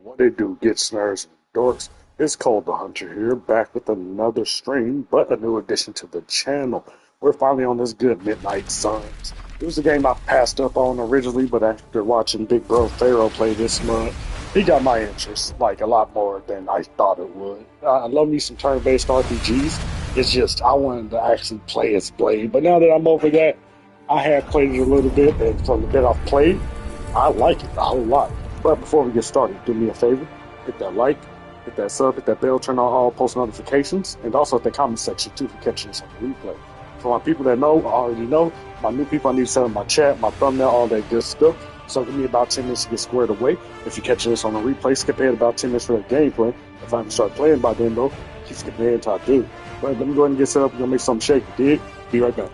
What it do, get snares and dorks? It's Cull the Hunter here, back with another stream, but a new addition to the channel. We're finally on this good Midnight Suns. It was a game I passed up on originally, but after watching Big Bro Pharaoh play this month, he got my interest, like a lot more than I thought it would. I love me some turn-based RPGs. It's just, I wanted to actually play as Blade, but now that I'm over that, I have played it a little bit, and from the bit I've played, I like it a whole lot. But before we get started, do me a favor, hit that like, hit that sub, hit that bell, turn on all post notifications, and also hit the comment section too for catching us on the replay. For my people that know, already know, my new people, I need to set up my chat, my thumbnail, all that good stuff. So give me about 10 minutes to get squared away. If you catch this on the replay, skip ahead about 10 minutes for that gameplay. If I can start playing by then though, keep skipping ahead until I do. But let me go ahead and get set up. We're gonna make something shake, dig? Be right back.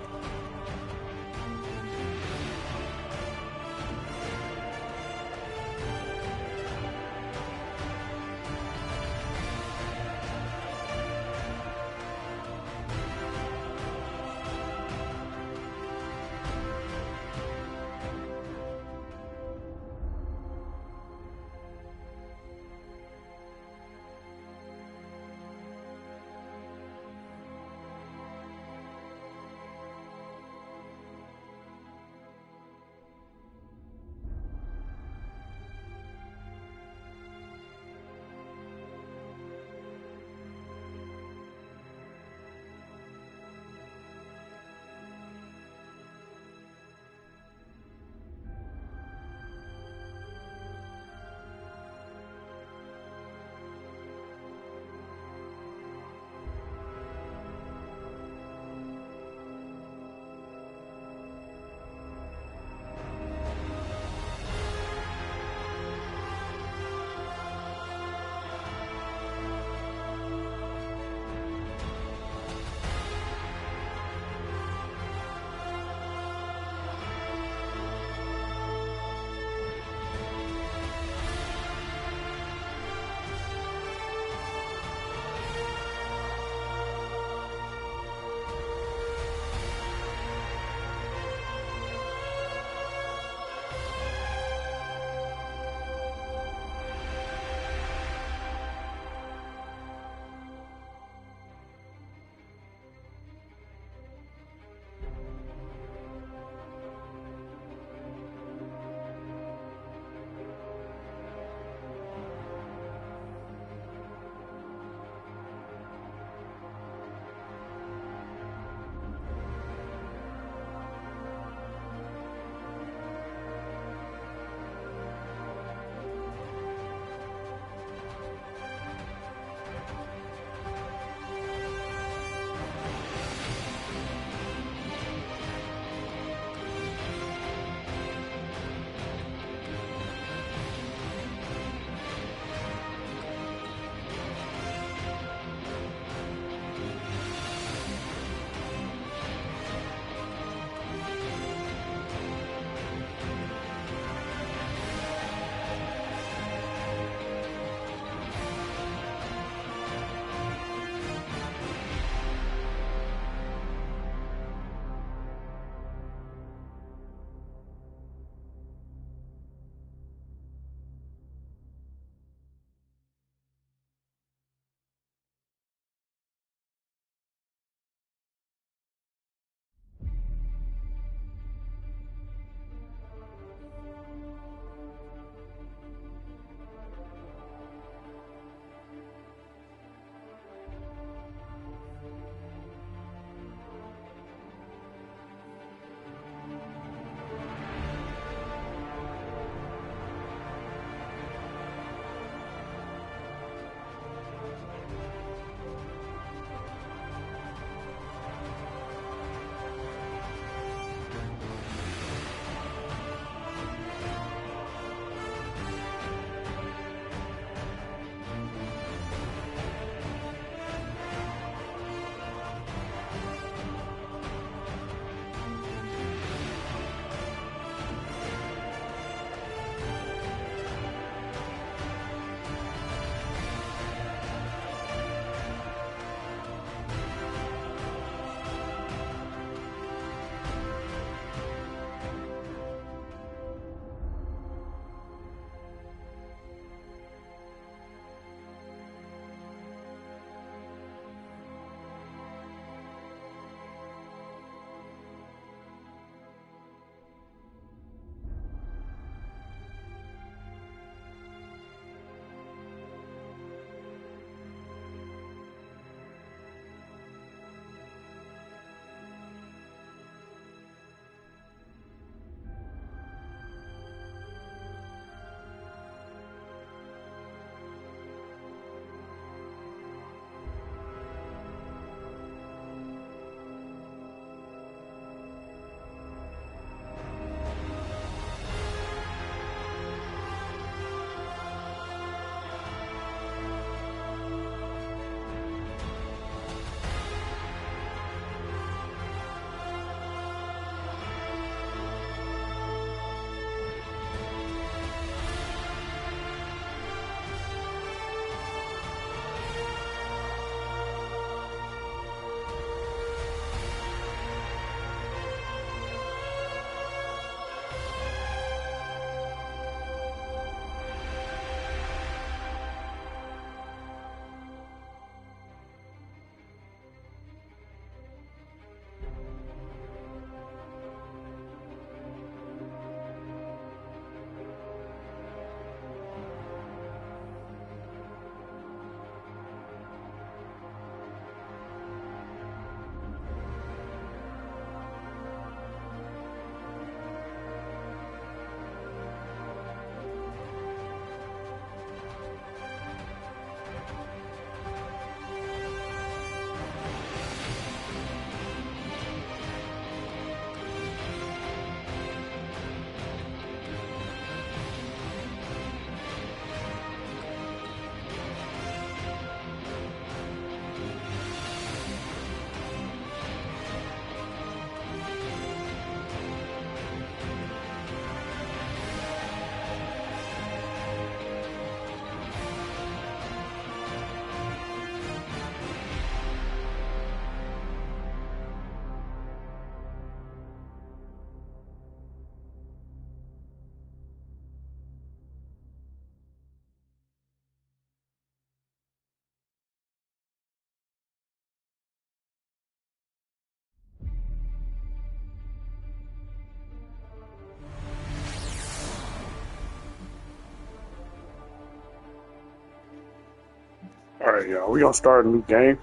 Alright, y'all, we're gonna start a new game.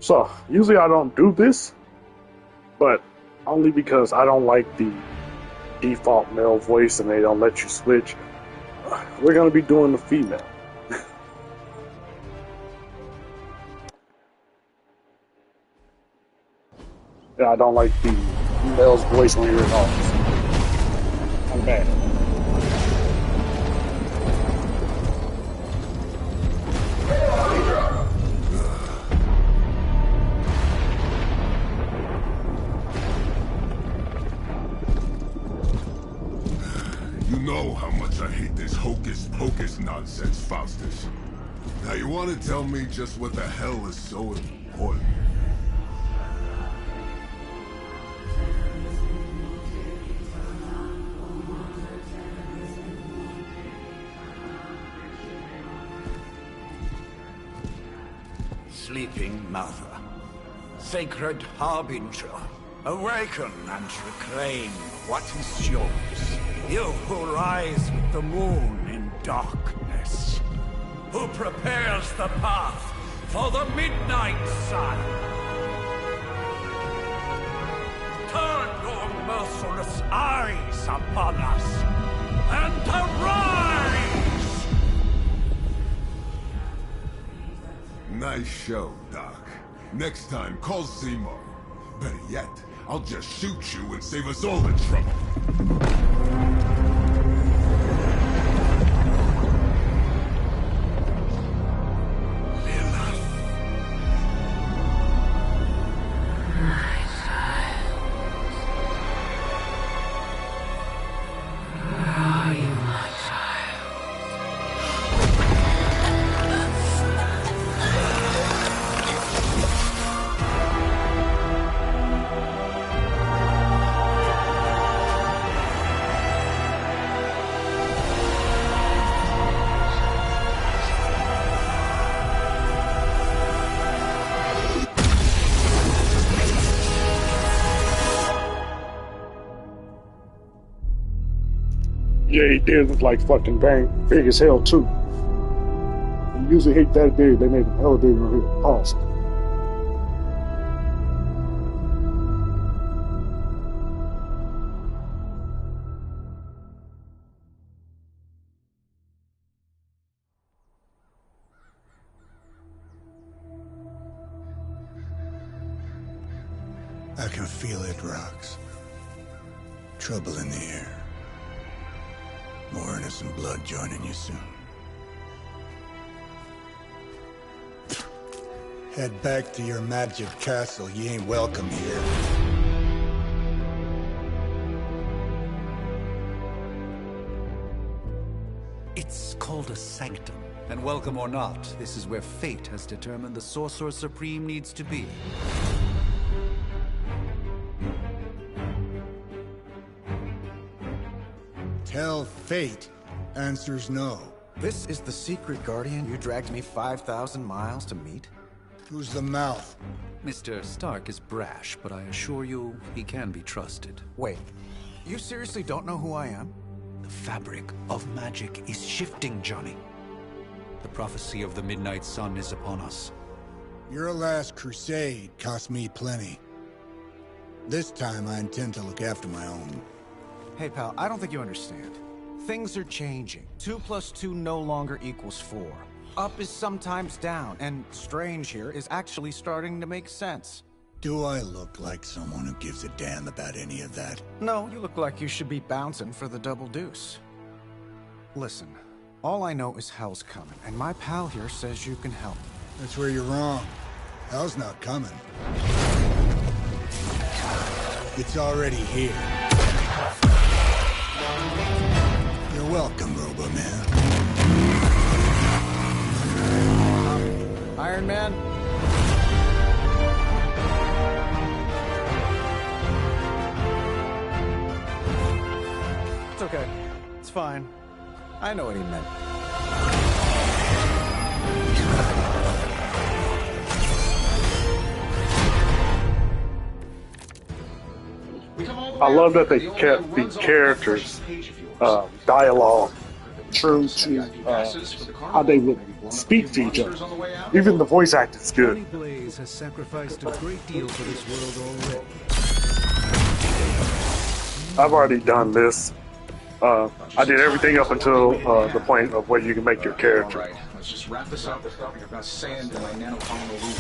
So, usually I don't do this, but only because I don't like the default male voice and they don't let you switch. We're gonna be doing the female. Yeah, I don't like the male's voice when you're in office. I'm bad. You know how much I hate this hocus-pocus nonsense, Faustus. Now you want to tell me just what the hell is so important? Sleeping mother, sacred harbinger, awaken and reclaim what is yours. You who rise with the moon in darkness, who prepares the path for the midnight sun. Turn your merciless eyes upon us and arise! Nice show, Doc. Next time, call Seymour. Better yet, I'll just shoot you and save us all the trouble. Yeah, he did look like fucking big as hell too. You usually hate that big, they made him hella big over here. Pause. I can feel it, Rox. Trouble in the air. More innocent blood joining you soon. Head back to your magic castle. You ain't welcome here. It's called a sanctum. And welcome or not, this is where fate has determined the Sorcerer Supreme needs to be. Tell fate. Answers no. This is the secret guardian you dragged me 5,000 miles to meet? Who's the mouth? Mr. Stark is brash, but I assure you, he can be trusted. Wait, you seriously don't know who I am? The fabric of magic is shifting, Johnny. The prophecy of the Midnight Sun is upon us. Your last crusade cost me plenty. This time I intend to look after my own. Hey pal, I don't think you understand. Things are changing. 2 + 2 no longer equals 4. Up is sometimes down, and strange here is actually starting to make sense. Do I look like someone who gives a damn about any of that? No, you look like you should be bouncing for the double deuce. Listen, all I know is hell's coming, and my pal here says you can help. That's where you're wrong. Hell's not coming. It's already here. You're welcome, Robo-Man. Iron Man? It's okay. It's fine. I know what he meant. I love that they kept the characters' dialogue true to how they would speak to each other. Even the voice acting's good. Blaze has sacrificed a great deal for this world already. I've already done this. I did everything up until the point of where you can make your character. Alright, let's just wrap this up. I've got sand in my nanocolonal loop.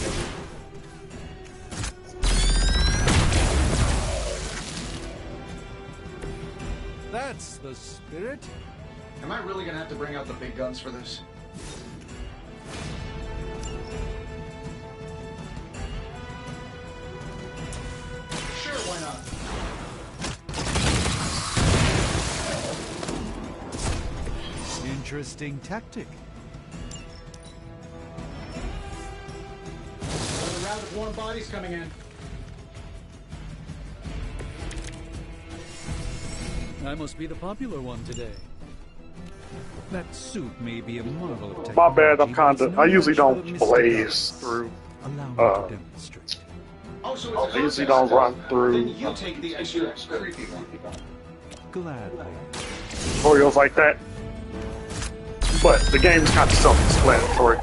That's the spirit. Am I really gonna have to bring out the big guns for this? Sure, why not? Interesting tactic. Another round of warm bodies coming in. I must be the popular one today. That suit may be a marvel of technology. My bad, I'm but it's kinda, no I usually match for don't the Mr. blaze Douglas. through, Allow me to demonstrate. Oh, so it's I usually don't run Then through you take the extra creepy one. Gladly. tutorials like that. But the game's kind of self-explanatory.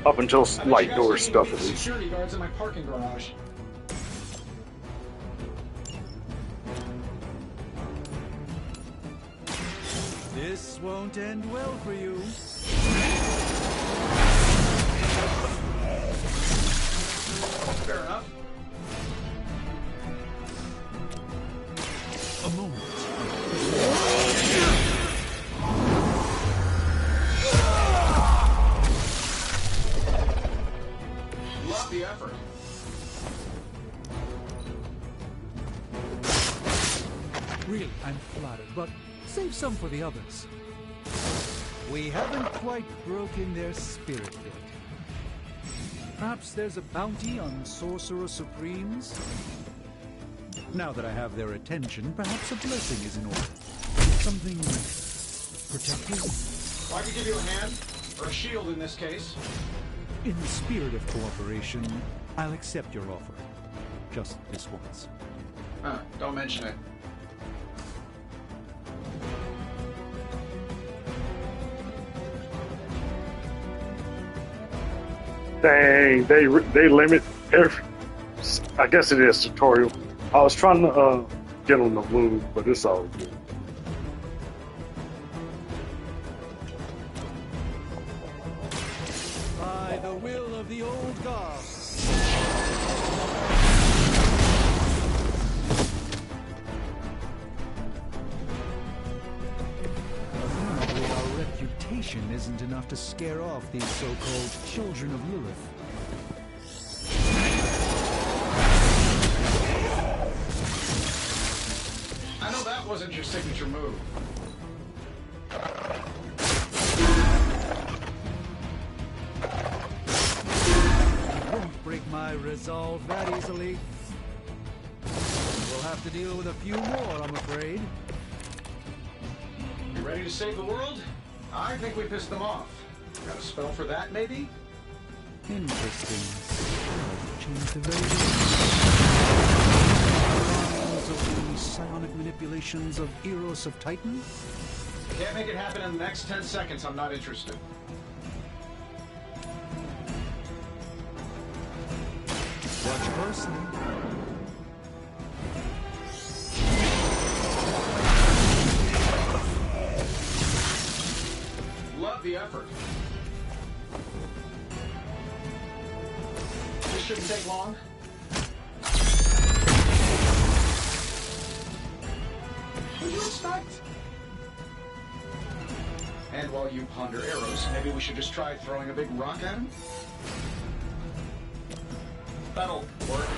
Up until light door stuff at least. Security guards in my parking garage. This won't end well for you. Fair enough. A moment. Love the effort. Really, I'm flattered, but save some for the others. We haven't quite broken their spirit yet. Perhaps there's a bounty on Sorcerer Supremes? Now that I have their attention, perhaps a blessing is in order. Something protective? I could give you a hand, or a shield in this case. In the spirit of cooperation, I'll accept your offer. Just this once. Don't mention it. Dang, they limit every. I guess it is tutorial. I was trying to get on the move, but it's all good. By the will of the old gods. Apparently our reputation isn't enough to scare off these so-called children of Lilith. I know that wasn't your signature move. Won't break my resolve that easily. We'll have to deal with a few more, I'm afraid. You ready to save the world? I think we pissed them off. Got a spell for that, maybe? Interesting. Change the very of the psionic manipulations of Eros of Titan? Can't make it happen in the next 10 seconds. I'm not interested. Watch closely. Love the effort. This shouldn't take long. What do you expect? And while you ponder arrows, maybe we should just try throwing a big rock at him? That'll work.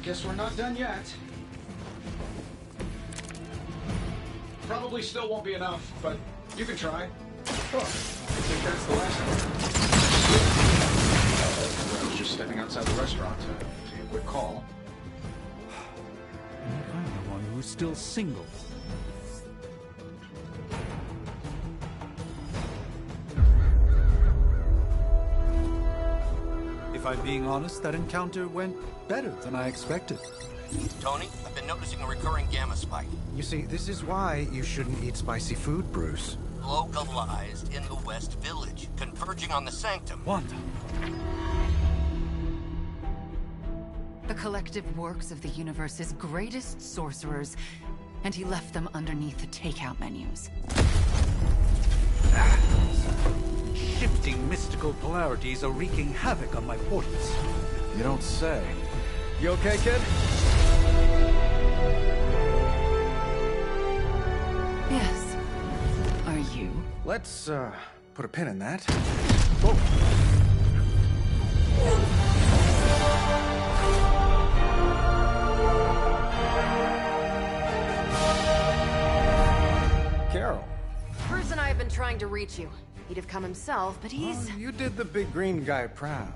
Guess we're not done yet. Probably still won't be enough, but you can try. Oh, I think that's the last one. I was just stepping outside the restaurant to see a quick call. And I'm the one who's still single. I'm being honest, that encounter went better than I expected. Tony, I've been noticing a recurring gamma spike. You see, this is why you shouldn't eat spicy food, Bruce. Localized in the West Village, converging on the Sanctum. Wanda. The collective works of the universe's greatest sorcerers, and he left them underneath the takeout menus. Shifting mystical polarities are wreaking havoc on my portals. You don't say. You okay, kid? Yes. Are you? Let's, put a pin in that. Whoa. Carol. Bruce and I have been trying to reach you. He'd have come himself, but he's... Oh, you did the big green guy proud.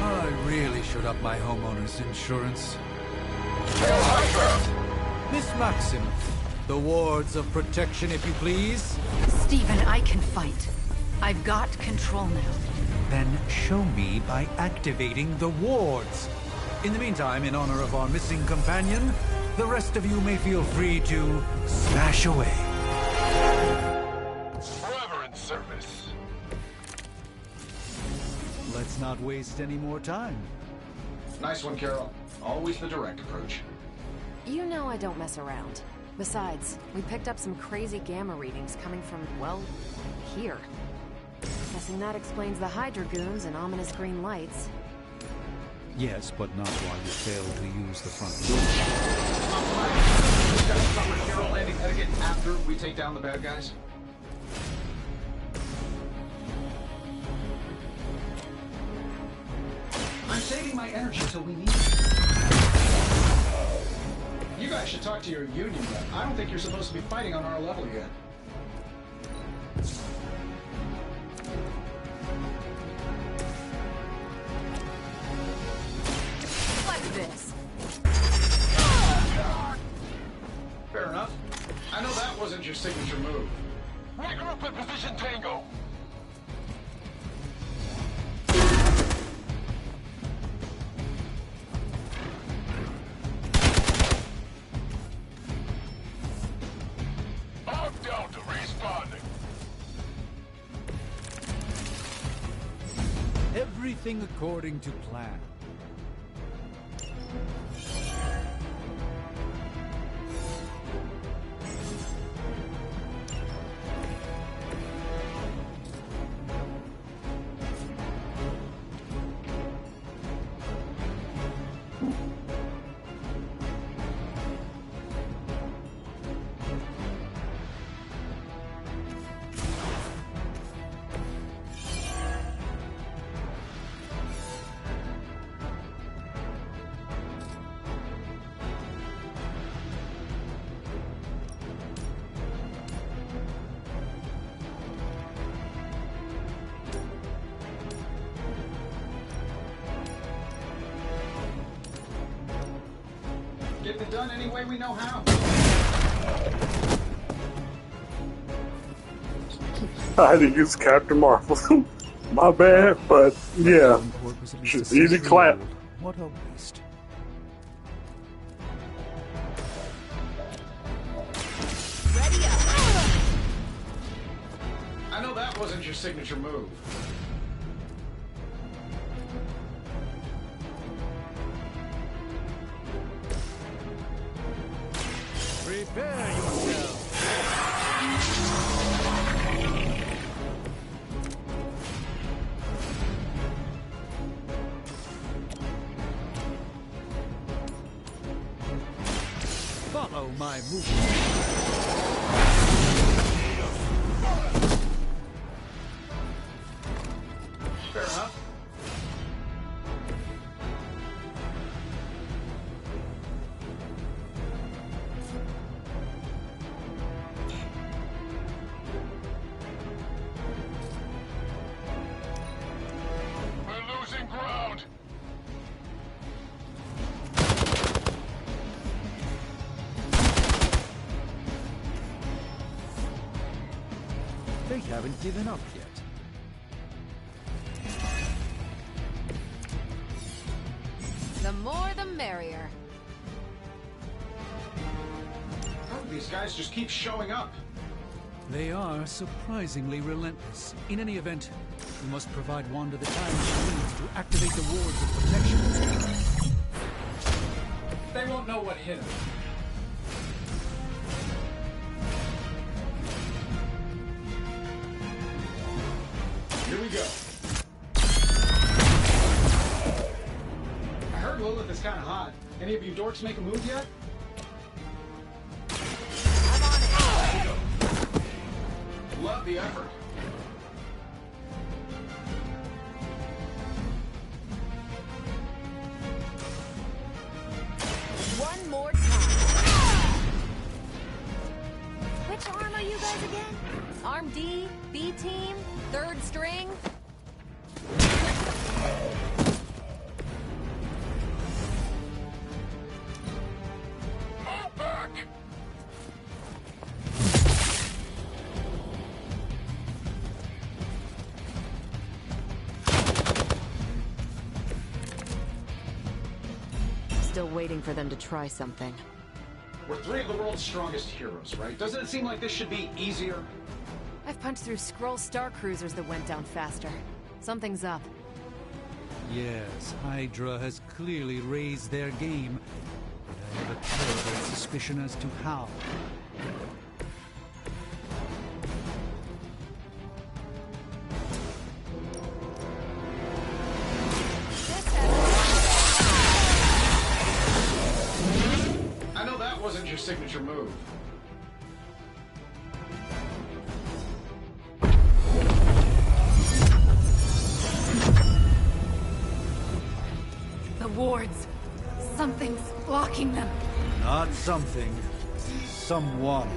I really should up my homeowner's insurance. Miss Maxim, the wards of protection, if you please. Stephen, I can fight. I've got control now. Then show me by activating the wards. In the meantime, in honor of our missing companion, the rest of you may feel free to smash away. Forever in service. Let's not waste any more time. Nice one, Carol. Always the direct approach. You know I don't mess around. Besides, we picked up some crazy gamma readings coming from, well, here. Guessing that explains the Hydra goons and ominous green lights. Yes, but not while you fail to use the front door. We've got a proper Carol landing etiquette after we take down the bad guys. I'm saving my energy till we need it. You guys should talk to your union rep. I don't think you're supposed to be fighting on our level yet. Like this. Fair enough. I know that wasn't your signature move. Regroup in position Tango. I'm down to responding. Everything according to plan. Getting it done any way we know how. I had to use Captain Marvel. My bad, but yeah. Just easy clap. What a waste. Ready up. I know that wasn't your signature move. Prepare yourself. Follow my movement. Fair enough. We're losing ground. haven't given up yet. The more the merrier. These guys just keep showing up. They are surprisingly relentless. In any event, we must provide Wanda the time she needs to activate the wards of protection. They won't know what hit them. Here we go. I heard Lilith is kind of hot. Any of you dorks make a move yet? Love the effort. One more time. Which arm are you guys again? Arm D, B team, third string? Still waiting for them to try something. We're three of the world's strongest heroes, right? Doesn't it seem like this should be easier? I've punched through Skrull star cruisers that went down faster. Something's up. Yes, Hydra has clearly raised their game, but I have a terrible suspicion as to how. I know that wasn't your signature move. The wards. Something's blocking them. Not something. Someone.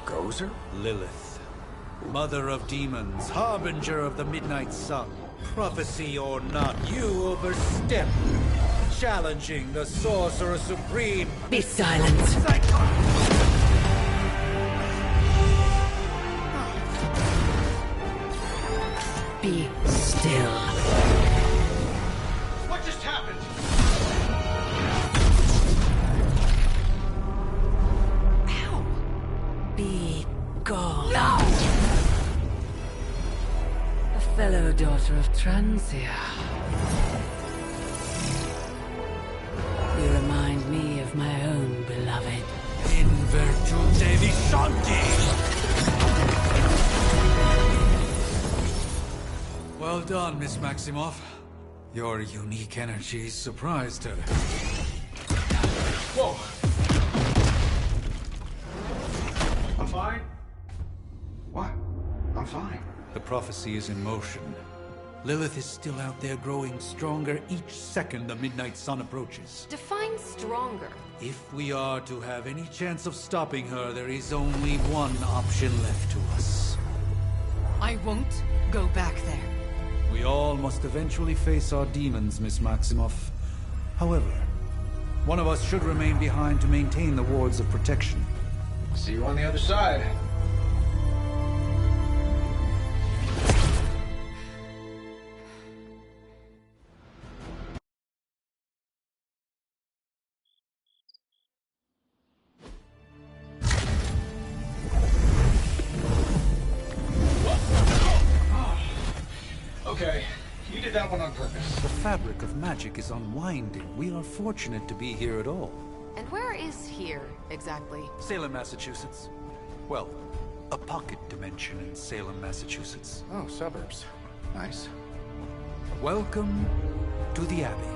Gozer? Lilith. Mother of demons, harbinger of the midnight sun. Prophecy or not, you overstep. Challenging the Sorcerer Supreme. Be silent. Be still. What just happened? Ow. Be gone. No! A fellow daughter of Transia. You remind me of my own beloved. In virtute vishanti! Well done, Miss Maximoff. Your unique energy surprised her. Whoa! I'm fine? What? I'm fine. The prophecy is in motion. Lilith is still out there growing stronger each second the midnight sun approaches. Define stronger. If we are to have any chance of stopping her, there is only one option left to us. I won't go back there. We all must eventually face our demons, Miss Maximoff. However, one of us should remain behind to maintain the wards of protection. See you on the other side. Okay, you did that one on purpose. The fabric of magic is unwinding. We are fortunate to be here at all. And where is here, exactly? Salem, Massachusetts. Well, a pocket dimension in Salem, Massachusetts. Oh, suburbs. Nice. Welcome to the Abbey.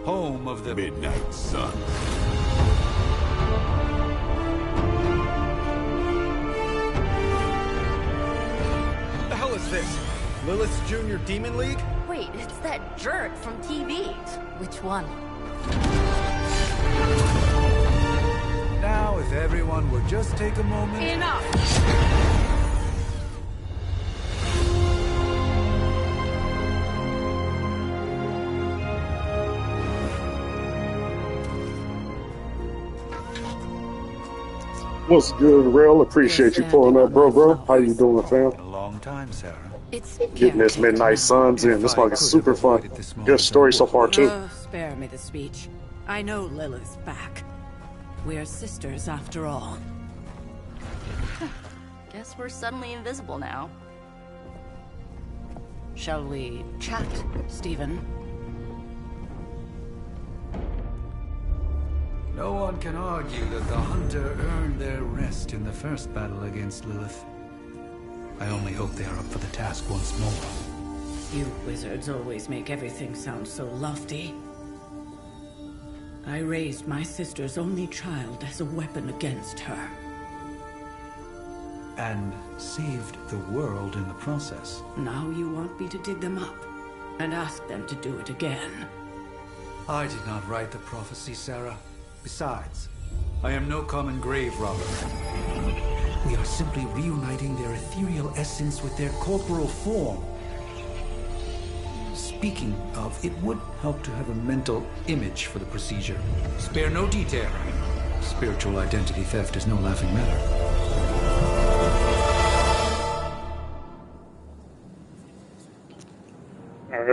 Home of the Midnight Sun. What the hell is this? Lilith's Junior Demon League? Wait, it's that jerk from TV. Which one? Now, if everyone would just take a moment... Enough! What's good, Rail? Appreciate you pulling up, bro. How you doing, fam? A long time, Sarah. It's Getting this Midnight Suns in. This might be super fun. Good story so far, too. Oh, spare me the speech. I know Lilith's back. We're sisters after all. Guess we're suddenly invisible now. Shall we chat, Stephen? No one can argue that the Hunter earned their rest in the first battle against Lilith. I only hope they are up for the task once more. You wizards always make everything sound so lofty. I raised my sister's only child as a weapon against her. And saved the world in the process. Now you want me to dig them up and ask them to do it again. I did not write the prophecy, Sarah. Besides, I am no common grave robber. We are simply reuniting their ethereal essence with their corporal form. Speaking of, it would help to have a mental image for the procedure. Spare no detail. Spiritual identity theft is no laughing matter.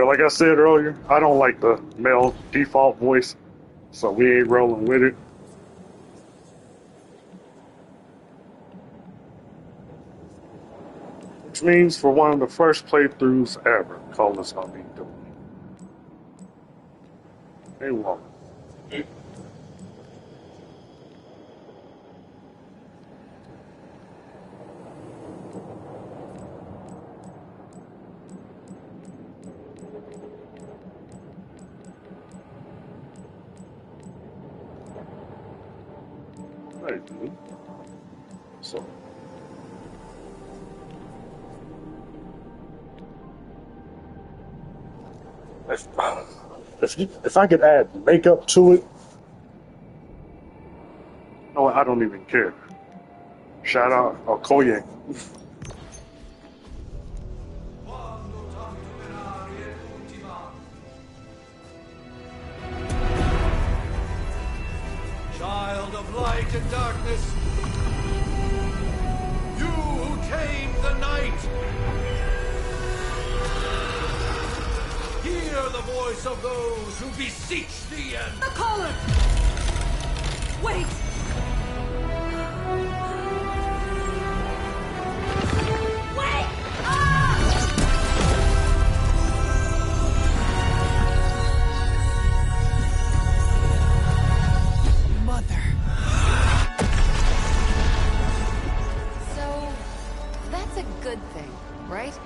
Like I said earlier, I don't like the male default voice, so we ain't rolling with it. Which means for one of the first playthroughs ever, Cull is gonna be doing it. Hey, well. So, if I could add makeup to it, no, I don't even care. Shout out Okoye. Child of light and darkness, you who tame the night, hear the voice of those who beseech thee and... The caller! Wait! Wait! Mother. So, that's a good thing, right?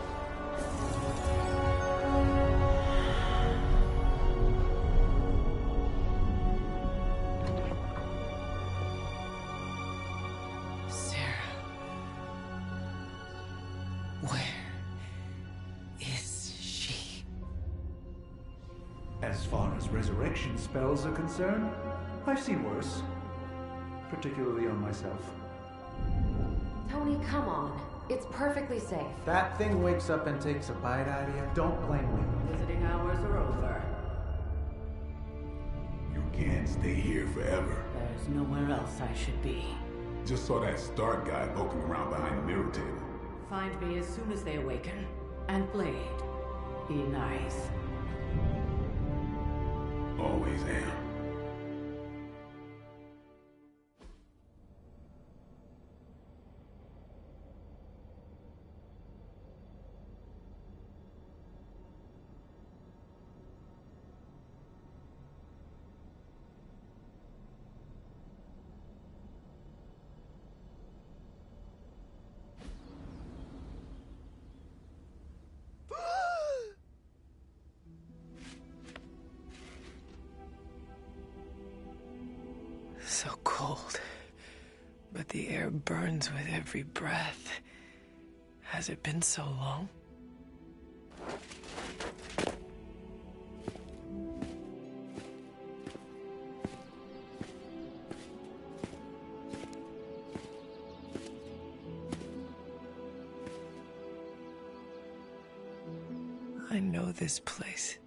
As far as resurrection spells are concerned, I've seen worse. Particularly on myself. Tony, come on. It's perfectly safe. That thing wakes up and takes a bite out of you. Don't blame me. Visiting hours are over. You can't stay here forever. There's nowhere else I should be. Just saw that Stark guy poking around behind the mirror table. Find me as soon as they awaken. And Blade, be nice. Always am. So cold, but the air burns with every breath. Has it been so long? I know this place.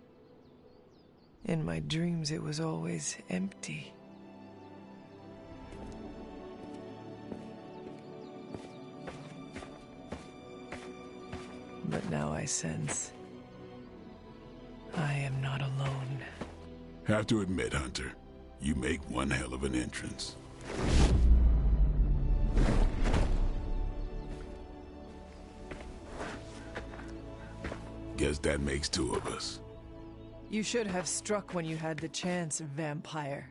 In my dreams, it was always empty. sense. I am not alone. Have to admit, Hunter, you make one hell of an entrance. Guess that makes two of us. You should have struck when you had the chance, vampire.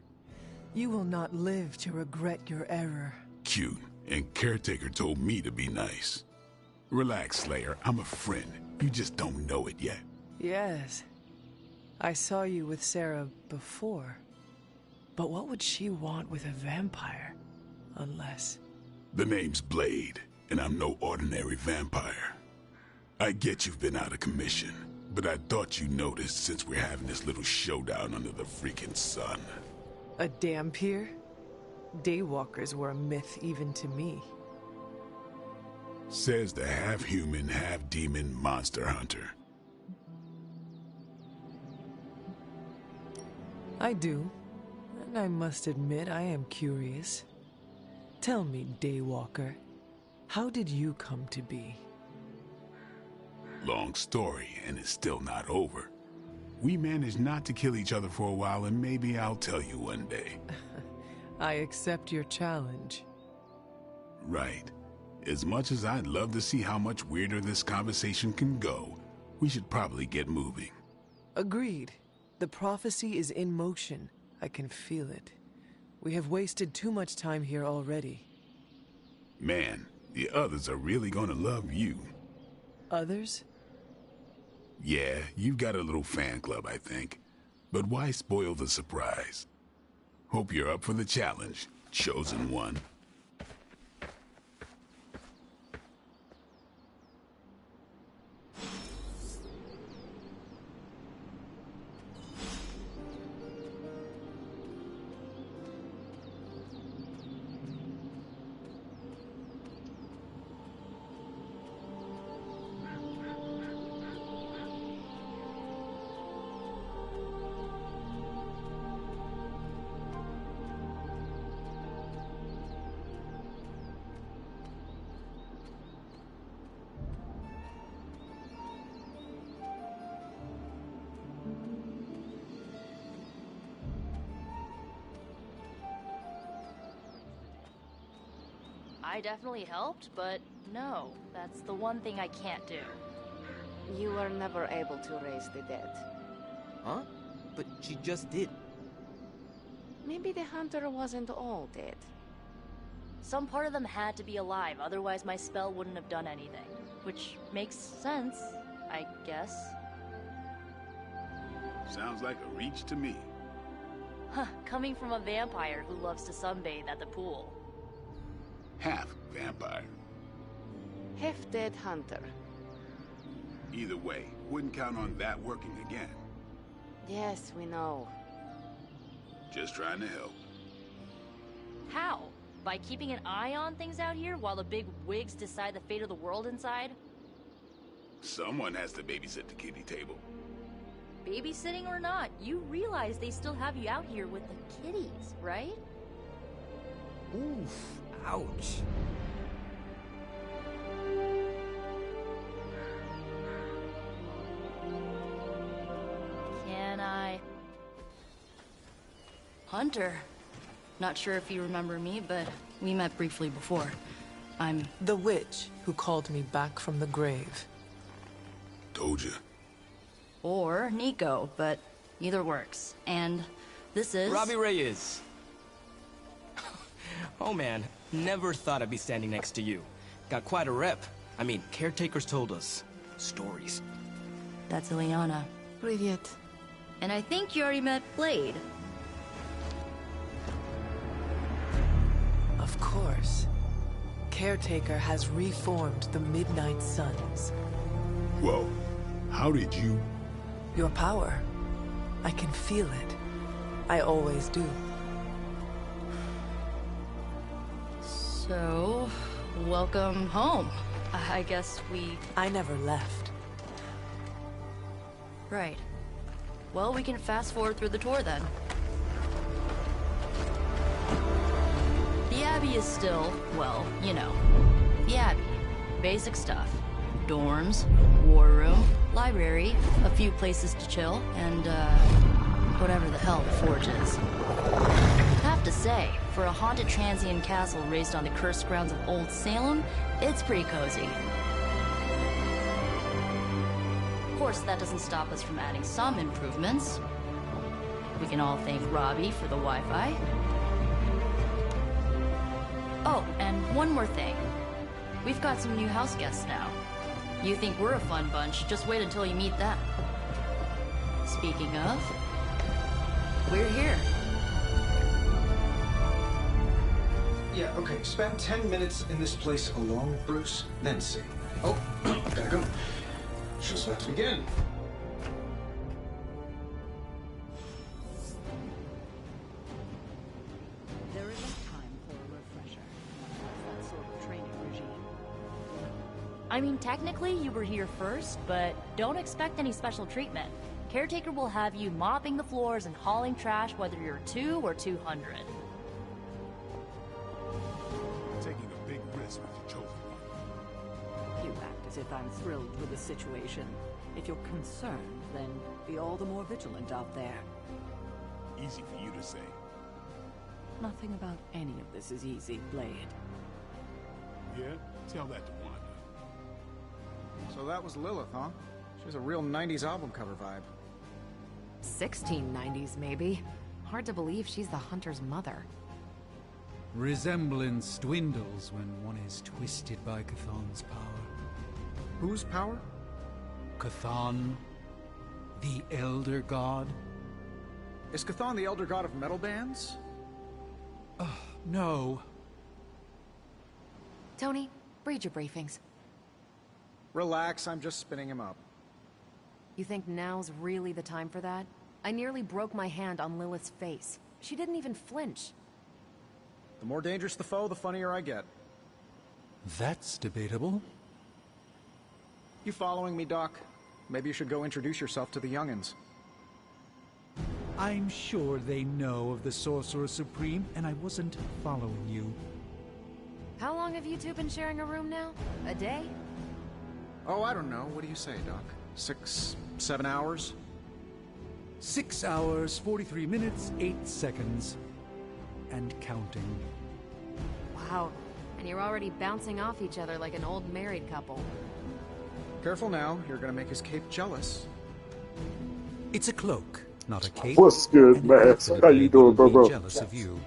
You will not live to regret your error. Cute, and Caretaker told me to be nice. Relax, Slayer, I'm a friend. You just don't know it yet. Yes. I saw you with Sarah before. But what would she want with a vampire? Unless... The name's Blade, and I'm no ordinary vampire. I get you've been out of commission, but I thought you noticed since we're having this little showdown under the freaking sun. A dampier? Daywalkers were a myth even to me. Says the half-human, half-demon monster hunter. I do, and I must admit I am curious. Tell me, Daywalker, how did you come to be? Long story, and it's still not over. We managed not to kill each other for a while, and maybe I'll tell you one day. I accept your challenge. Right. As much as I'd love to see how much weirder this conversation can go, we should probably get moving. Agreed. The prophecy is in motion. I can feel it. We have wasted too much time here already. Man, the others are really gonna love you. Others? Yeah, you've got a little fan club, I think. But why spoil the surprise? Hope you're up for the challenge, chosen one. I definitely helped, but no, that's the one thing I can't do. You were never able to raise the dead. Huh? But she just did. Maybe the hunter wasn't all dead. Some part of them had to be alive, otherwise my spell wouldn't have done anything. Which makes sense, I guess. Sounds like a reach to me. Huh, coming from a vampire who loves to sunbathe at the pool. Half vampire. Half dead hunter. Either way, wouldn't count on that working again. Yes, we know. Just trying to help. How? By keeping an eye on things out here while the big wigs decide the fate of the world inside? Someone has to babysit the kiddie table. Babysitting or not, you realize they still have you out here with the kiddies, right? Oof. Ouch. Can I... Hunter. Not sure if you remember me, but we met briefly before. I'm... The witch who called me back from the grave. Told ya. Or Nico, but either works. And this is... Robbie Reyes. Oh man, never thought I'd be standing next to you. Got quite a rep. I mean, caretakers told us stories. That's Ileana. Привет. And I think you already met Blade. Of course. Caretaker has reformed the Midnight Suns. Whoa, how did you... Your power. I can feel it. I always do. So, welcome home. I guess I never left. Right. Well, we can fast forward through the tour then. The Abbey is still, well, you know, the Abbey. Basic stuff. dorms, war room, library, a few places to chill, and, whatever the hell the forge is. Have to say, for a haunted transient castle raised on the cursed grounds of Old Salem, it's pretty cozy. Of course, that doesn't stop us from adding some improvements. We can all thank Robbie for the Wi-Fi. Oh, and one more thing. We've got some new house guests now. You think we're a fun bunch, just wait until you meet them. Speaking of, we're here. Yeah, okay. Spend 10 minutes in this place alone, Bruce, then see. Oh, gotta go. Show's about to begin. There isn't time for a refresher. That sort of training regime. I mean, technically you were here first, but don't expect any special treatment. Caretaker will have you mopping the floors and hauling trash whether you're 2 or 200. Taking a big risk with your chosen one. You act as if I'm thrilled with the situation. If you're concerned, then be all the more vigilant out there. Easy for you to say. Nothing about any of this is easy, Blade. Yeah? Tell that to Wanda. So that was Lilith, huh? She has a real 90s album cover vibe. 1690s, maybe. Hard to believe she's the Hunter's mother. Resemblance dwindles when one is twisted by Chthon's power. Whose power? Chthon, the Elder God. Is Chthon the elder god of metal bands? No. Tony, read your briefings. Relax, I'm just spinning him up. You think now's really the time for that? I nearly broke my hand on Lilith's face. She didn't even flinch. The more dangerous the foe, the funnier I get. That's debatable. You following me, Doc? Maybe you should go introduce yourself to the youngins. I'm sure they know of the Sorcerer Supreme, and I wasn't following you. How long have you two been sharing a room now? A day? Oh, I don't know. What do you say, Doc? 6, 7 hours? 6 hours, 43 minutes, 8 seconds. And counting. Wow. And you're already bouncing off each other like an old married couple. Careful now, you're gonna make his cape jealous. It's a cloak, not a cape. What's good, man? How you doing, bro? Jealous of you.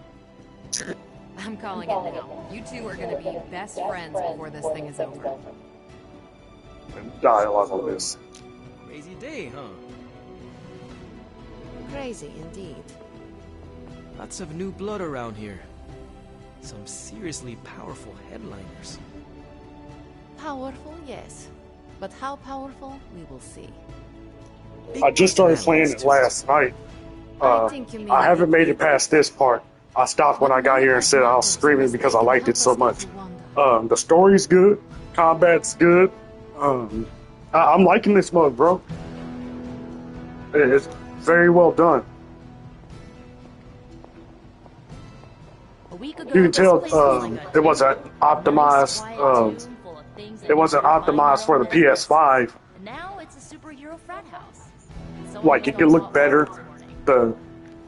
I'm calling it now. You two are gonna be best friends before this thing is over. And dialogue on this. Crazy day, huh? Crazy indeed. Lots of new blood around here. Some seriously powerful headliners. Powerful, yes. But how powerful, we will see. I just started playing it last night. I haven't made it past this part. I stopped when I got here and said I was screaming because I liked it so much. The story's good. Combat's good. I'm liking this mode, bro. It's very well done. You can tell it wasn't optimized. It wasn't optimized for the PS5. Now it's a superhero frat house. Like it could look better. The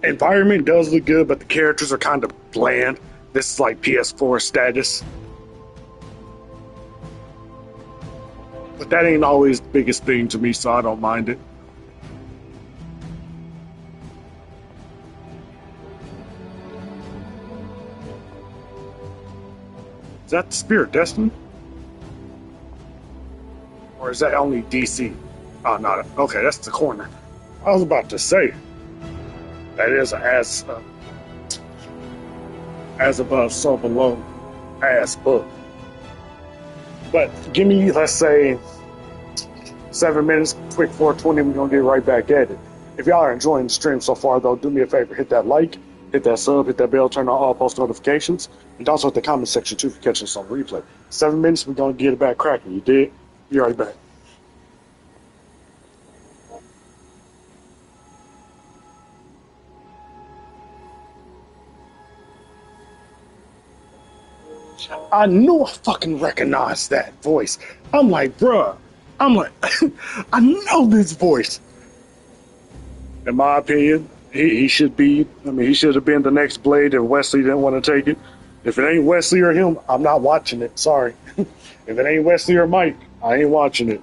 environment does look good, but the characters are kind of bland. This is like PS4 status. But that ain't always the biggest thing to me, so I don't mind it. Is that the Spirit Destiny? Or is that only DC? Oh, no. Okay, that's the corner. I was about to say. That is as above, so below ass book. But give me, let's say, 7 minutes, quick 420, we're going to get right back at it. If y'all are enjoying the stream so far, though, do me a favor, hit that like, hit that sub, hit that bell, turn on all post notifications, and also hit the comment section, too, for catching us on replay. 7 minutes, we're going to get it back cracking. You did? Be right back. I knew I fucking recognized that voice. I'm like, bruh, I'm like, I know this voice. In my opinion, he should be, I mean, he should have been the next Blade if Wesley didn't want to take it. If it ain't Wesley or him, I'm not watching it. Sorry. If it ain't Wesley or Mike, I ain't watching it.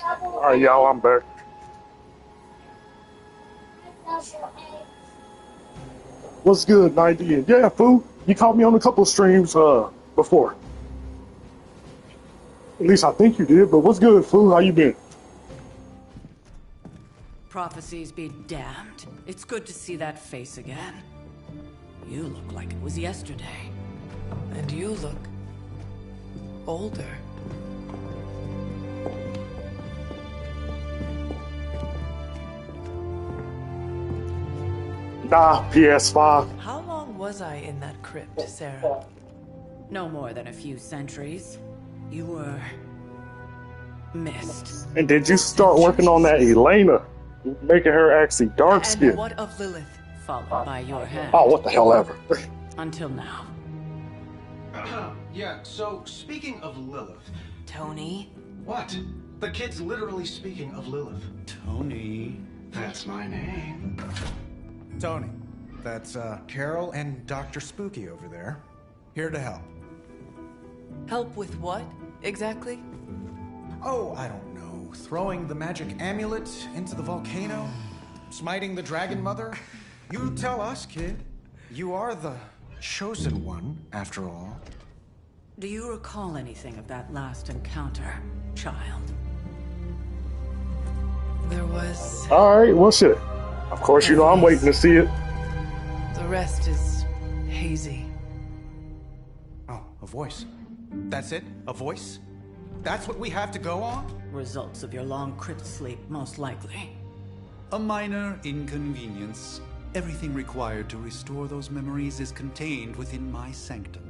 Alright, y'all, I'm back. What's good, 90? Yeah, fool. You caught me on a couple streams before. At least I think you did, but what's good, fool? How you been? Prophecies be damned. It's good to see that face again. You look like it was yesterday. And you look older. Nah, PS5. How long was I in that crypt, Sarah? No more than a few centuries. You were missed. And did you start working on that Elena? Making her actually dark skin. And what of Lilith? Followed by your hand. Oh, what the hell ever. Until now. Yeah, so speaking of Lilith. Tony? What? The kid's literally speaking of Lilith. Tony, that's my name. Tony, that's Carol and Dr. Spooky over there. Here to help. Help with what, exactly? Oh, I don't know. Throwing the magic amulet into the volcano? Smiting the Dragon Mother? You tell us, kid. You are the chosen one, after all. Do you recall anything of that last encounter, child? There was... Alright, well shit. Of course, you know I'm waiting to see it. The rest is hazy. Oh, a voice. That's it? A voice? That's what we have to go on? Results of your long crypt sleep, most likely. A minor inconvenience. Everything required to restore those memories is contained within my sanctum.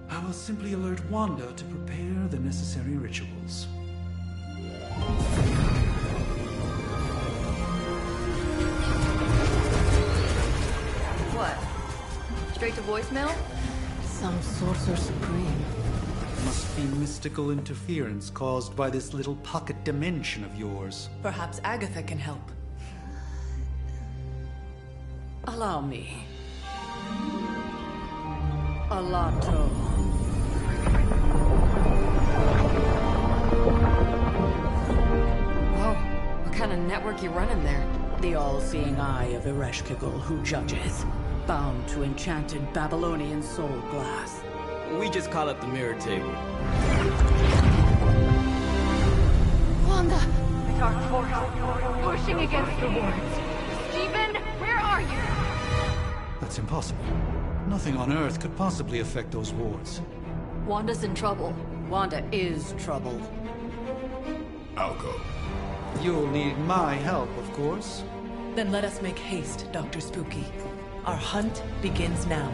I will simply alert Wanda to prepare the necessary rituals. What? Straight to voicemail? Some sorcerer supreme. Must be mystical interference caused by this little pocket dimension of yours. Perhaps Agatha can help. Allow me. Alato. Whoa, what kind of network you running there? The all-seeing eye of LxKE who judges, bound to enchanted Babylonian soul glass. We just call it the mirror table. Wanda! The dark force pushing against the wards. Stephen, where are you? That's impossible. Nothing on Earth could possibly affect those wards. Wanda's in trouble. Wanda is trouble. I'll go. You'll need my help, of course. Then let us make haste, Dr. Spooky. Our hunt begins now.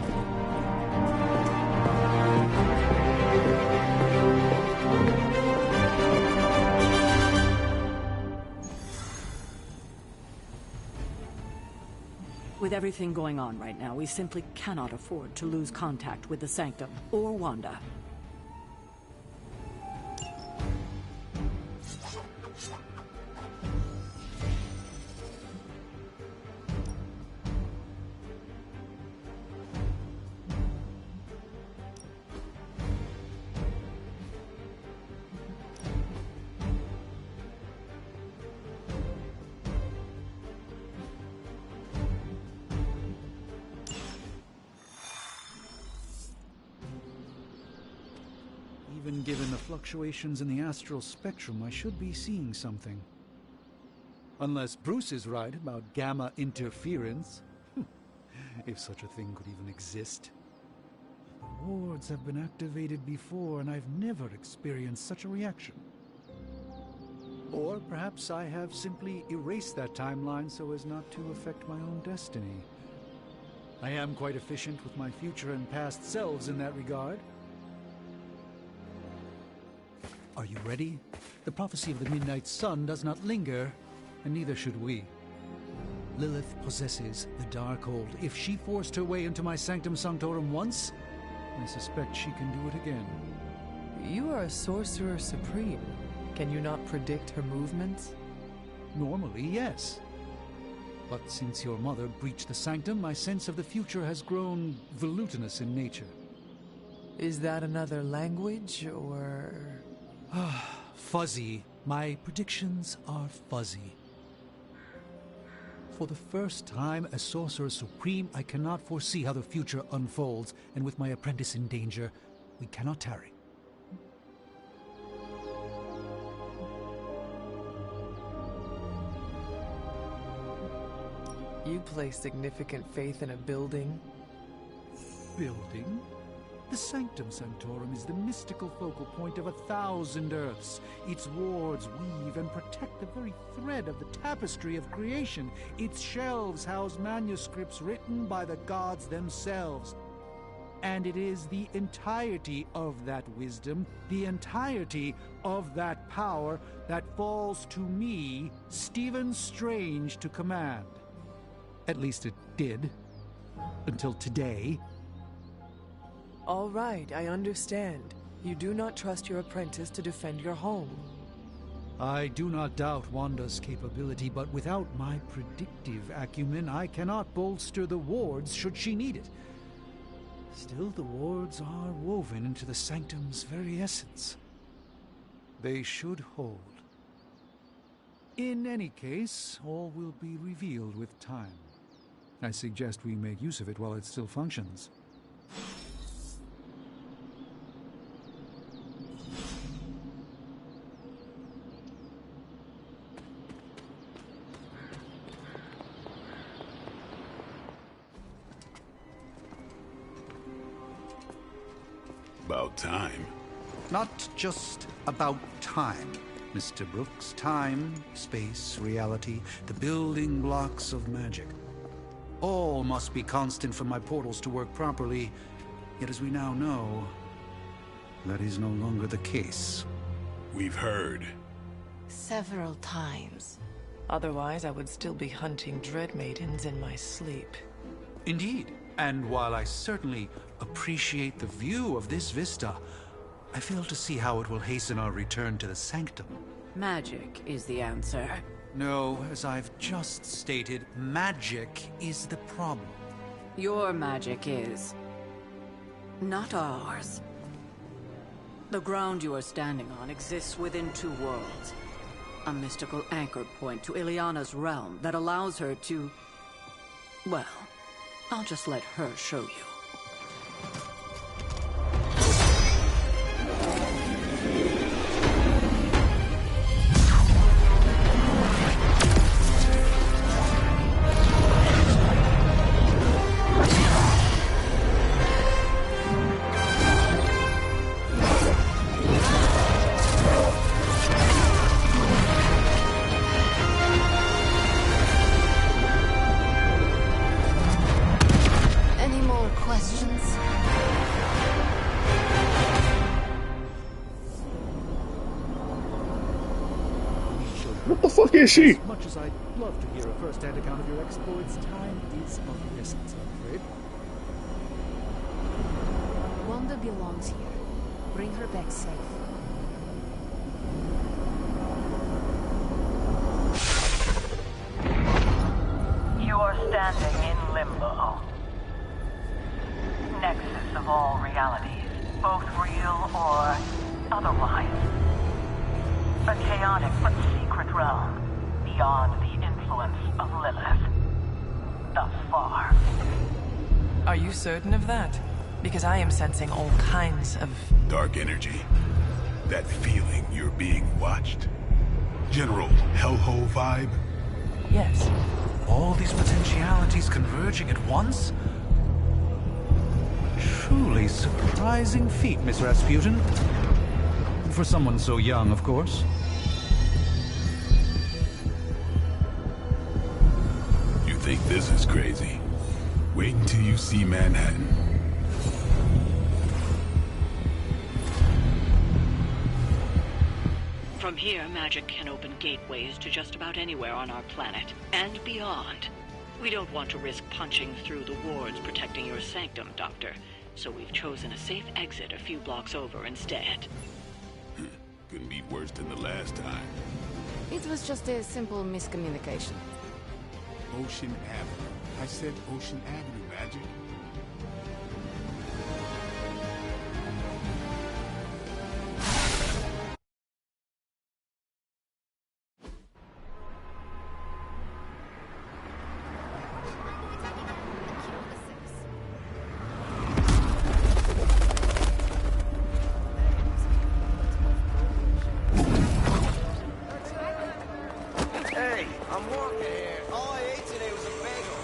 With everything going on right now, we simply cannot afford to lose contact with the Sanctum or Wanda. Even given the fluctuations in the astral spectrum, I should be seeing something. Unless Bruce is right about gamma interference. If such a thing could even exist. The wards have been activated before, and I've never experienced such a reaction. Or perhaps I have simply erased that timeline so as not to affect my own destiny. I am quite efficient with my future and past selves in that regard. Are you ready? The prophecy of the Midnight Sun does not linger, and neither should we. Lilith possesses the Darkhold. If she forced her way into my Sanctum Sanctorum once, I suspect she can do it again. You are a sorcerer supreme. Can you not predict her movements? Normally, yes. But since your mother breached the Sanctum, my sense of the future has grown volutinous in nature. Is that another language, or...? Fuzzy, My predictions are fuzzy. For the first time as Sorcerer Supreme, I cannot foresee how the future unfolds, and with my apprentice in danger, we cannot tarry. You place significant faith in a building? Building? The Sanctum Sanctorum is the mystical focal point of 1,000 Earths. Its wards weave and protect the very thread of the tapestry of creation. Its shelves house manuscripts written by the gods themselves. And it is the entirety of that wisdom, the entirety of that power, that falls to me, Stephen Strange, to command. At least it did. Until today. All right, I understand. You do not trust your apprentice to defend your home. I do not doubt Wanda's capability, but without my predictive acumen, I cannot bolster the wards should she need it. Still, the wards are woven into the Sanctum's very essence. They should hold. In any case, all will be revealed with time. I suggest we make use of it while it still functions. About time. Not just about time, Mr. Brooks. Time, space, reality, the building blocks of magic. All must be constant for my portals to work properly, yet as we now know, that is no longer the case. We've heard. Several times. Otherwise, I would still be hunting Dread Maidens in my sleep. Indeed. And while I certainly appreciate the view of this vista, I fail to see how it will hasten our return to the Sanctum. Magic is the answer. No, as I've just stated, magic is the problem. Your magic is. Not ours. The ground you are standing on exists within two worlds. A mystical anchor point to Ileana's realm that allows her to... Well, I'll just let her show you. What the fuck is she? As much as I'd love to hear a first-hand account of your exploits, time is of the essence, I'm afraid. Wanda belongs here. Bring her back safe. You are standing in limbo. Nexus of all realities, both real or otherwise. A chaotic but secret realm, beyond the influence of Lilith. Thus far. Are you certain of that? Because I am sensing all kinds of... Dark energy. That feeling you're being watched. General hellhole vibe? Yes. All these potentialities converging at once? Truly surprising feat, Miss Rasputin. For someone so young, of course. You think this is crazy? Wait until you see Manhattan. From here, magic can open gateways to just about anywhere on our planet, and beyond. We don't want to risk punching through the wards protecting your sanctum, Doctor, so we've chosen a safe exit a few blocks over instead. Couldn't be worse than the last time. It was just a simple miscommunication. Ocean Avenue. I said Ocean Avenue, Magic. I'm working here. All I ate today was a bagel.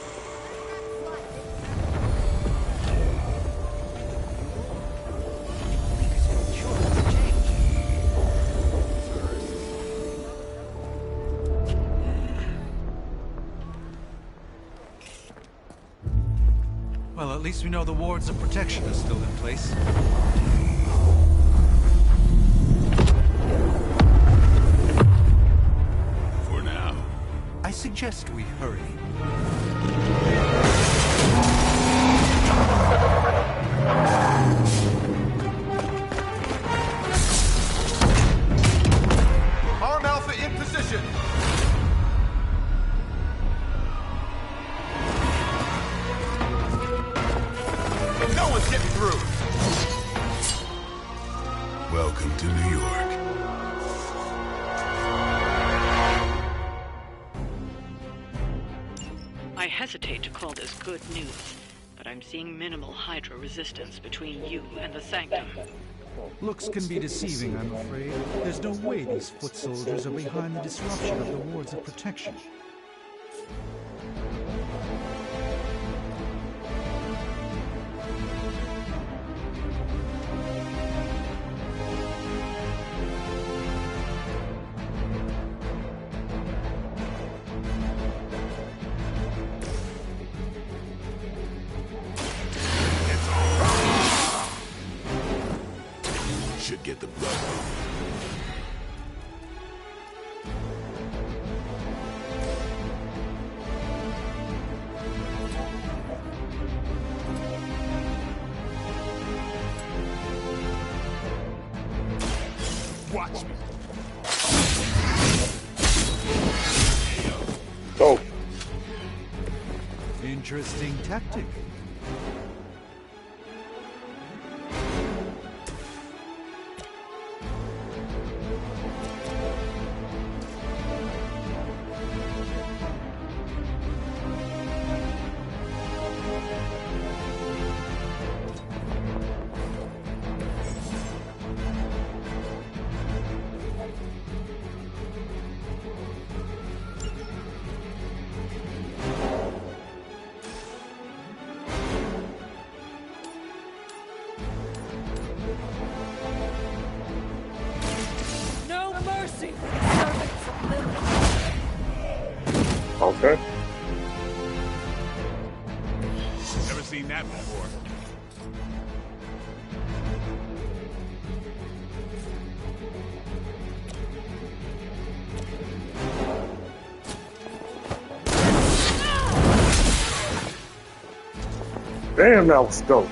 Well, at least we know the wards of protection are still in place. For now. I suggest we hurry. Arm Alpha in position. No one's getting through. Welcome to New York. I hesitate to call this good news, but I'm seeing minimal Hydra resistance between you and the Sanctum. Looks can be deceiving, I'm afraid. There's no way these foot soldiers are behind the disruption of the wards of protection. Should get the blood moving. Watch me. Go. Interesting tactic. No mercy for the servants of Lilith. Okay. Never seen that before. Damn, that was dope.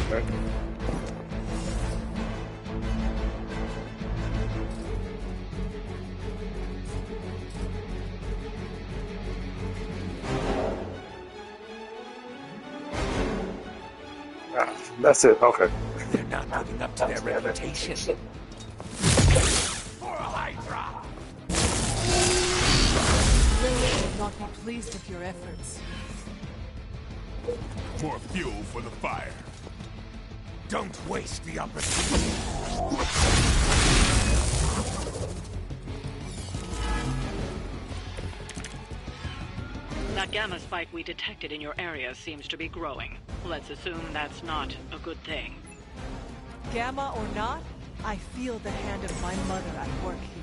Okay. Ah, that's it. Okay. They're not living up to their reputation. For a Hydra! Lilith will not be pleased with your efforts. More fuel for the fire. Don't waste the opportunity. That gamma spike we detected in your area seems to be growing. Let's assume that's not a good thing. Gamma or not, I feel the hand of my mother at work here.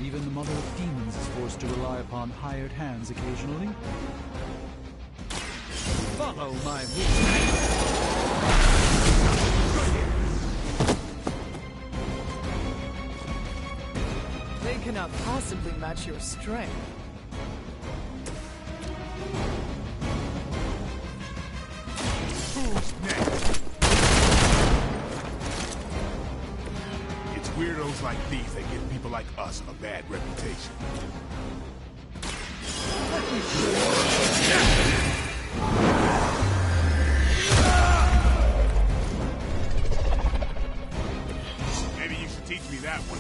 Even the Mother of Demons is forced to rely upon hired hands occasionally. Follow my They cannot possibly match your strength. Who's next? heroes like these that give people like us a bad reputation. Maybe you should teach me that one.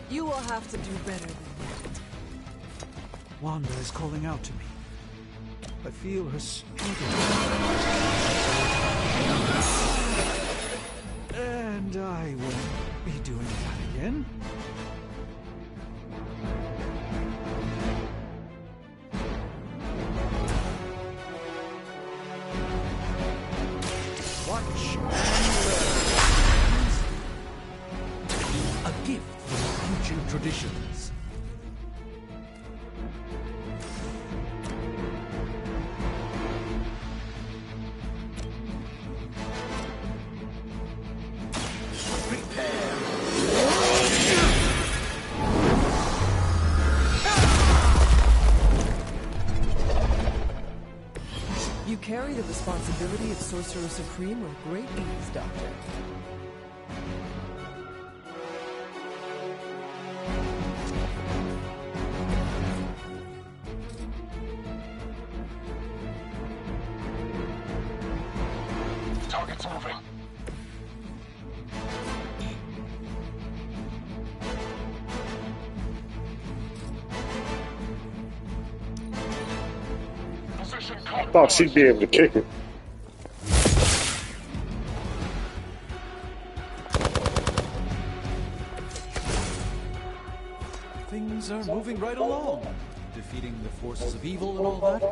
You will have to do better than that. Wanda is calling out to me. I feel her struggle. And I won't be doing that again. Watch and learn. A gift from ancient traditions. You carry the responsibility of Sorcerer Supreme with great ease, Doctor. Target's moving. Position I thought she'd be able to kick it. Things are moving right along. Defeating the forces of evil and all that.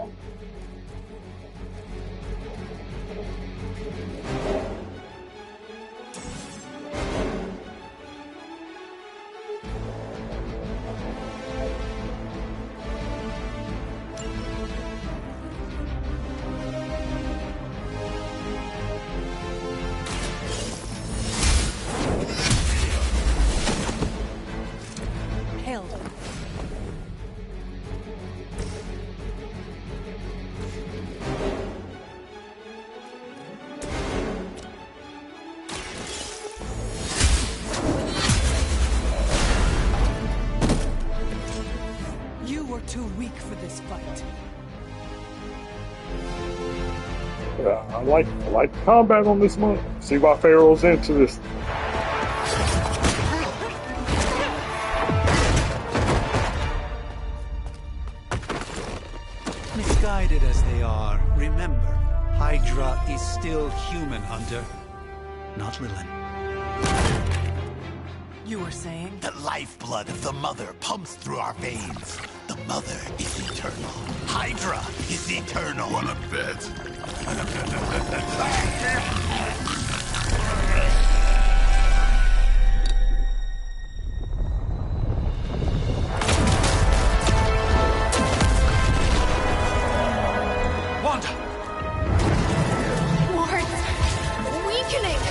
Held. You were too weak for this fight. I like the combat on this one. See why Pharaoh's into this. Misguided as they are, remember, Hydra is still human, Hunter. Not Lilin. You were saying? The lifeblood of the Mother pumps through our veins. The Mother is eternal. Hydra is eternal. Wanna bet? Wanda! Wards! Weakening!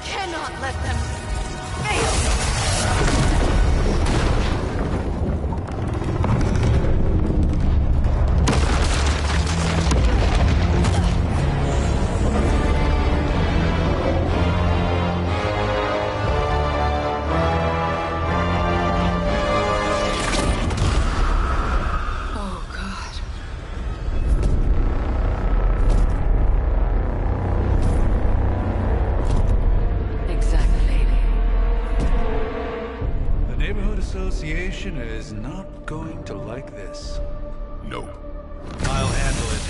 Cannot let them fail! Oh, God. Exactly. The Neighborhood Association is not going to like this. Nope. I'll handle it.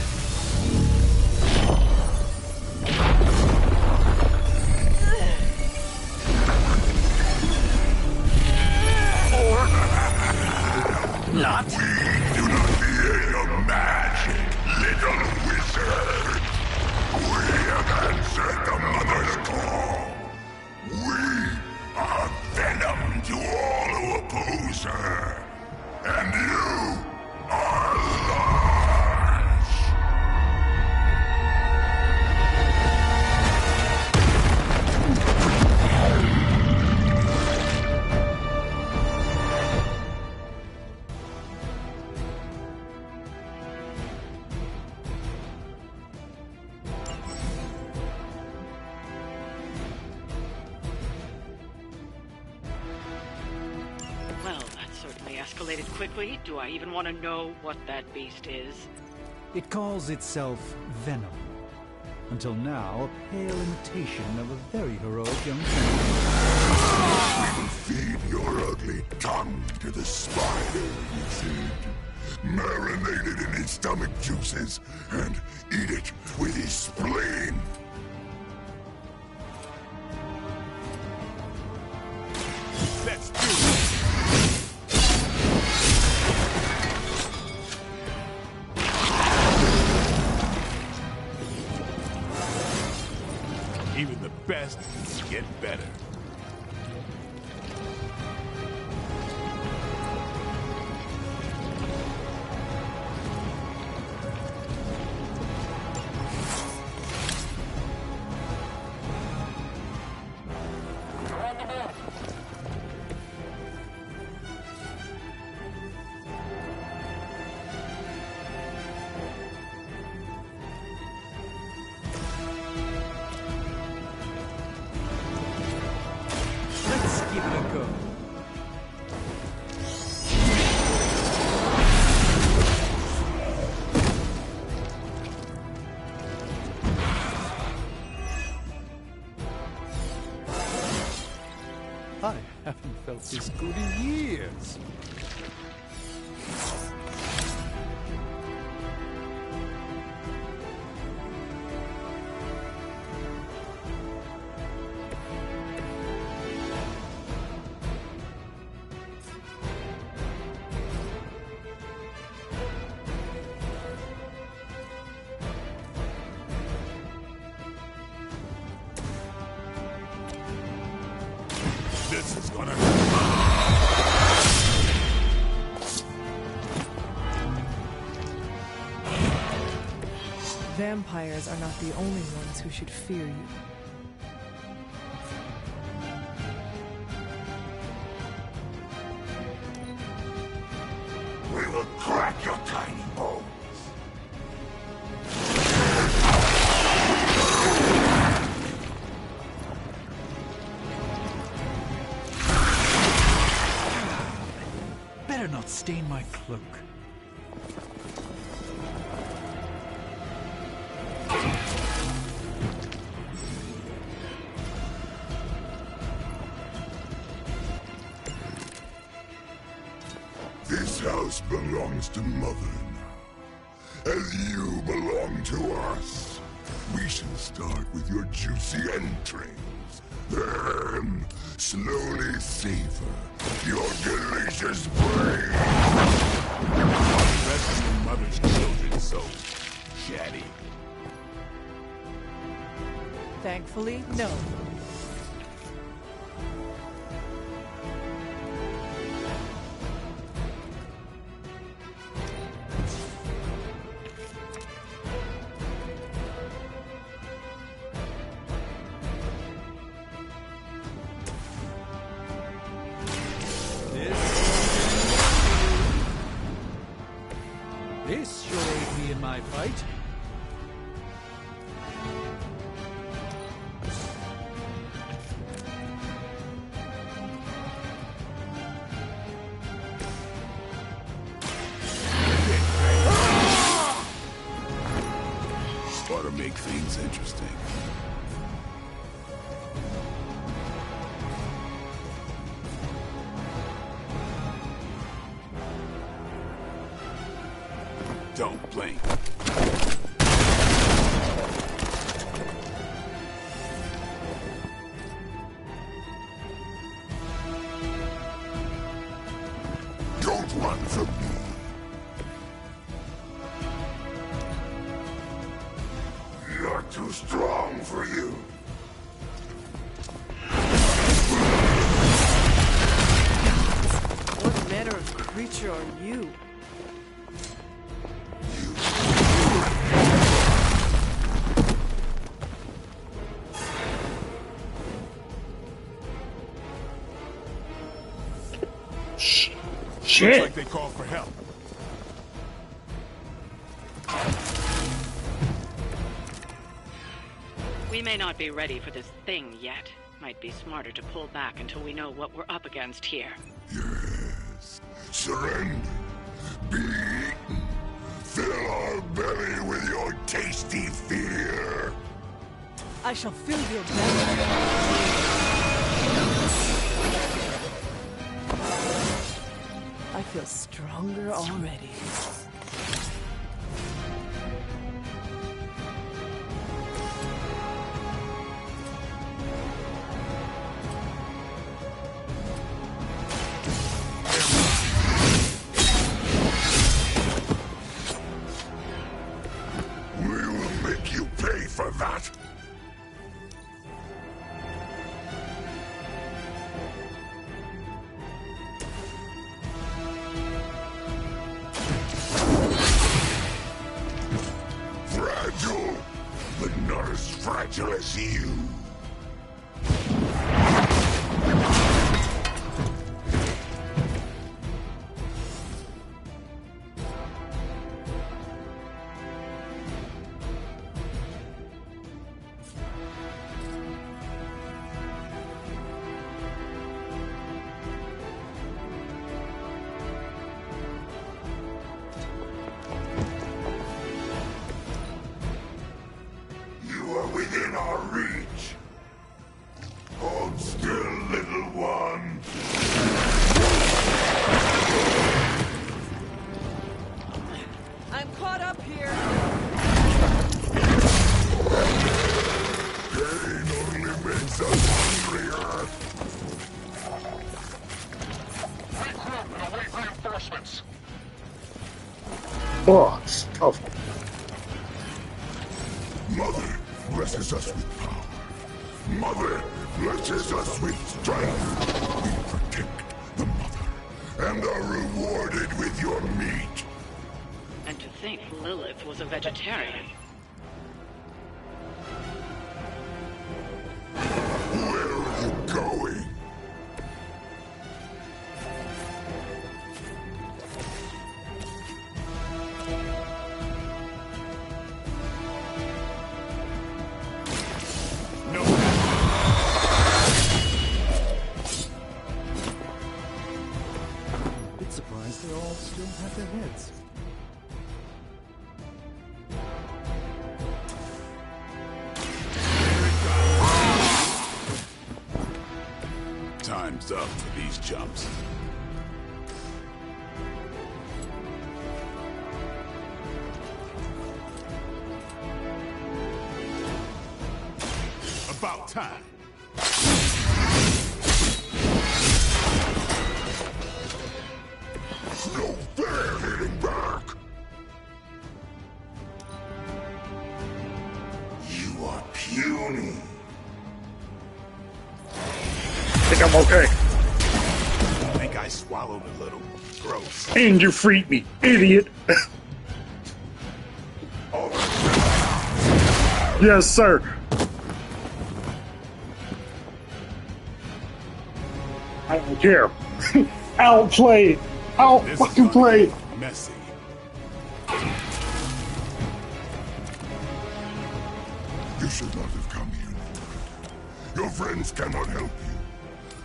Not. We do not fear your magic, little wizard. We have answered the Mother's call. We are venom to all who oppose escalated quickly. Do I even want to know what that beast is? It calls itself Venom. Until now, a pale imitation of a very heroic young We will feed your ugly tongue to the spider, you said. Marinate it in his stomach juices and eat it with his spleen. Let's do it. Even the best get better. Give it a go. I haven't felt this good in years. This is gonna... Vampires are not the only ones who should fear you. We will crack your tiny bones. Better not stain my cloak. This house belongs to Mother now, as you belong to us. We shall start with your juicy entrails, then slowly savor your delicious brain. The rest of your mother's children so chatty. Thankfully, no. This should aid me in my fight. Ought to make things interesting. Don't blink. Don't run from me. You're too strong for you. What manner of creature are you? Shit. Looks like they called for help. We may not be ready for this thing yet. Might be smarter to pull back until we know what we're up against here. Yes. Surrender. Be eaten. Fill our belly with your tasty fear. I shall fill your belly. I feel stronger already. We will make you pay for that. Fragile, but not as fragile as you. You are within our reach. Hold still, little one. I'm caught up here. Pain only makes us hungrier. Regroup and await reinforcements. Oh, it's tough. Mother blesses us with power. Mother blesses us with strength. We protect the mother and are rewarded with your meat. And to think Lilith was a vegetarian. Where are you going? Bit surprised they all still have their heads. Time's up for these chumps. About time. No fair hitting back. You are puny. I think I'm okay. I think I swallowed a little. Gross. And you freed me, idiot. Yes, sir. I don't care. Outplayed. Out fucking played. Messy. You should not have come here. Your friends cannot help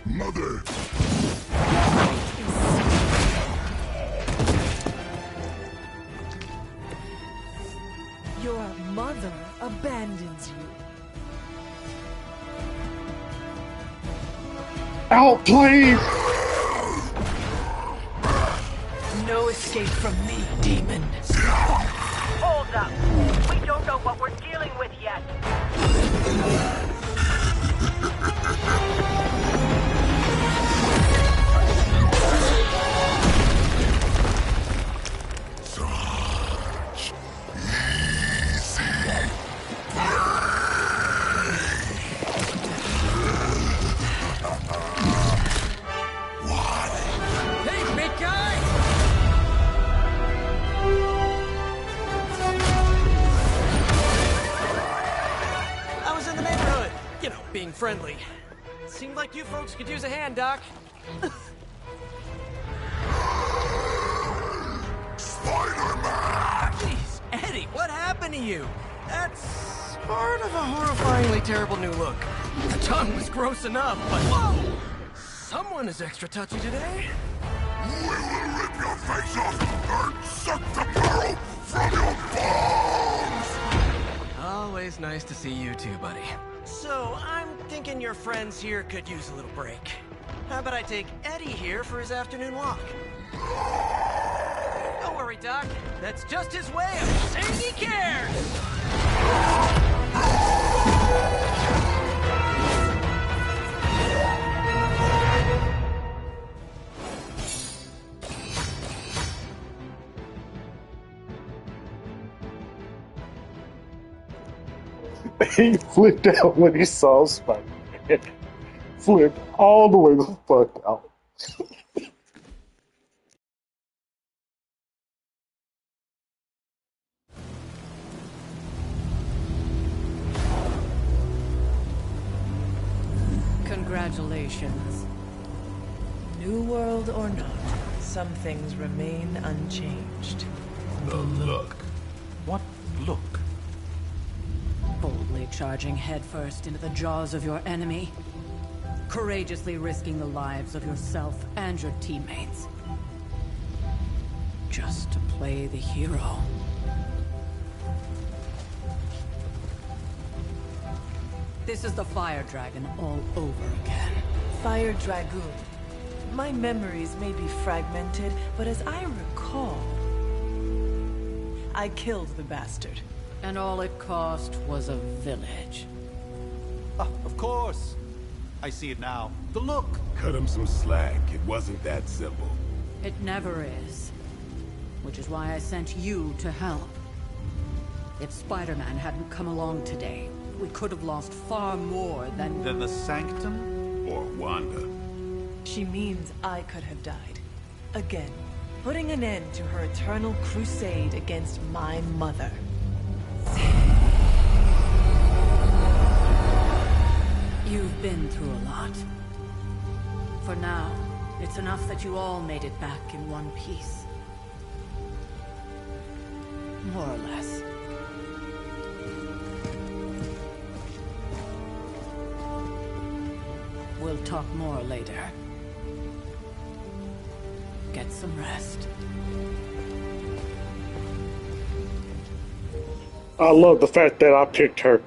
you. Mother. Your mother abandons you. Outplayed. No escape from me, demon. Hold up. We don't know what we're dealing with yet. Such easy Hey, big guy! I was in the neighborhood. You know, being friendly. Seemed like you folks could use a hand, Doc. Spider-Man! Jeez, Eddie, what happened to you? That's part of a horrifyingly terrible new look. The tongue was gross enough, but whoa! Someone is extra touchy today. We will your face off and suck the marrow from your bones! Always nice to see you too, buddy. So, I'm thinking your friends here could use a little break. How about I take Eddie here for his afternoon walk? Don't worry, Doc. That's just his way of saying he cares! He flipped out when he saw Spider-Man. Flipped all the way the fuck out. Congratulations. New world or not, some things remain unchanged. The look. What look? Boldly charging headfirst into the jaws of your enemy. Courageously risking the lives of yourself and your teammates. Just to play the hero. This is the Fire Dragon all over again. Fire Dragoon. My memories may be fragmented, but as I recall, I killed the bastard. And all it cost was a village. Of course. I see it now. The look. Cut him some slack. It wasn't that simple. It never is. Which is why I sent you to help. If Spider-Man hadn't come along today, we could have lost far more than... Than the Sanctum? Or Wanda. She means I could have died. Again, putting an end to her eternal crusade against my mother. You've been through a lot. For now, it's enough that you all made it back in one piece. More or less. We'll talk more later. Get some rest. I love the fact that I picked her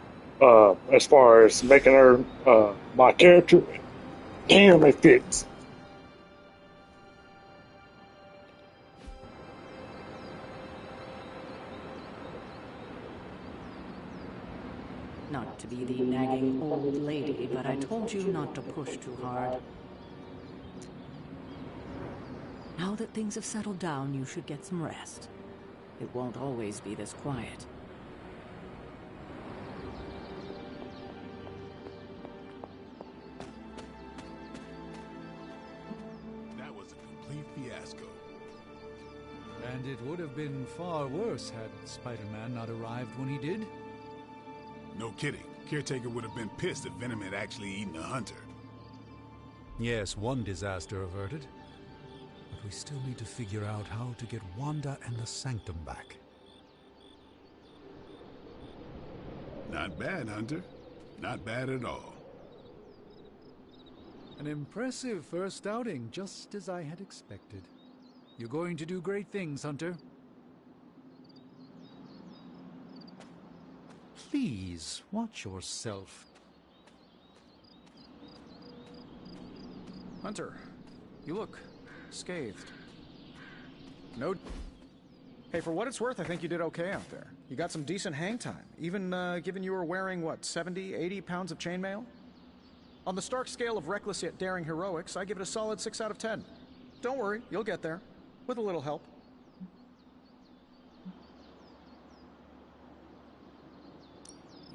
as far as making her my character. Damn, it fits. Not to be the nagging old lady, but I told you not to push too hard. Now that things have settled down, you should get some rest. It won't always be this quiet. That was a complete fiasco. And it would have been far worse had Spider-Man not arrived when he did. No kidding. Caretaker would have been pissed if Venom had actually eaten the Hunter. Yes, one disaster averted. But we still need to figure out how to get Wanda and the Sanctum back. Not bad, Hunter. Not bad at all. An impressive first outing, just as I had expected. You're going to do great things, Hunter. Please, watch yourself. Hunter, you look scathed. No. Hey, for what it's worth, I think you did okay out there. You got some decent hang time, even given you were wearing, what, 70, 80 pounds of chainmail? On the Stark scale of reckless yet daring heroics, I give it a solid 6 out of 10. Don't worry, you'll get there. With a little help.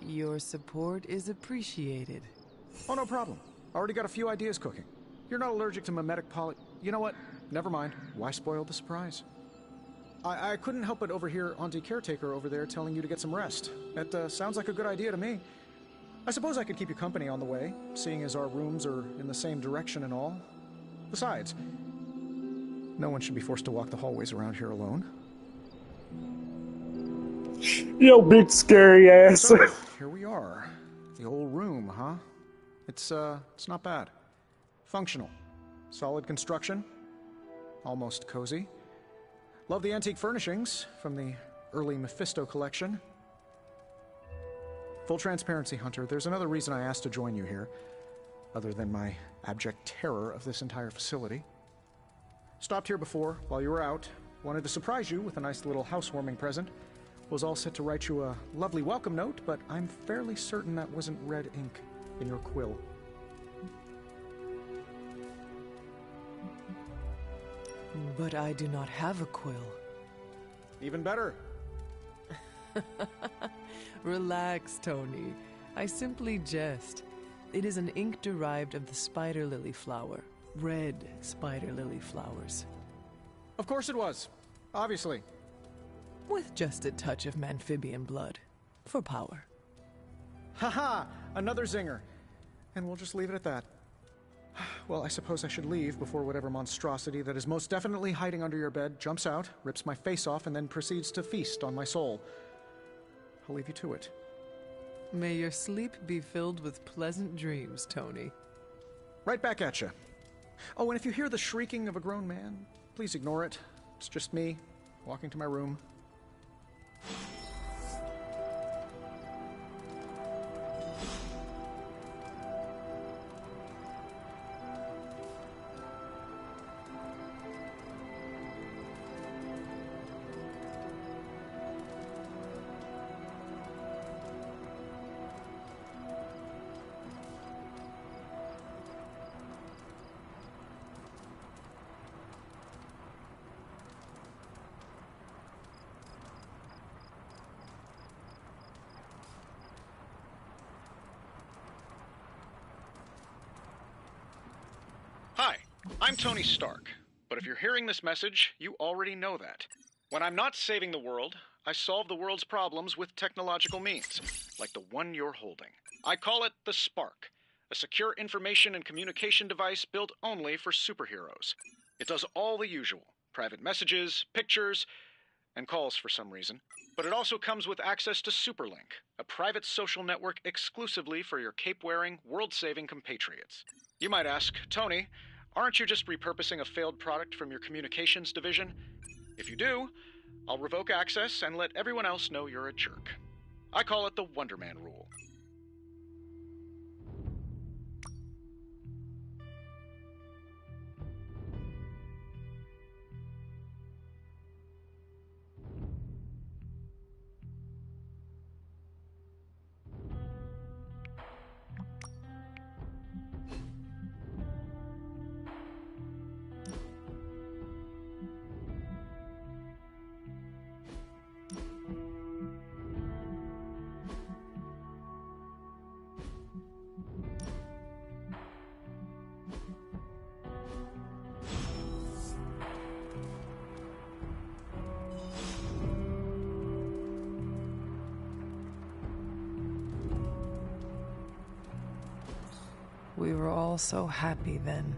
Your support is appreciated. Oh, no problem. Already got a few ideas cooking. You're not allergic to mimetic poly... You know what? Never mind. Why spoil the surprise? I couldn't help but overhear Auntie Caretaker over there telling you to get some rest. That sounds like a good idea to me. I suppose I could keep you company on the way, seeing as our rooms are in the same direction and all. Besides, no one should be forced to walk the hallways around here alone. Yo, big scary ass. So, here we are. The old room, huh? It's not bad. Functional. Solid construction. Almost cozy. Love the antique furnishings from the early Mephisto collection. Full transparency, Hunter, there's another reason I asked to join you here, other than my abject terror of this entire facility. Stopped here before, while you were out. Wanted to surprise you with a nice little housewarming present. Was all set to write you a lovely welcome note, but I'm fairly certain that wasn't red ink in your quill. But I do not have a quill. Even better. Relax, Tony. I simply jest. It is an ink derived of the spider lily flower. Red spider lily flowers. Of course it was. Obviously. With just a touch of amphibian blood. For power. Haha! Another zinger. And we'll just leave it at that. Well, I suppose I should leave before whatever monstrosity that is most definitely hiding under your bed jumps out, rips my face off, and then proceeds to feast on my soul. I'll leave you to it. May your sleep be filled with pleasant dreams, Tony. Right back at you. Oh, and if you hear the shrieking of a grown man, please ignore it. It's just me, walking to my room. Hi, I'm Tony Stark, but if you're hearing this message, you already know that. When I'm not saving the world, I solve the world's problems with technological means, like the one you're holding. I call it the Spark, a secure information and communication device built only for superheroes. It does all the usual, private messages, pictures, and calls for some reason. But it also comes with access to Superlink, a private social network exclusively for your cape-wearing, world-saving compatriots. You might ask, Tony, aren't you just repurposing a failed product from your communications division? If you do, I'll revoke access and let everyone else know you're a jerk. I call it the Wonder Man rule. We were all so happy then.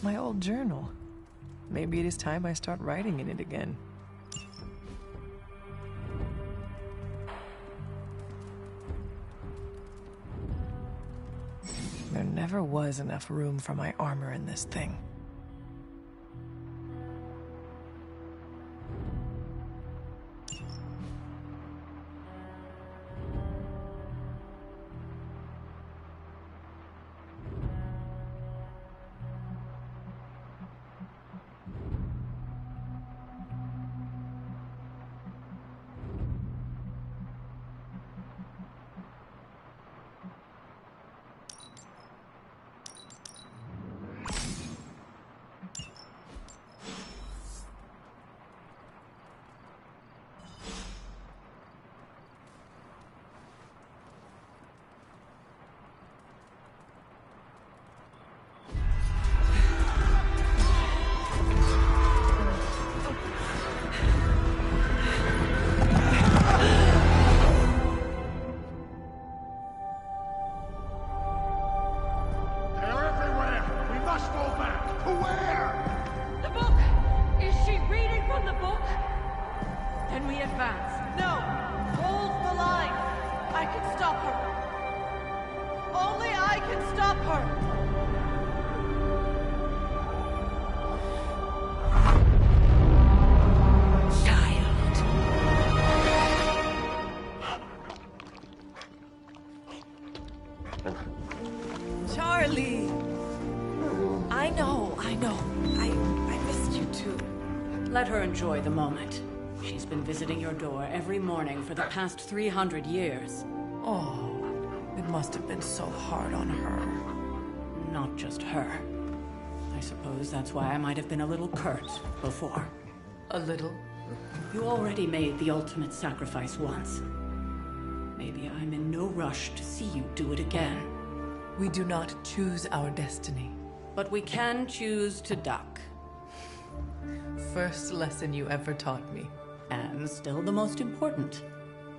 My old journal. Maybe it is time I start writing in it again. There never was enough room for my armor in this thing. Then we advance. No! Hold the line! I can stop her. Only I can stop her! Charlie! I know. I missed you too. Let her enjoy the moment. She's been visiting your door every morning for the past 300 years. Oh, it must have been so hard on her. Not just her. I suppose that's why I might have been a little curt before. A little? You already made the ultimate sacrifice once. Maybe I'm in no rush to see you do it again. We do not choose our destiny. But we can choose to duck. First lesson you ever taught me. And still the most important.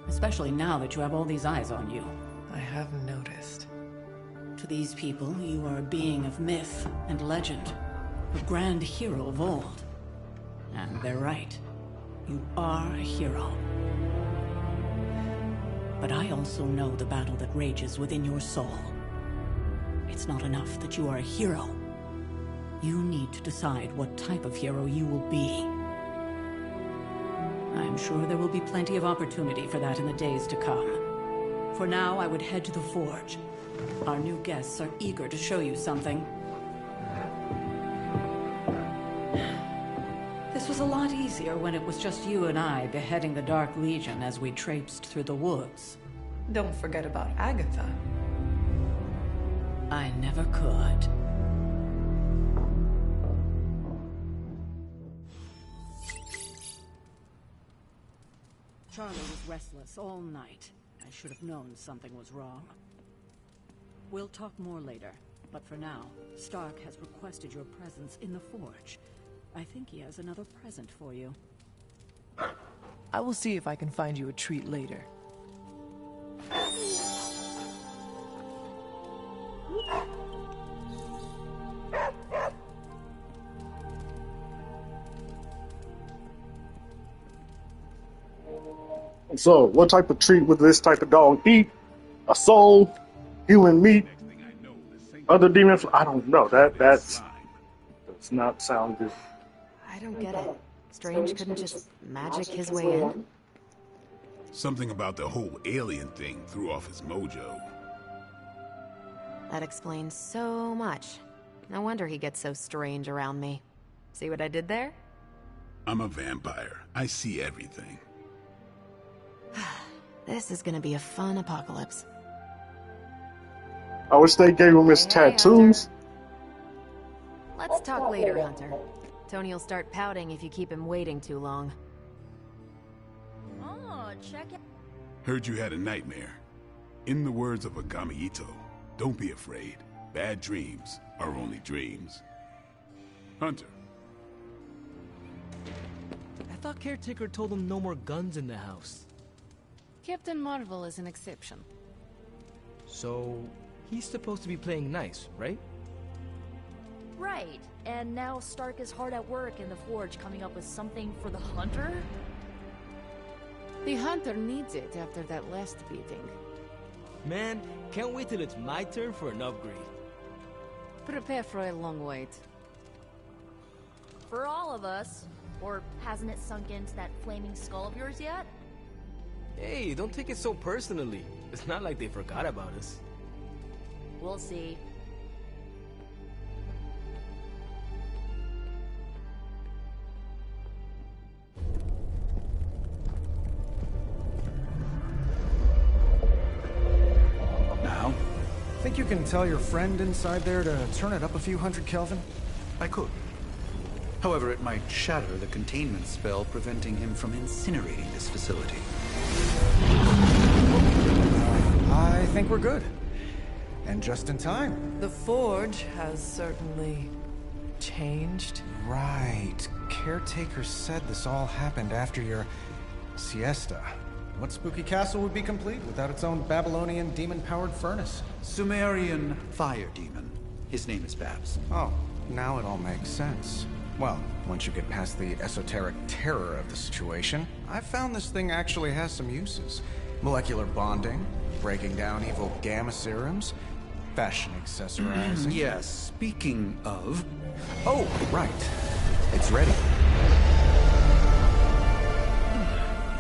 Especially now that you have all these eyes on you. I have noticed. To these people, you are a being of myth and legend. A grand hero of old. And they're right. You are a hero. But I also know the battle that rages within your soul. It's not enough that you are a hero. You need to decide what type of hero you will be. I'm sure there will be plenty of opportunity for that in the days to come. For now, I would head to the forge. Our new guests are eager to show you something. This was a lot easier when it was just you and I beheading the Dark Legion as we traipsed through the woods. Don't forget about Agatha. I never could. Charlie was restless all night. I should have known something was wrong. We'll talk more later, but for now, Stark has requested your presence in the forge. I think he has another present for you. I will see if I can find you a treat later. So, what type of treat would this type of dog eat? A soul, human meat, other demon? I don't know. That does not sound good. I don't get it. Strange couldn't just magic his way in? Something about the whole alien thing threw off his mojo. That explains so much. No wonder he gets so strange around me. See what I did there? I'm a vampire. I see everything. This is gonna be a fun apocalypse. I wish they gave him his tattoos. Let's talk later, Hunter. Tony will start pouting if you keep him waiting too long. Oh, check it. Heard you had a nightmare. In the words of Agami Ito, don't be afraid. Bad dreams are only dreams. Hunter. I thought Caretaker told him no more guns in the house. Captain Marvel is an exception. So, he's supposed to be playing nice, right? Right. And now Stark is hard at work in the forge coming up with something for the Hunter? The Hunter needs it after that last beating. Man, can't wait till it's my turn for an upgrade. Prepare for a long wait. For all of us. Or hasn't it sunk into that flaming skull of yours yet? Hey, don't take it so personally. It's not like they forgot about us. We'll see. Now? Think you can tell your friend inside there to turn it up a few hundred Kelvin? I could. However, it might shatter the containment spell preventing him from incinerating this facility. I think we're good. And just in time. The forge has certainly changed. Right. Caretaker said this all happened after your siesta. What spooky castle would be complete without its own Babylonian demon-powered furnace? Sumerian fire demon. His name is Babs. Oh, now it all makes sense. Well, once you get past the esoteric terror of the situation, I've found this thing actually has some uses. Molecular bonding, breaking down evil gamma serums, fashion accessorizing. Yes, speaking of... Oh, right. It's ready.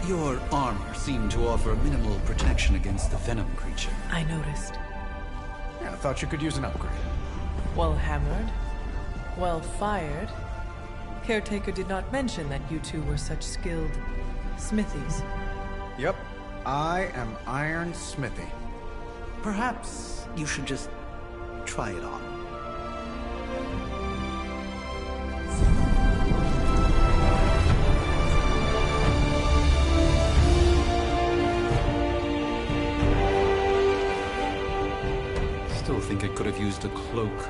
Your armor seemed to offer minimal protection against the venom creature. I noticed. Yeah, I thought you could use an upgrade. Well hammered. Well fired. Caretaker did not mention that you two were such skilled smithies. Yep. I am Iron Smithy. Perhaps you should just try it on. Still think I could have used a cloak.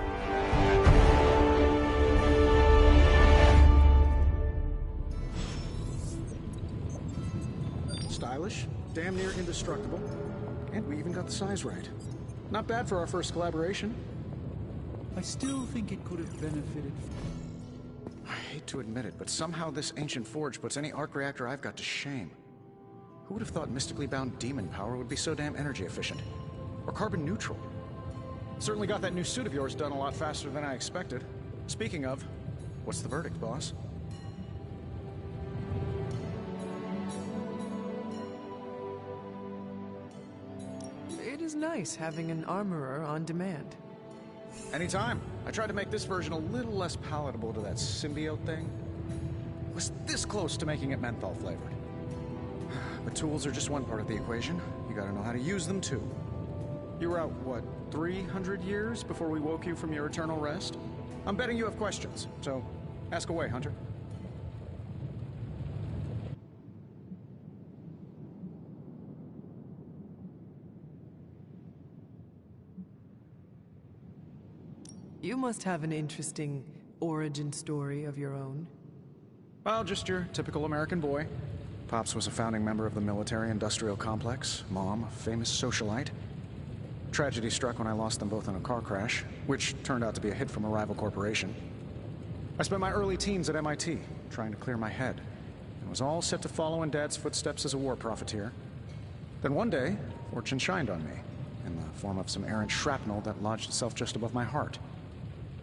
Stylish, damn near indestructible, and we even got the size right. Not bad for our first collaboration. I still think it could have benefited. I hate to admit it, but somehow this ancient forge puts any arc reactor I've got to shame. Who would have thought mystically bound demon power would be so damn energy efficient? Or carbon neutral? Certainly got that new suit of yours done a lot faster than I expected. Speaking of, what's the verdict, boss? It is nice having an armorer on demand. Anytime. I tried to make this version a little less palatable to that symbiote thing. Was this close to making it menthol flavored. But tools are just one part of the equation. You gotta know how to use them too. You were out, what, 300 years before we woke you from your eternal rest? I'm betting you have questions, so ask away, Hunter. You must have an interesting origin story of your own. Well, just your typical American boy. Pops was a founding member of the military-industrial complex. Mom, a famous socialite. Tragedy struck when I lost them both in a car crash, which turned out to be a hit from a rival corporation. I spent my early teens at MIT, trying to clear my head, and was all set to follow in Dad's footsteps as a war profiteer. Then one day, fortune shined on me, in the form of some errant shrapnel that lodged itself just above my heart.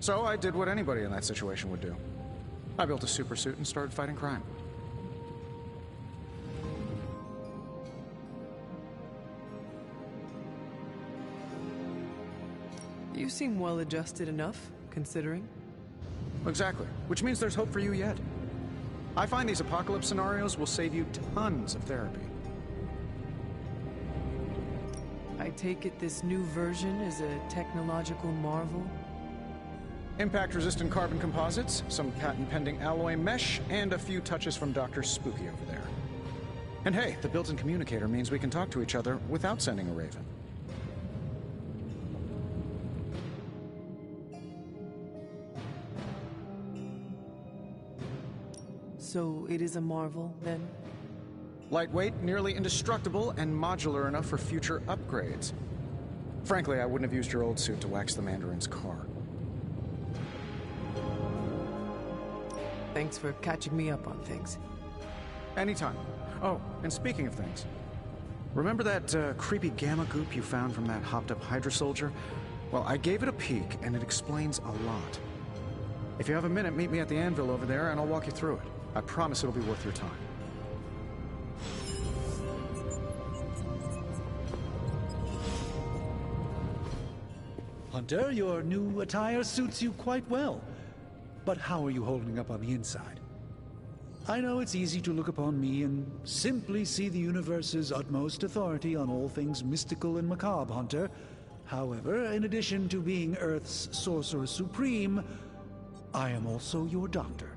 So I did what anybody in that situation would do. I built a supersuit and started fighting crime. You seem well adjusted enough, considering. Exactly, which means there's hope for you yet. I find these apocalypse scenarios will save you tons of therapy. I take it this new version is a technological marvel? Impact-resistant carbon composites, some patent-pending alloy mesh, and a few touches from Dr. Spooky over there. And hey, the built-in communicator means we can talk to each other without sending a raven. So it is a marvel, then? Lightweight, nearly indestructible, and modular enough for future upgrades. Frankly, I wouldn't have used your old suit to wax the Mandarin's car. Thanks for catching me up on things. Anytime. Oh, and speaking of things, remember that creepy gamma goop you found from that hopped-up Hydra soldier? Well, I gave it a peek, and it explains a lot. If you have a minute, meet me at the anvil over there, and I'll walk you through it. I promise it'll be worth your time. Hunter, your new attire suits you quite well. But how are you holding up on the inside? I know it's easy to look upon me and simply see the universe's utmost authority on all things mystical and macabre, Hunter. However, in addition to being Earth's Sorcerer Supreme, I am also your doctor.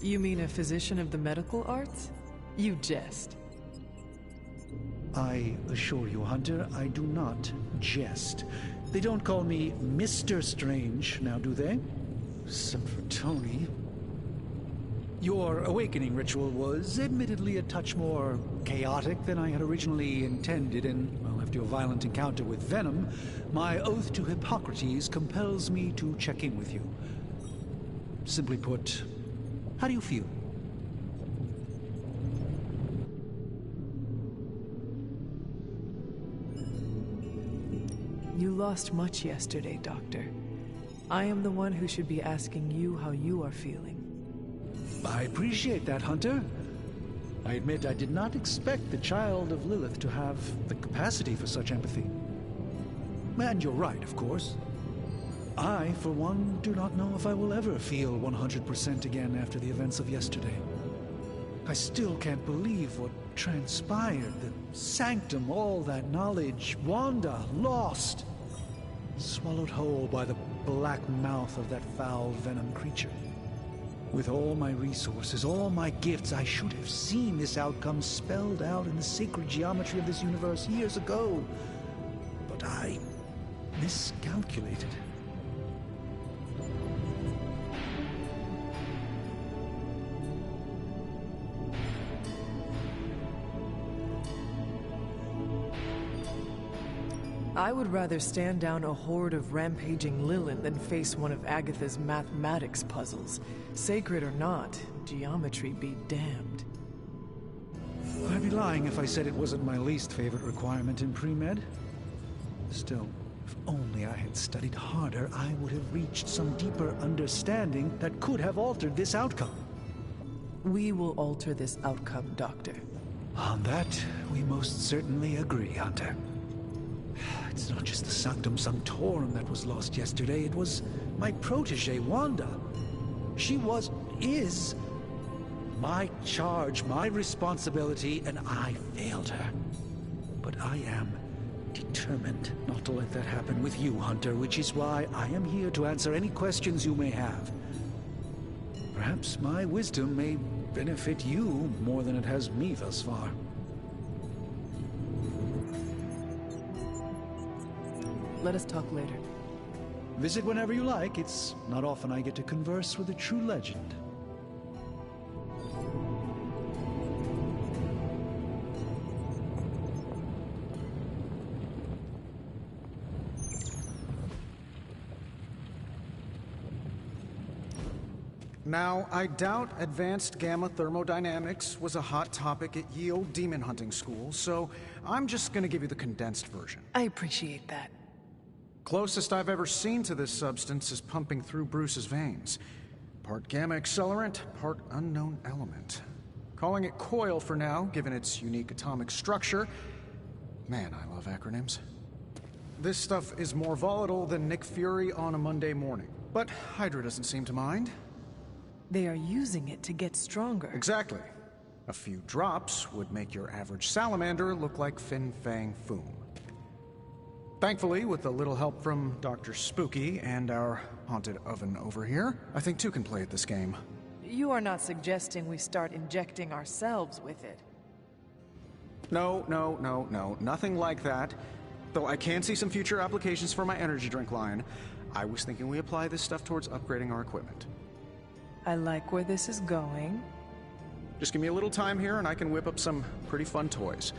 You mean a physician of the medical arts? You jest. I assure you, Hunter, I do not jest. They don't call me Mr. Strange, now do they? Except for Tony. Your awakening ritual was admittedly a touch more chaotic than I had originally intended, and, well, after your violent encounter with Venom, my oath to Hippocrates compels me to check in with you. Simply put, how do you feel? You lost much yesterday, Doctor. I am the one who should be asking you how you are feeling. I appreciate that, Hunter. I admit I did not expect the child of Lilith to have the capacity for such empathy. And you're right, of course. I, for one, do not know if I will ever feel 100% again after the events of yesterday. I still can't believe what transpired. The sanctum, all that knowledge, Wanda, lost. Swallowed whole by the black mouth of that foul venom creature. With all my resources, all my gifts, I should have seen this outcome spelled out in the sacred geometry of this universe years ago. But I miscalculated. I would rather stand down a horde of rampaging Lilin than face one of Agatha's mathematics puzzles. Sacred or not, geometry be damned. I'd be lying if I said it wasn't my least favorite requirement in pre-med. Still, if only I had studied harder, I would have reached some deeper understanding that could have altered this outcome. We will alter this outcome, Doctor. On that, we most certainly agree, Hunter. It's not just the Sanctum Sanctorum that was lost yesterday, it was my protege, Wanda. She is my charge, my responsibility, and I failed her. But I am determined not to let that happen with you, Hunter, which is why I am here to answer any questions you may have. Perhaps my wisdom may benefit you more than it has me thus far. Let us talk later. Visit whenever you like. It's not often I get to converse with a true legend. Now, I doubt advanced gamma thermodynamics was a hot topic at Ye Olde Demon Hunting School, so I'm just gonna give you the condensed version. I appreciate that. Closest I've ever seen to this substance is pumping through Bruce's veins. Part gamma accelerant, part unknown element. Calling it coil for now, given its unique atomic structure. Man, I love acronyms. This stuff is more volatile than Nick Fury on a Monday morning. But Hydra doesn't seem to mind. They are using it to get stronger. Exactly. A few drops would make your average salamander look like Fin Fang Foom. Thankfully, with a little help from Dr. Spooky and our haunted oven over here, I think two can play at this game. You are not suggesting we start injecting ourselves with it. No, nothing like that. Though I can see some future applications for my energy drink line. I was thinking we apply this stuff towards upgrading our equipment. I like where this is going. Just give me a little time here and I can whip up some pretty fun toys.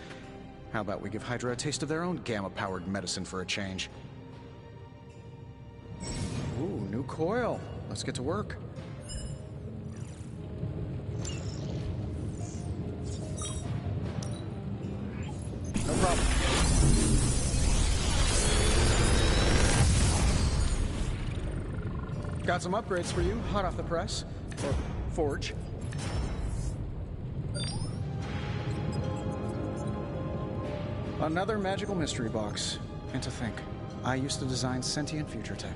How about we give Hydra a taste of their own gamma-powered medicine for a change? Ooh, new coil. Let's get to work. No problem. Got some upgrades for you, hot off the press. Or forge. Another magical mystery box. And to think, I used to design sentient future tech.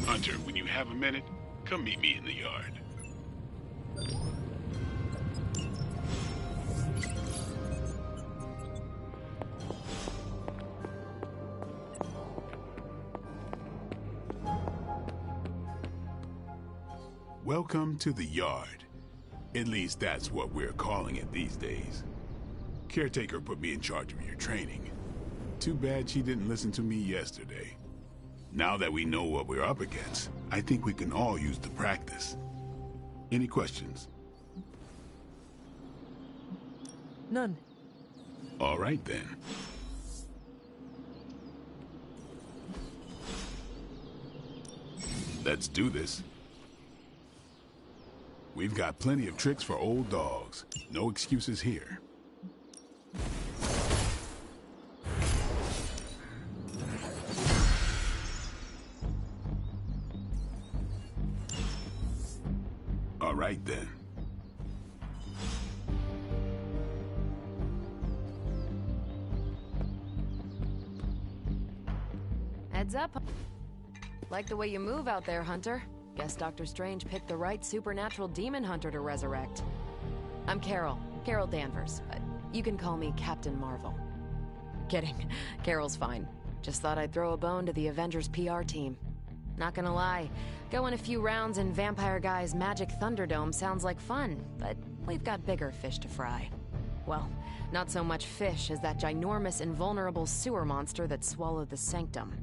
Hunter, when you have a minute, come meet me in the yard. Welcome to the yard. At least that's what we're calling it these days. Caretaker put me in charge of your training. Too bad she didn't listen to me yesterday. Now that we know what we're up against, I think we can all use the practice. Any questions? None. All right, then. Let's do this. We've got plenty of tricks for old dogs. No excuses here. All right, then. Heads up. Like the way you move out there, Hunter. Guess Dr. Strange picked the right supernatural demon hunter to resurrect. I'm Carol Danvers. You can call me Captain Marvel. Kidding. Carol's fine. Just thought I'd throw a bone to the Avengers PR team. Not gonna lie, going a few rounds in Vampire Guy's Magic Thunderdome sounds like fun, but we've got bigger fish to fry. Well, not so much fish as that ginormous invulnerable sewer monster that swallowed the Sanctum.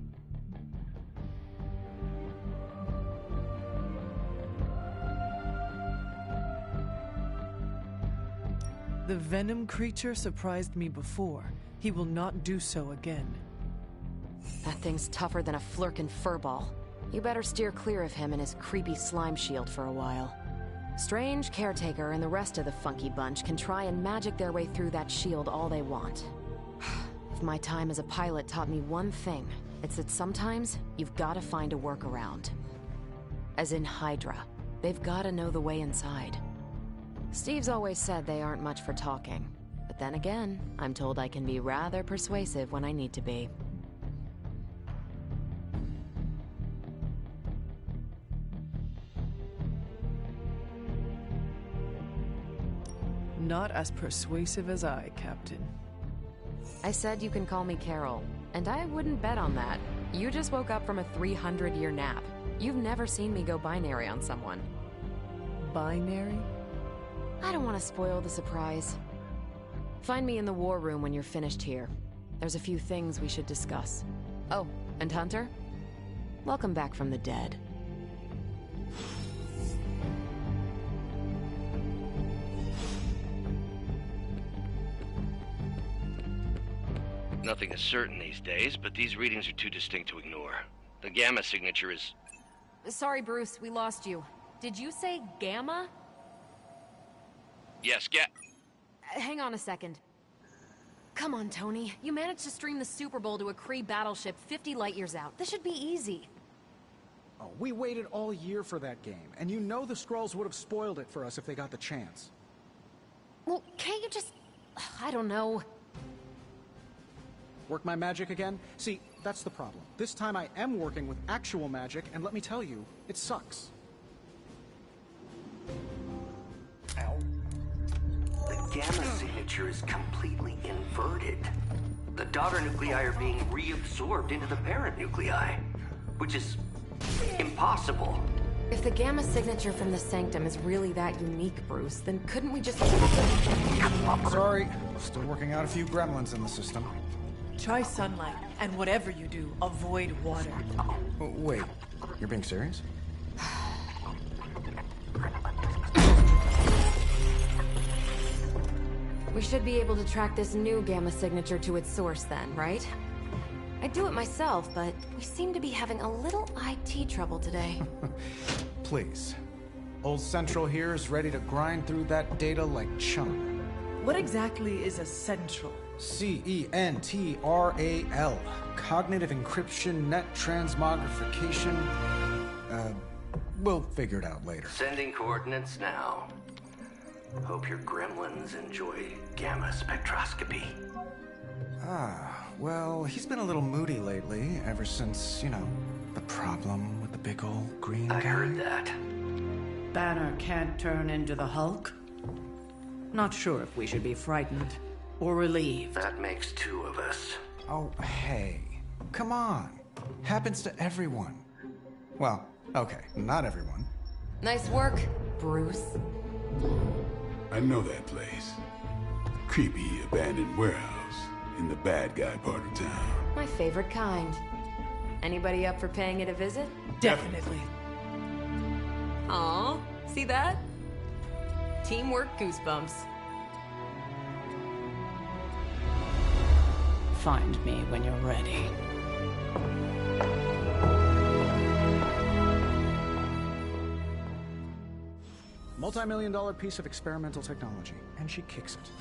The venom creature surprised me before. He will not do so again. That thing's tougher than a flirkin' furball. You better steer clear of him and his creepy slime shield for a while. Strange, Caretaker, and the rest of the funky bunch can try and magic their way through that shield all they want. If my time as a pilot taught me one thing, it's that sometimes you've gotta find a workaround. As in Hydra. They've gotta know the way inside. Steve's always said they aren't much for talking. But then again, I'm told I can be rather persuasive when I need to be. Not as persuasive as I, Captain. I said you can call me Carol, and I wouldn't bet on that. You just woke up from a 300-year nap. You've never seen me go binary on someone. Binary? I don't want to spoil the surprise. Find me in the war room when you're finished here. There's a few things we should discuss. Oh, and Hunter? Welcome back from the dead. Nothing is certain these days, but these readings are too distinct to ignore. The gamma signature is... Sorry, Bruce, we lost you. Did you say gamma? Yes, Hang on a second. Come on, Tony. You managed to stream the Super Bowl to a Kree battleship 50 light-years out. This should be easy. Oh, we waited all year for that game, and you know the Skrulls would have spoiled it for us if they got the chance. Well, can't you just... I don't know. Work my magic again? See, that's the problem. This time I am working with actual magic, and let me tell you, it sucks. Ow. The gamma signature is completely inverted. The daughter nuclei are being reabsorbed into the parent nuclei, which is impossible. If the gamma signature from the Sanctum is really that unique, Bruce, then couldn't we just... Sorry, still working out a few gremlins in the system. Try sunlight, and whatever you do, avoid water. Wait, you're being serious? We should be able to track this new gamma signature to its source then, right? I'd do it myself, but we seem to be having a little IT trouble today. Please. Old Central here is ready to grind through that data like chum. What exactly is a central? CENTRAL. Cognitive encryption, net transmogrification. We'll figure it out later. Sending coordinates now. Hope your gremlins enjoy gamma spectroscopy. Well, he's been a little moody lately, ever since, you know, the problem with the big old green guy. I heard that. Banner can't turn into the Hulk? Not sure if we should be frightened or relieved. That makes two of us. Oh, hey. Come on. Happens to everyone. Well, okay, not everyone. Nice work, Bruce. I know that place. Creepy abandoned warehouse in the bad guy part of town. My favorite kind. Anybody up for paying it a visit? Definitely. Aw, see that? Teamwork goosebumps. Find me when you're ready. Multi-million-dollar piece of experimental technology, and she kicks it.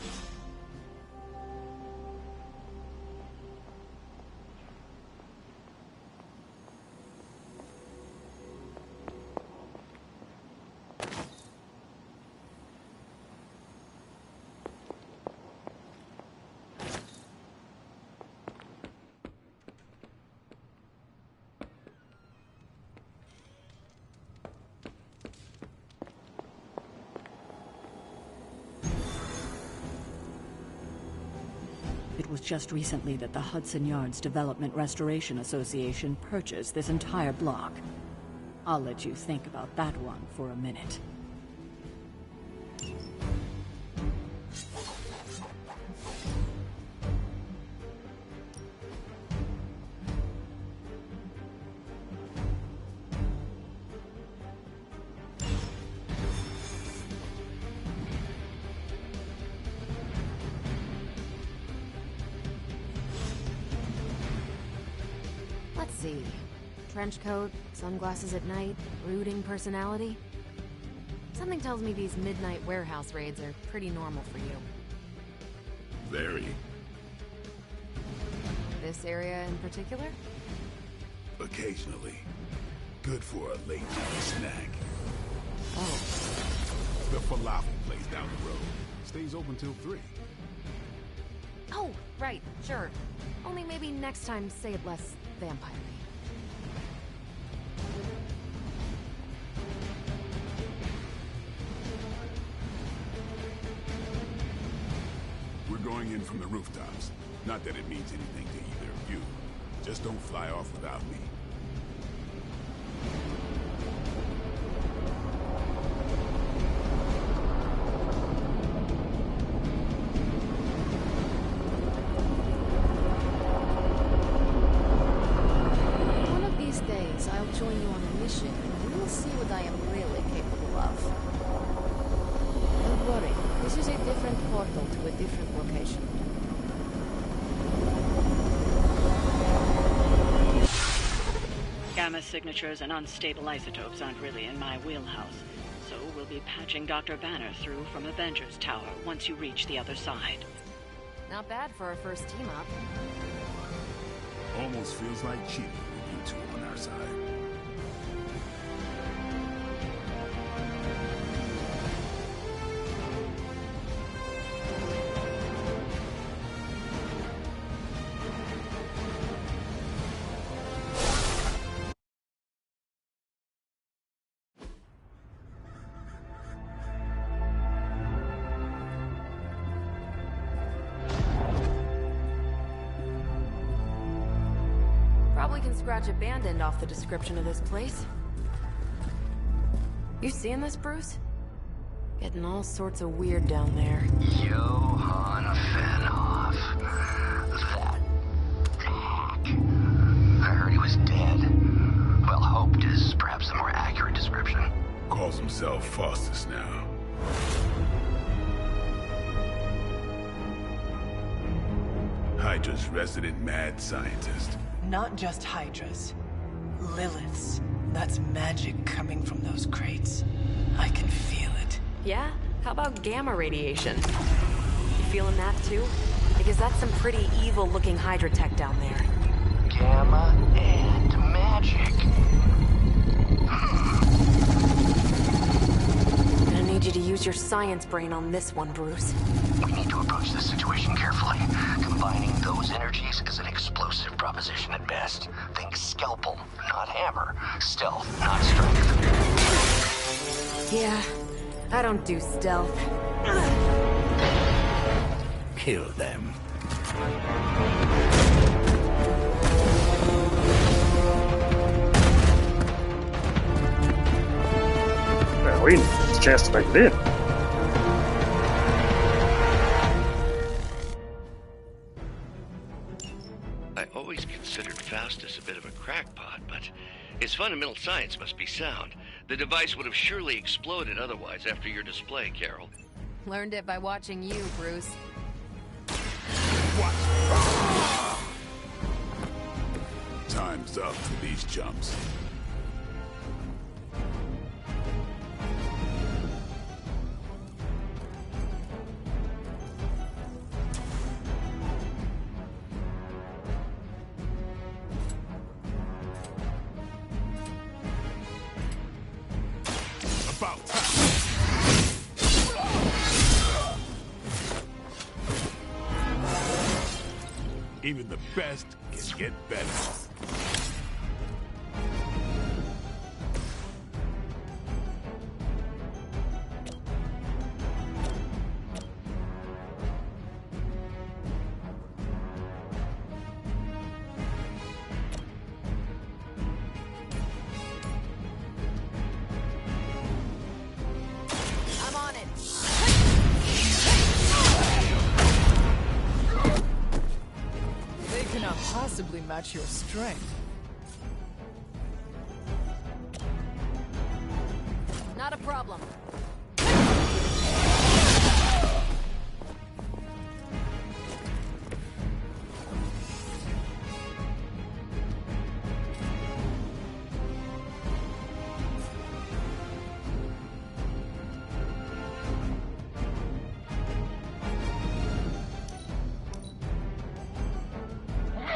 It was just recently that the Hudson Yards Development Restoration Association purchased this entire block. I'll let you think about that one for a minute. Let's see. Trench coat, sunglasses at night, brooding personality. Something tells me these midnight warehouse raids are pretty normal for you. Very. This area in particular? Occasionally. Good for a late night snack. Oh. The falafel place down the road. Stays open till 3. Oh, right, sure. Only maybe next time say it less vampire-y. We're going in from the rooftops. Not that it means anything to either of you. Just don't fly off without me. One of these days, I'll join you on a mission, and you'll see what I am really capable of. Don't worry, this is a different portal to a different location. Gamma signatures and unstable isotopes aren't really in my wheelhouse, so we'll be patching Dr. Banner through from Avengers Tower once you reach the other side. Not bad for our first team up. Almost feels like cheating with you two on our side. Probably can scratch a band-end off the description of this place. You seeing this, Bruce? Getting all sorts of weird down there. Johann Fenhoff. That hack. I heard he was dead. Well, hoped is perhaps a more accurate description. Calls himself Faustus now. Hydra's resident mad scientist. Not just Hydras. Liliths. That's magic coming from those crates. I can feel it. Yeah? How about gamma radiation? You feeling that too? Because that's some pretty evil-looking Hydra tech down there. Gamma and magic. Gonna need you to use your science brain on this one, Bruce. We need to approach this situation carefully. Combining those energies is an explosive proposition at best. Think scalpel, not hammer. Stealth, not strength. Yeah, I don't do stealth. Kill them. Well, we didn't get a chance to make it in. I always considered Faustus a bit of a crackpot. His fundamental science must be sound. The device would have surely exploded otherwise after your display, Carol. Learned it by watching you, Bruce. Time's up for these chumps. About time. Even the best can get better. I'm on it. They cannot possibly match your strength. Not a problem.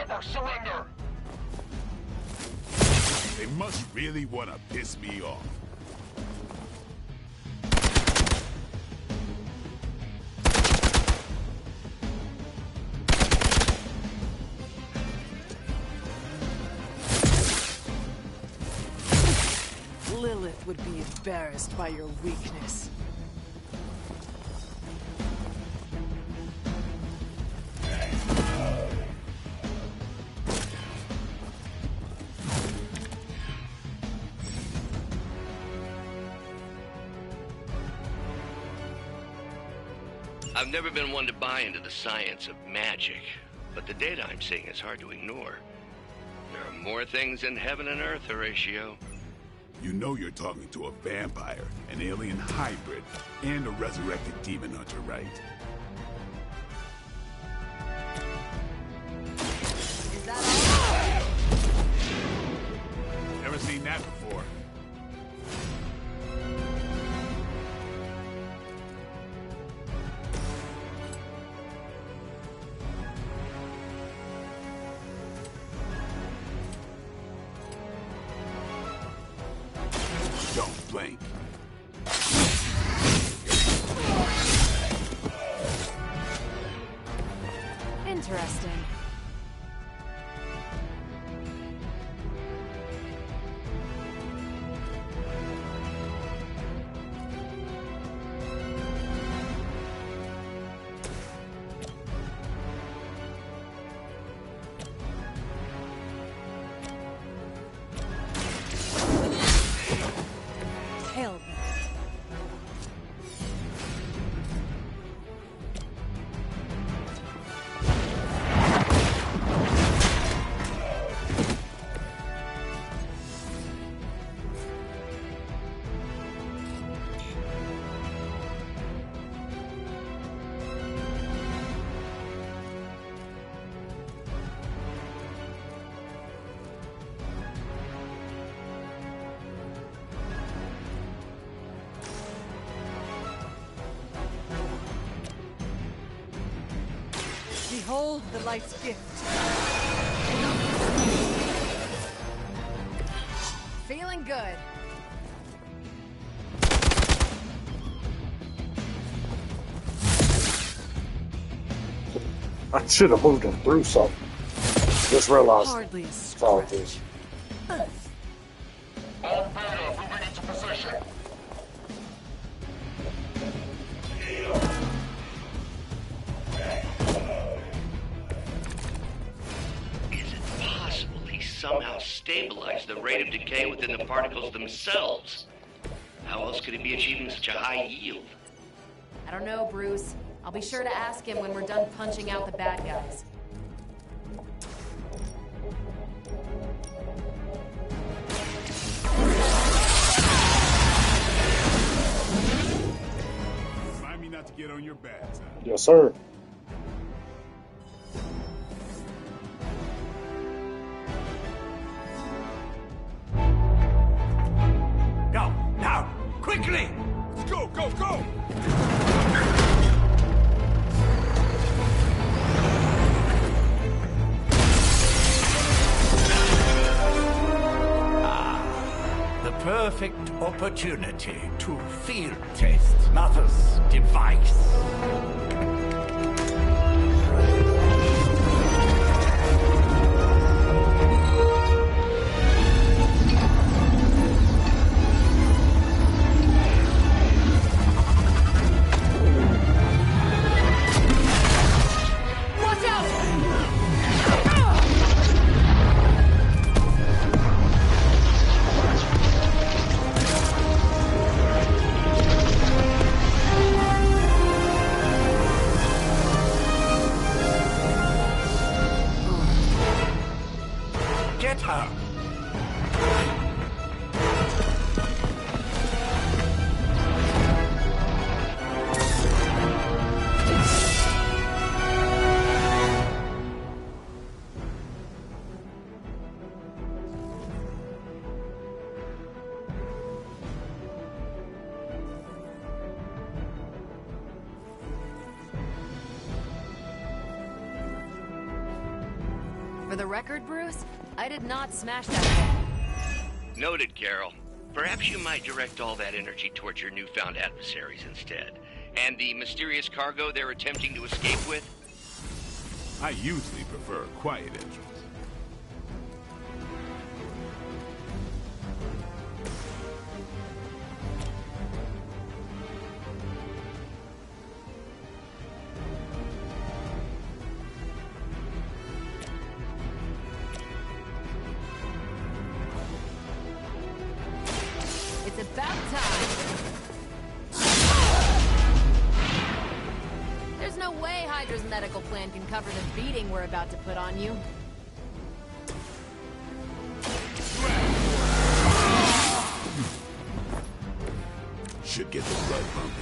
Never surrender! They must really want to piss me off. Lilith would be embarrassed by your weakness. I've never been one to buy into the science of magic, but the data I'm seeing is hard to ignore. There are more things in heaven and earth, Horatio. You know you're talking to a vampire, an alien hybrid, and a resurrected demon hunter, right? Is that all? Never seen that before. Don't blink. Interesting. Hell no. Behold the light's gift. Feeling good. I should have moved him through something. Just realized. Hardly a It's all this. All Beta moving into position. Is it possible he somehow stabilized the rate of decay within the particles themselves? How else could he be achieving such a high yield? I don't know, Bruce. I'll be sure to ask him when we're done punching out the bad guys. on your bad side. Yes, sir. Go, now, quickly! Let's go, go, go! The perfect opportunity to field test Mother's device. Watch out! Get her! For the record, Bruce, I did not smash that wall. Noted, Carol. Perhaps you might direct all that energy towards your newfound adversaries instead. And the mysterious cargo they're attempting to escape with? I usually prefer a quiet entrance. It's about time. There's no way Hydra's medical plan can cover the beating we're about to put on you. Should get the blood pumping.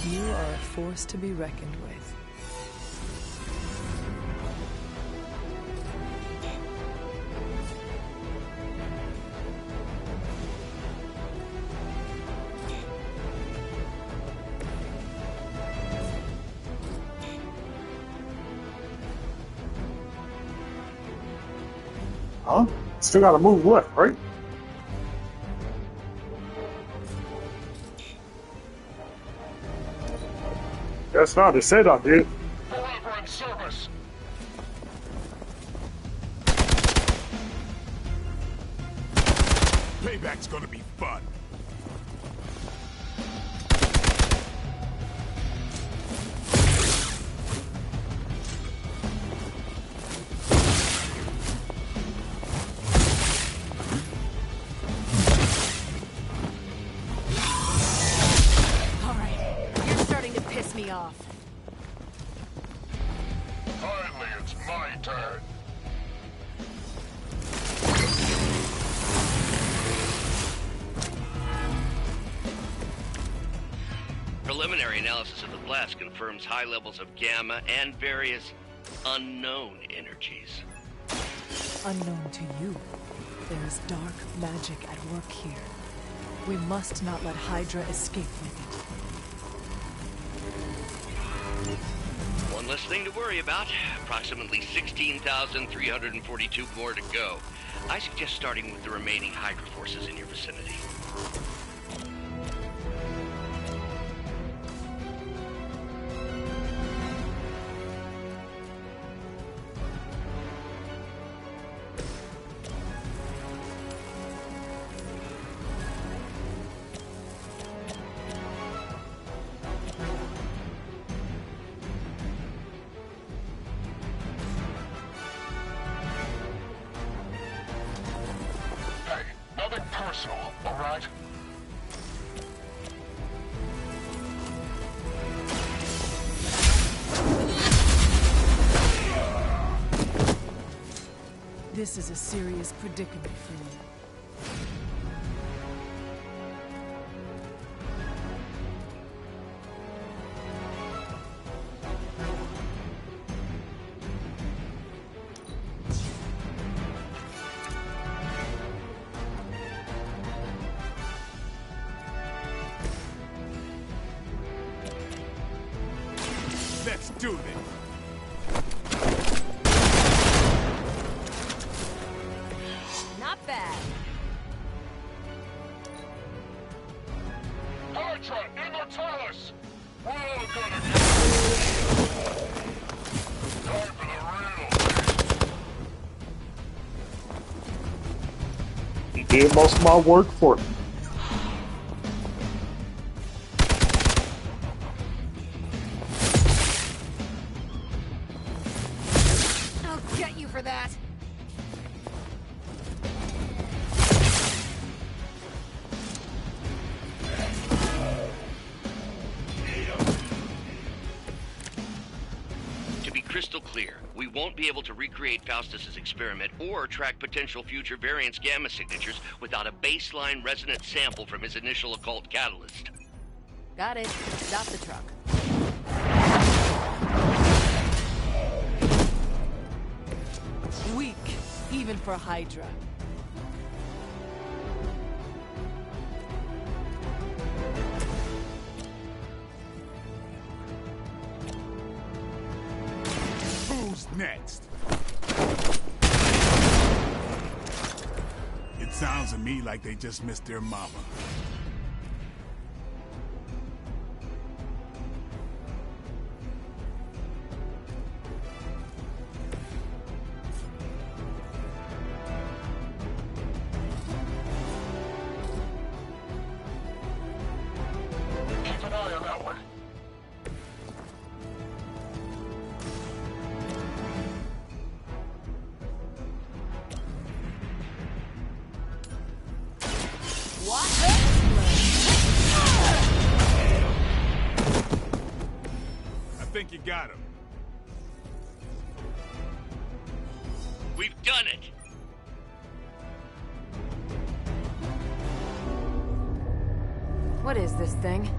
You are a force to be reckoned with. Huh? Still gotta move left, right? That's not. It said I did. Forever in service. Payback's gonna be fun. Me off. Finally, it's my turn. Preliminary analysis of the blast confirms high levels of gamma and various unknown energies. Unknown to you, there is dark magic at work here. We must not let Hydra escape with it. One less thing to worry about. Approximately 16,342 more to go. I suggest starting with the remaining Hydra forces in your vicinity. right? This is a serious predicament for you. Let's do this. Not bad. Hydra, Immortalis! We're all gonna get time for the real. He did most of my work for me. I'll get you for that. To be crystal clear, we won't be able to recreate Faustus's experiment or track potential future variants' gamma signatures without a baseline resonant sample from his initial occult catalyst. Got it. Stop the truck. Weak, even for Hydra. Who's next? It sounds to me like they just missed their mama. Keep an eye on that one. I think you got him. We've done it! What is this thing?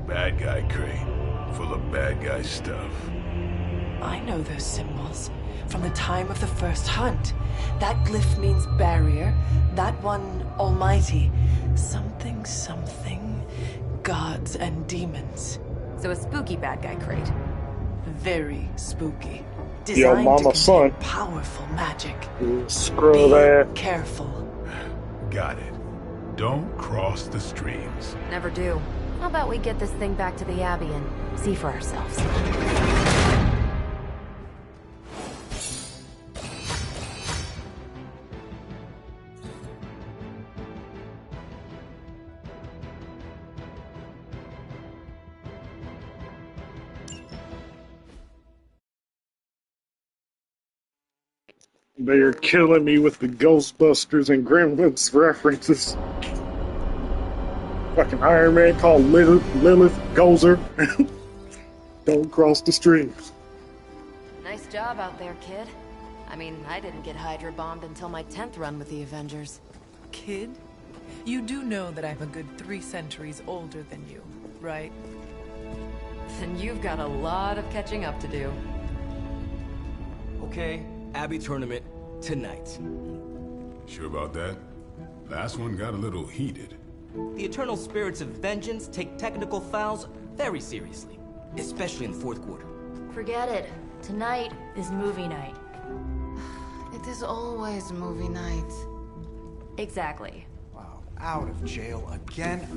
Bad guy crate, full of bad guy stuff. I know those symbols from the time of the first hunt. That glyph means barrier, that one almighty. Something, something, gods and demons. So a spooky bad guy crate. Very spooky. Yo, Designed mama, to contain son. powerful magic. Screw that. Careful. Got it. Don't cross the streams. Never do. How about we get this thing back to the Abbey and see for ourselves? They're killing me with the Ghostbusters and Gremlins references. Fucking Iron Man called Lilith Gozer. Don't cross the streams. Nice job out there, kid. I mean, I didn't get Hydra bombed until my 10th run with the Avengers. Kid, you do know that I'm a good 3 centuries older than you, right? Then you've got a lot of catching up to do. Okay, Abbey tournament tonight. Sure about that? Last one got a little heated. The eternal spirits of vengeance take technical fouls very seriously, especially in the fourth quarter. Forget it. Tonight is movie night. It is always movie night. Exactly. Wow, out of jail again?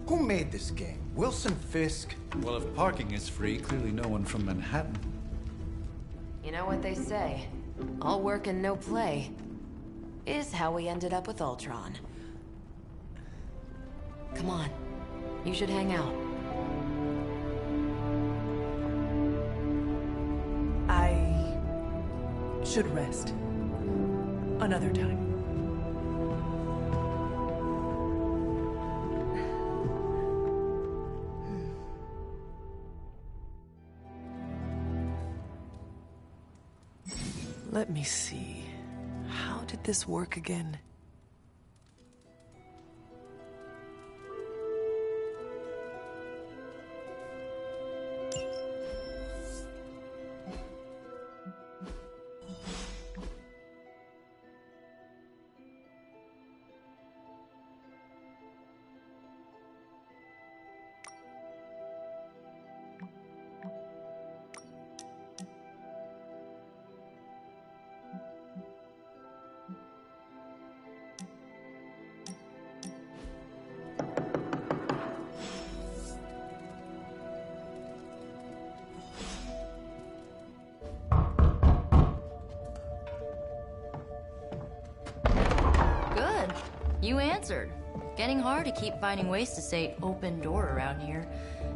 Who made this game? Wilson Fisk? Well, if parking is free, clearly no one from Manhattan. You know what they say? All work and no play is how we ended up with Ultron. Come on. You should hang out. I should rest. Another time. Let me see. How did this work again? Good. You answered. Getting hard to keep finding ways to say open door around here.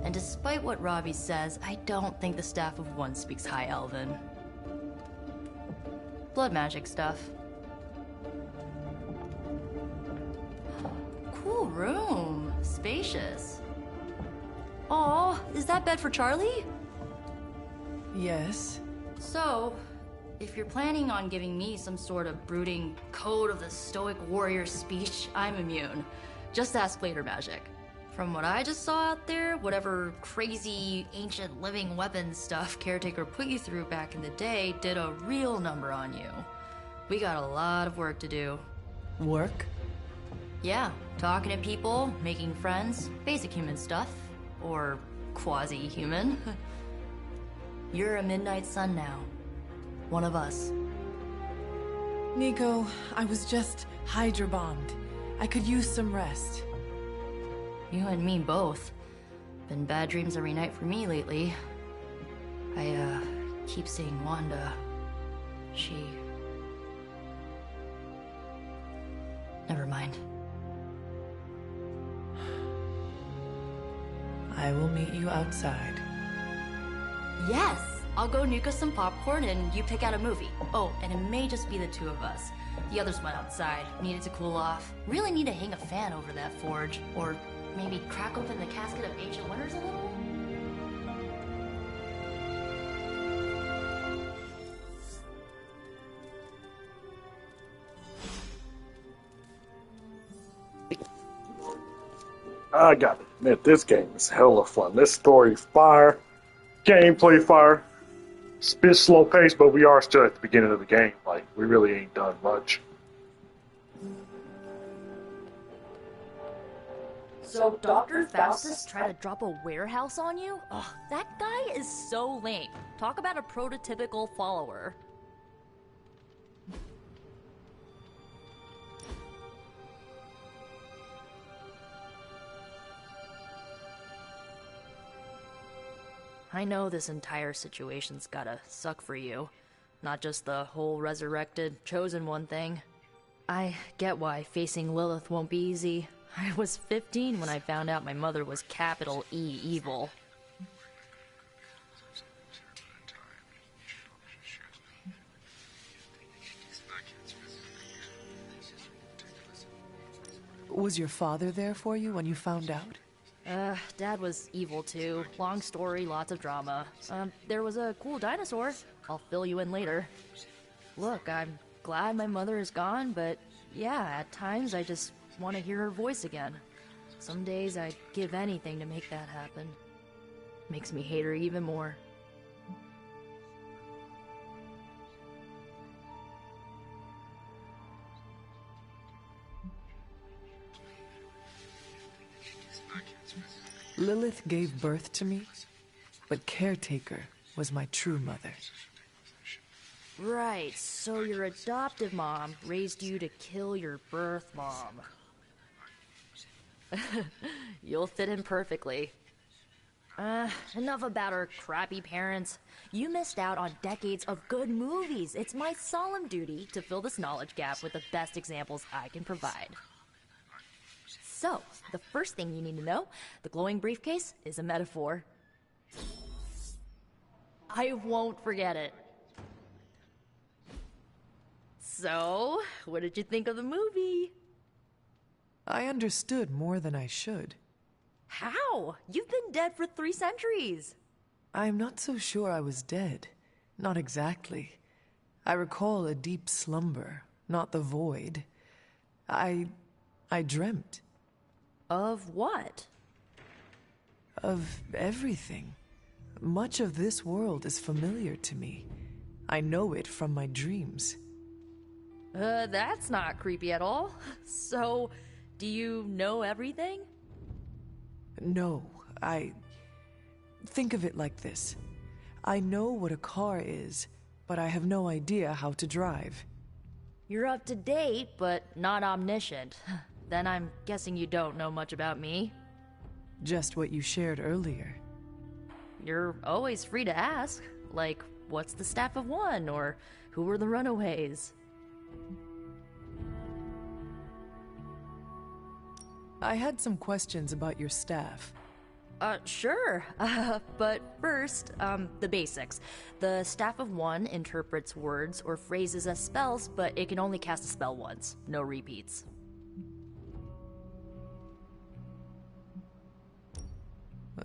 And despite what Robbie says, I don't think the staff of one speaks High Elven. Blood magic stuff. Cool room. Spacious. Aw, is that bed for Charlie? Yes. So, if you're planning on giving me some sort of brooding code of the stoic warrior speech, I'm immune. Just ask later, Magic. From what I just saw out there, whatever crazy ancient living weapons stuff Caretaker put you through back in the day did a real number on you. We got a lot of work to do. Work? Yeah, talking to people, making friends, basic human stuff. Or quasi-human. You're a Midnight Sun now. One of us. Nico, I was just Hydra bombed. I could use some rest. You and me both. Been bad dreams every night for me lately. I, keep seeing Wanda. She... Never mind. I will meet you outside. Yes! I'll go nuke us some popcorn and you pick out a movie. Oh, and it may just be the two of us. The others went outside, needed to cool off. Really need to hang a fan over that forge. Or maybe crack open the casket of ancient wonders a little? I gotta admit, this game is hella fun. This story fire, gameplay fire. It's a bit slow paced, but we are still at the beginning of the game. Like, we really ain't done much. So Dr. Faustus tried to drop a warehouse on you? Ugh, that guy is so lame. Talk about a prototypical follower. I know this entire situation's gotta suck for you. Not just the whole resurrected, chosen one thing. I get why facing Lilith won't be easy. I was 15 when I found out my mother was capital E evil. Was your father there for you when you found out? Dad was evil too. Long story, lots of drama. There was a cool dinosaur. I'll fill you in later. Look, I'm glad my mother is gone, but yeah, at times I just want to hear her voice again. Some days I'd give anything to make that happen. Makes me hate her even more. Lilith gave birth to me, but Caretaker was my true mother. Right, so your adoptive mom raised you to kill your birth mom. You'll fit in perfectly. Enough about our crappy parents. You missed out on decades of good movies. It's my solemn duty to fill this knowledge gap with the best examples I can provide. So, the first thing you need to know, the glowing briefcase is a metaphor. I won't forget it. So, what did you think of the movie? I understood more than I should. How? You've been dead for 3 centuries. I'm not so sure I was dead. Not exactly. I recall a deep slumber, not the void. I dreamt. Of what? Of everything. Much of this world is familiar to me. I know it from my dreams. That's not creepy at all. So, do you know everything? No, Think of it like this. I know what a car is, but I have no idea how to drive. You're up to date, but not omniscient. Then I'm guessing you don't know much about me. Just what you shared earlier. You're always free to ask. Like, what's the Staff of One? Or who were the Runaways? I had some questions about your staff. Sure. But first, the basics. The Staff of One interprets words or phrases as spells, but it can only cast a spell once. No repeats.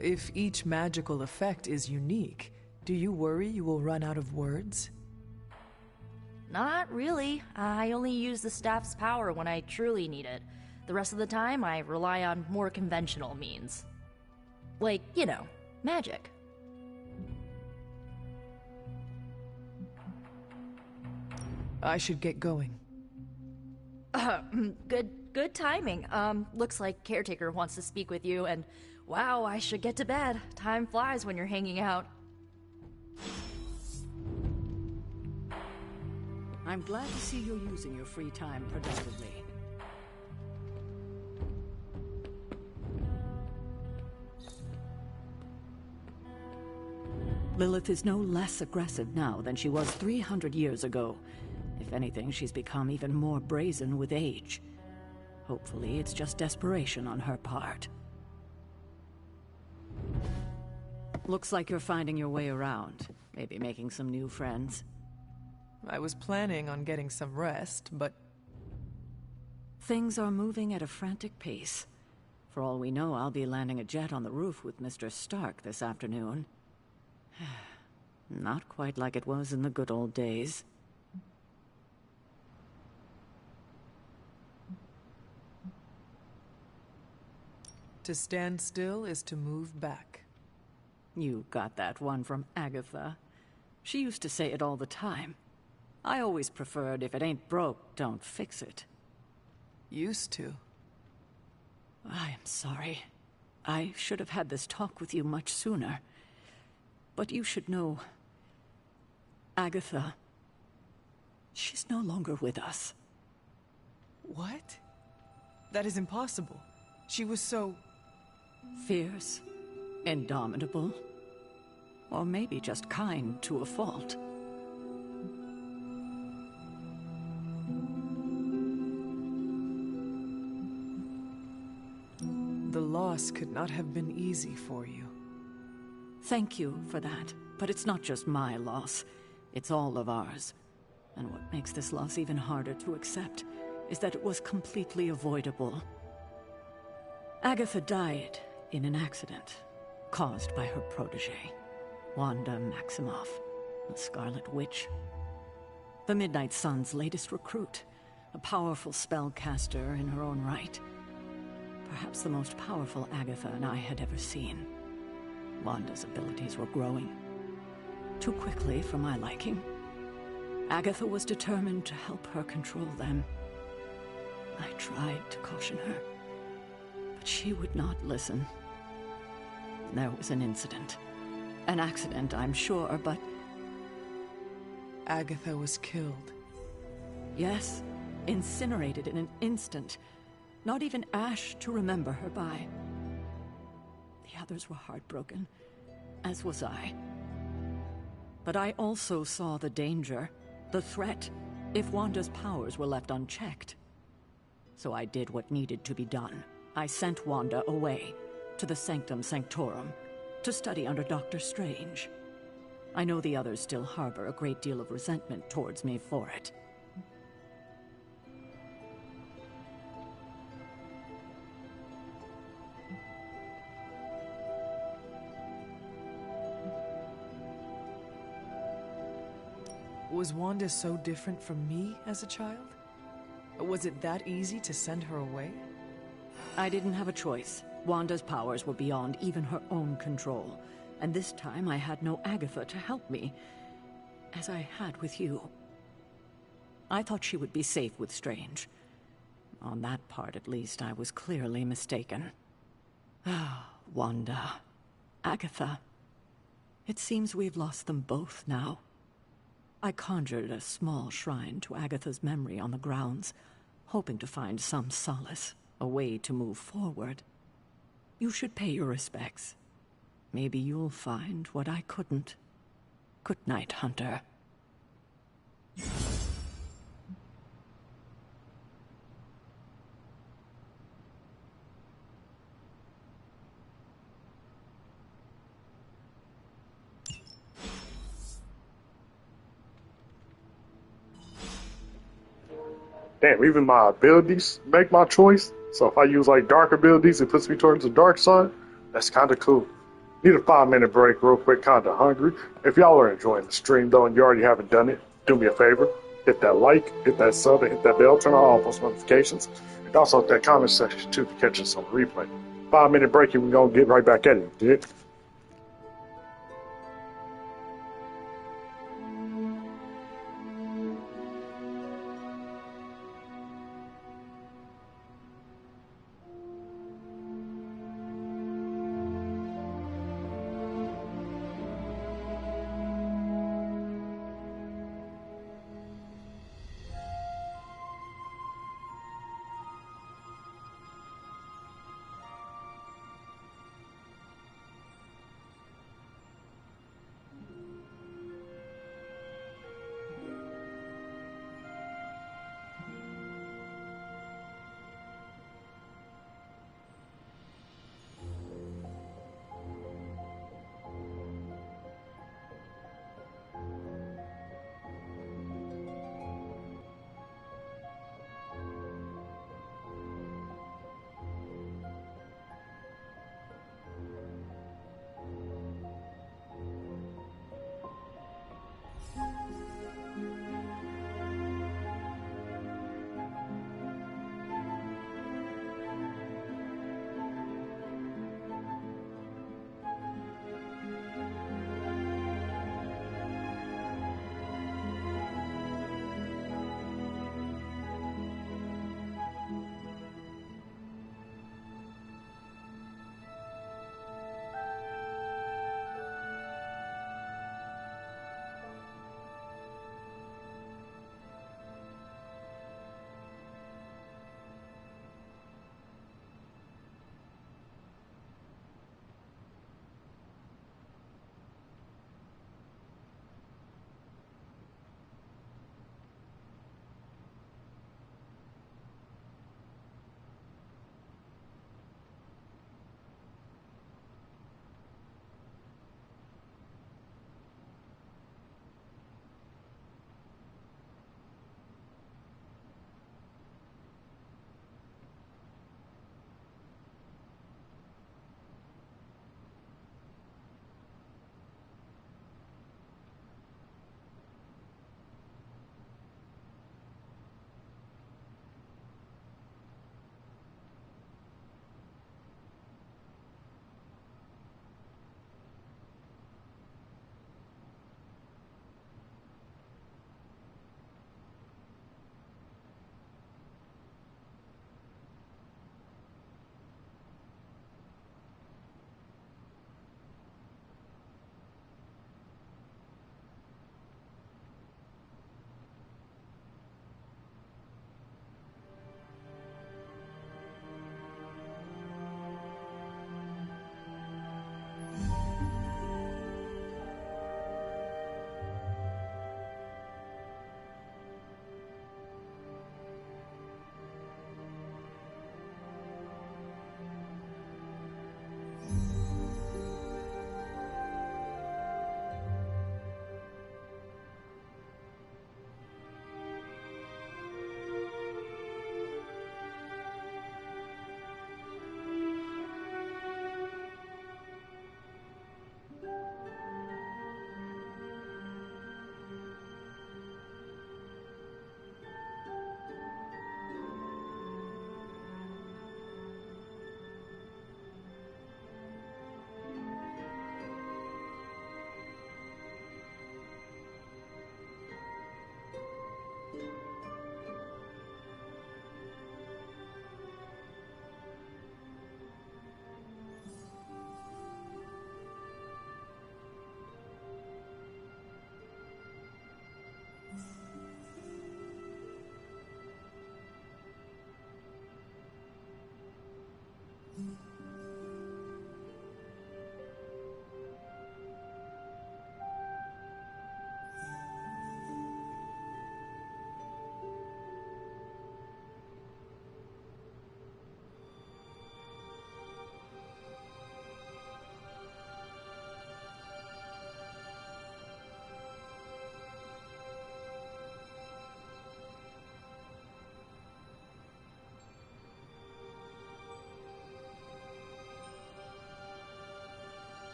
If each magical effect is unique, do you worry you will run out of words? Not really. I only use the staff's power when I truly need it. The rest of the time, I rely on more conventional means. Like, you know, magic. I should get going. Good timing. Looks like Caretaker wants to speak with you, and wow, I should get to bed. Time flies when you're hanging out. I'm glad to see you're using your free time productively. Lilith is no less aggressive now than she was 300 years ago. If anything, she's become even more brazen with age. Hopefully, it's just desperation on her part. Looks like you're finding your way around. Maybe making some new friends. I was planning on getting some rest, but... Things are moving at a frantic pace. For all we know, I'll be landing a jet on the roof with Mr. Stark this afternoon. Not quite like it was in the good old days. To stand still is to move back. You got that one from Agatha. She used to say it all the time. I always preferred, if it ain't broke, don't fix it. Used to. I am sorry. I should have had this talk with you much sooner. But you should know... Agatha... she's no longer with us. What? That is impossible. She was so... fierce, indomitable, or maybe just kind to a fault. The loss could not have been easy for you. Thank you for that, but it's not just my loss. It's all of ours. And what makes this loss even harder to accept is that it was completely avoidable. Agatha died in an accident caused by her protege, Wanda Maximoff, the Scarlet Witch. The Midnight Sun's latest recruit, a powerful spellcaster in her own right. Perhaps the most powerful Agatha and I had ever seen. Wanda's abilities were growing. Too quickly for my liking. Agatha was determined to help her control them. I tried to caution her, but she would not listen. There was an incident. An accident, I'm sure, but... Agatha was killed. Yes, incinerated in an instant. Not even ash to remember her by. The others were heartbroken, as was I. But I also saw the danger, the threat, if Wanda's powers were left unchecked. So I did what needed to be done. I sent Wanda away, to the Sanctum Sanctorum, to study under Dr. Strange. I know the others still harbor a great deal of resentment towards me for it. Was Wanda so different from me as a child? Was it that easy to send her away? I didn't have a choice. Wanda's powers were beyond even her own control. And this time I had no Agatha to help me, as I had with you. I thought she would be safe with Strange. On that part, at least, I was clearly mistaken. Ah, Wanda. Agatha. It seems we've lost them both now. I conjured a small shrine to Agatha's memory on the grounds, hoping to find some solace, a way to move forward. You should pay your respects. Maybe you'll find what I couldn't. Good night, Hunter. Damn, even my abilities make my choice. So if I use like dark abilities, it puts me towards the dark side. That's kind of cool. Need a 5-minute break real quick, kind of hungry. If y'all are enjoying the stream though and you already haven't done it, do me a favor. Hit that like, hit that sub, and hit that bell, turn on all post notifications. And also hit that comment section too to catch us on the replay. 5-minute break and we're going to get right back at it, dude.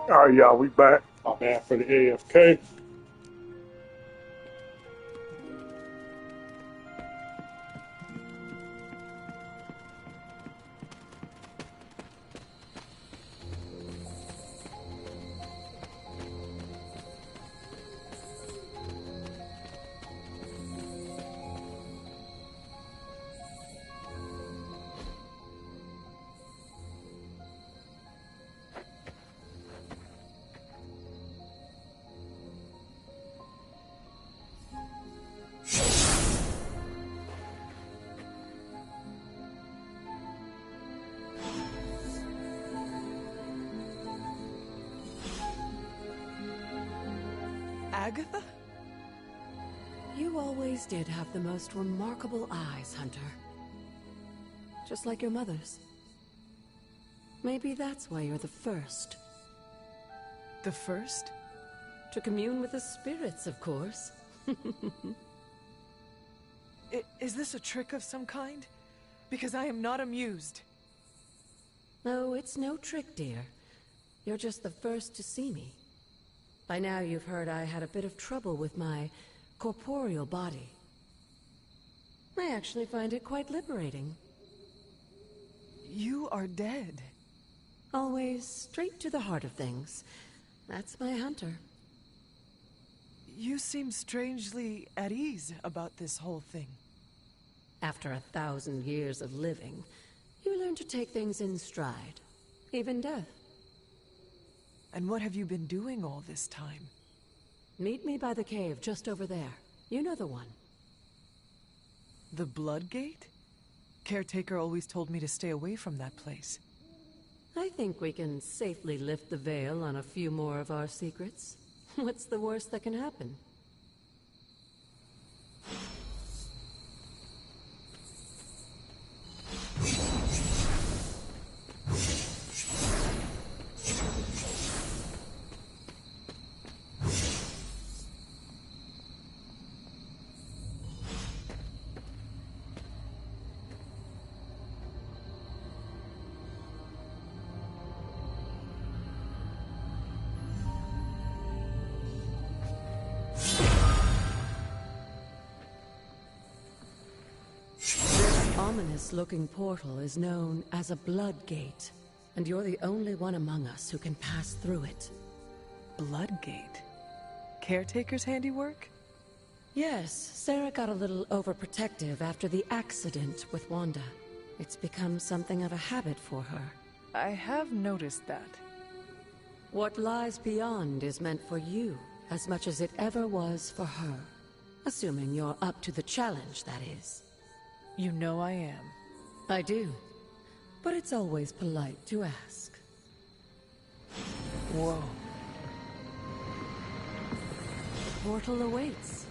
Alright, y'all, we back. My bad for the AFK. Agatha? You always did have the most remarkable eyes, Hunter. Just like your mother's. Maybe that's why you're the first. The first? To commune with the spirits, of course. Is this a trick of some kind? Because I am not amused. No, it's no trick, dear. You're just the first to see me. By now you've heard I had a bit of trouble with my corporeal body. I actually find it quite liberating. You are dead. Always straight to the heart of things. That's my Hunter. You seem strangely at ease about this whole thing. After 1,000 years of living, you learn to take things in stride. Even death. And what have you been doing all this time? Meet me by the cave just over there. You know the one. The Blood Gate? Caretaker always told me to stay away from that place. I think we can safely lift the veil on a few more of our secrets. What's the worst that can happen? Ominous-looking portal is known as a Blood Gate, and you're the only one among us who can pass through it. Blood Gate? Caretaker's handiwork? Yes, Sarah got a little overprotective after the accident with Wanda. It's become something of a habit for her. I have noticed that. What lies beyond is meant for you as much as it ever was for her. Assuming you're up to the challenge, that is. You know I am. I do. But it's always polite to ask. Whoa. The portal awaits.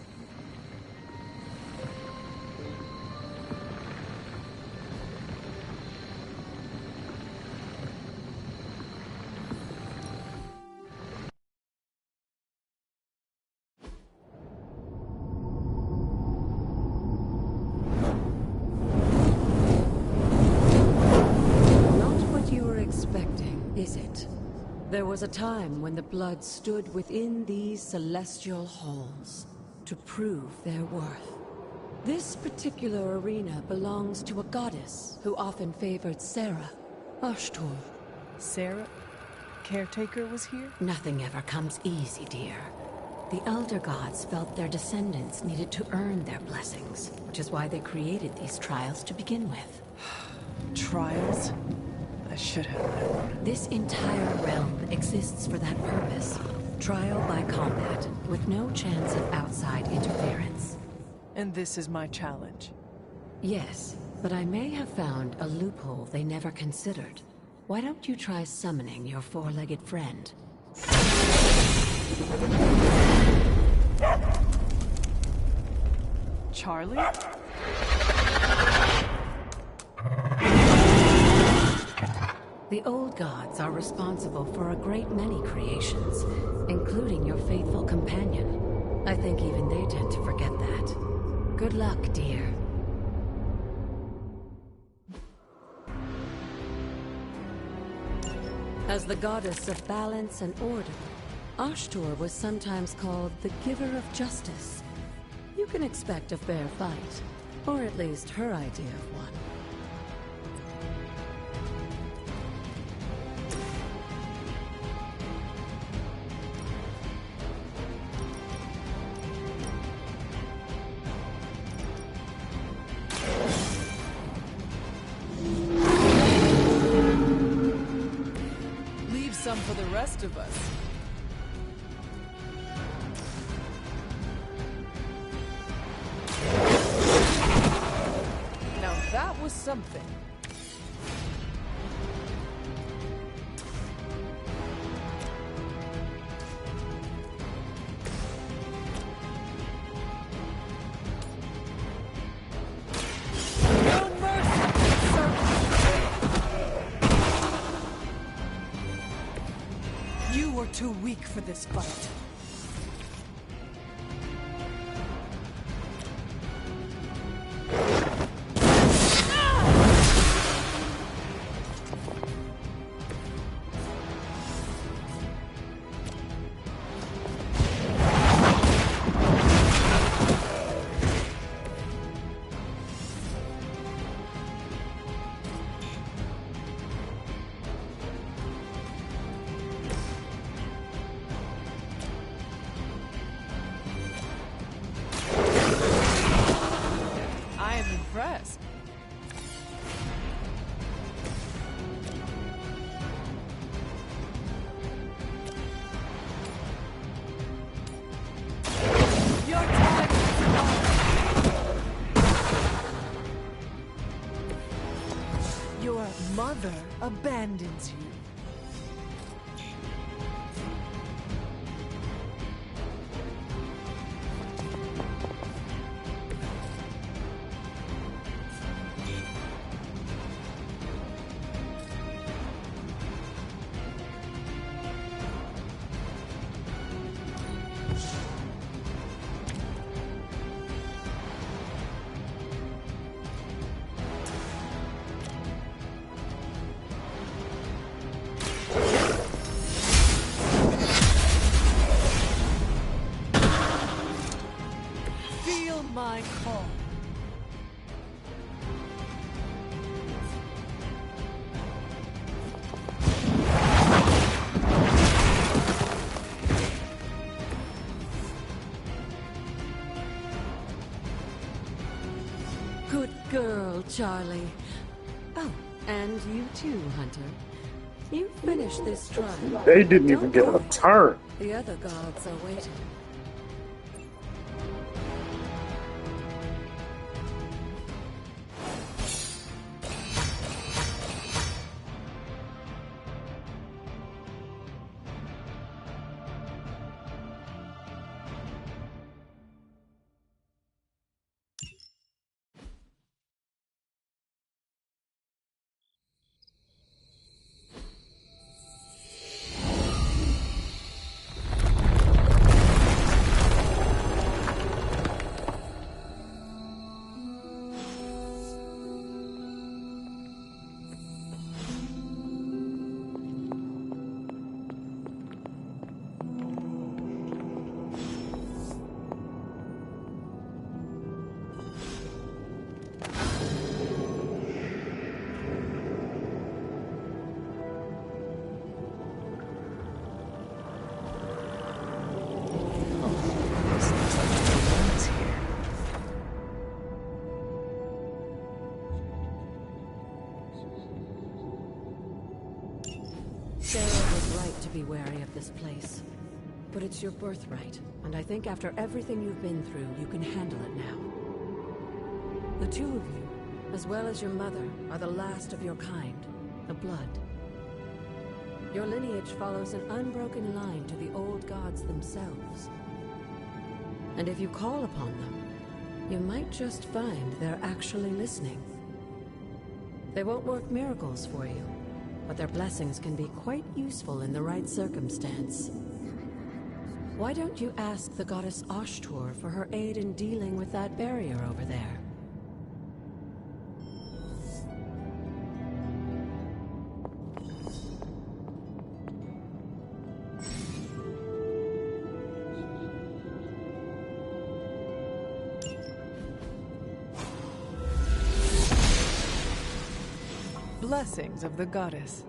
There was a time when the blood stood within these celestial halls to prove their worth. This particular arena belongs to a goddess who often favored Sarah, Ashtor. Sarah? Caretaker was here? Nothing ever comes easy, dear. The Elder Gods felt their descendants needed to earn their blessings, which is why they created these trials to begin with. Trials? I should have known. This entire realm exists for that purpose. Trial by combat, with no chance of outside interference. And this is my challenge? Yes, but I may have found a loophole they never considered. Why don't you try summoning your four-legged friend? Charlie? The old gods are responsible for a great many creations, including your faithful companion. I think even they tend to forget that. Good luck, dear. As the goddess of balance and order, Ashtur was sometimes called the giver of justice. You can expect a fair fight, or at least her idea of one. Leave some for the rest of us. Now that was something. No mercy, You were too weak for this fight. I am impressed. Your time has come. Your mother abandons you. Feel my call. Good girl, Charlie. Oh, and you too, Hunter. You finished this trial. They didn't even get a turn. The other gods are waiting. Sarah was right to be wary of this place. But it's your birthright, and I think after everything you've been through, you can handle it now. The two of you, as well as your mother, are the last of your kind, the Blood. Your lineage follows an unbroken line to the old gods themselves. And if you call upon them, you might just find they're actually listening. They won't work miracles for you, but their blessings can be quite useful in the right circumstance. Why don't you ask the goddess Ashtur for her aid in dealing with that barrier over there? blessings of the goddess.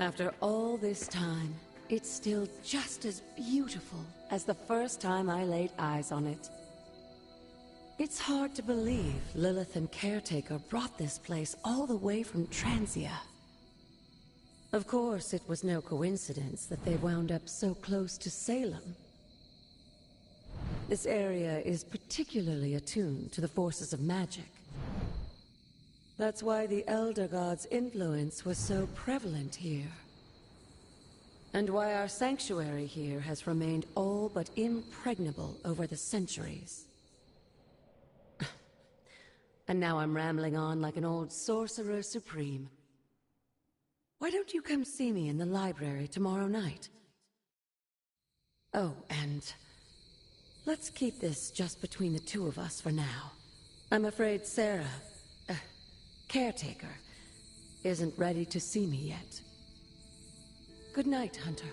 After all this time, it's still just as beautiful as the first time I laid eyes on it. It's hard to believe Lilith and Caretaker brought this place all the way from Transia. Of course, it was no coincidence that they wound up so close to Salem. This area is particularly attuned to the forces of magic. That's why the Elder God's influence was so prevalent here. And why our sanctuary here has remained all but impregnable over the centuries. And now I'm rambling on like an old sorcerer supreme. Why don't you come see me in the library tomorrow night? Oh, and let's keep this just between the two of us for now. I'm afraid Sarah, Caretaker, isn't ready to see me yet. Good night, Hunter.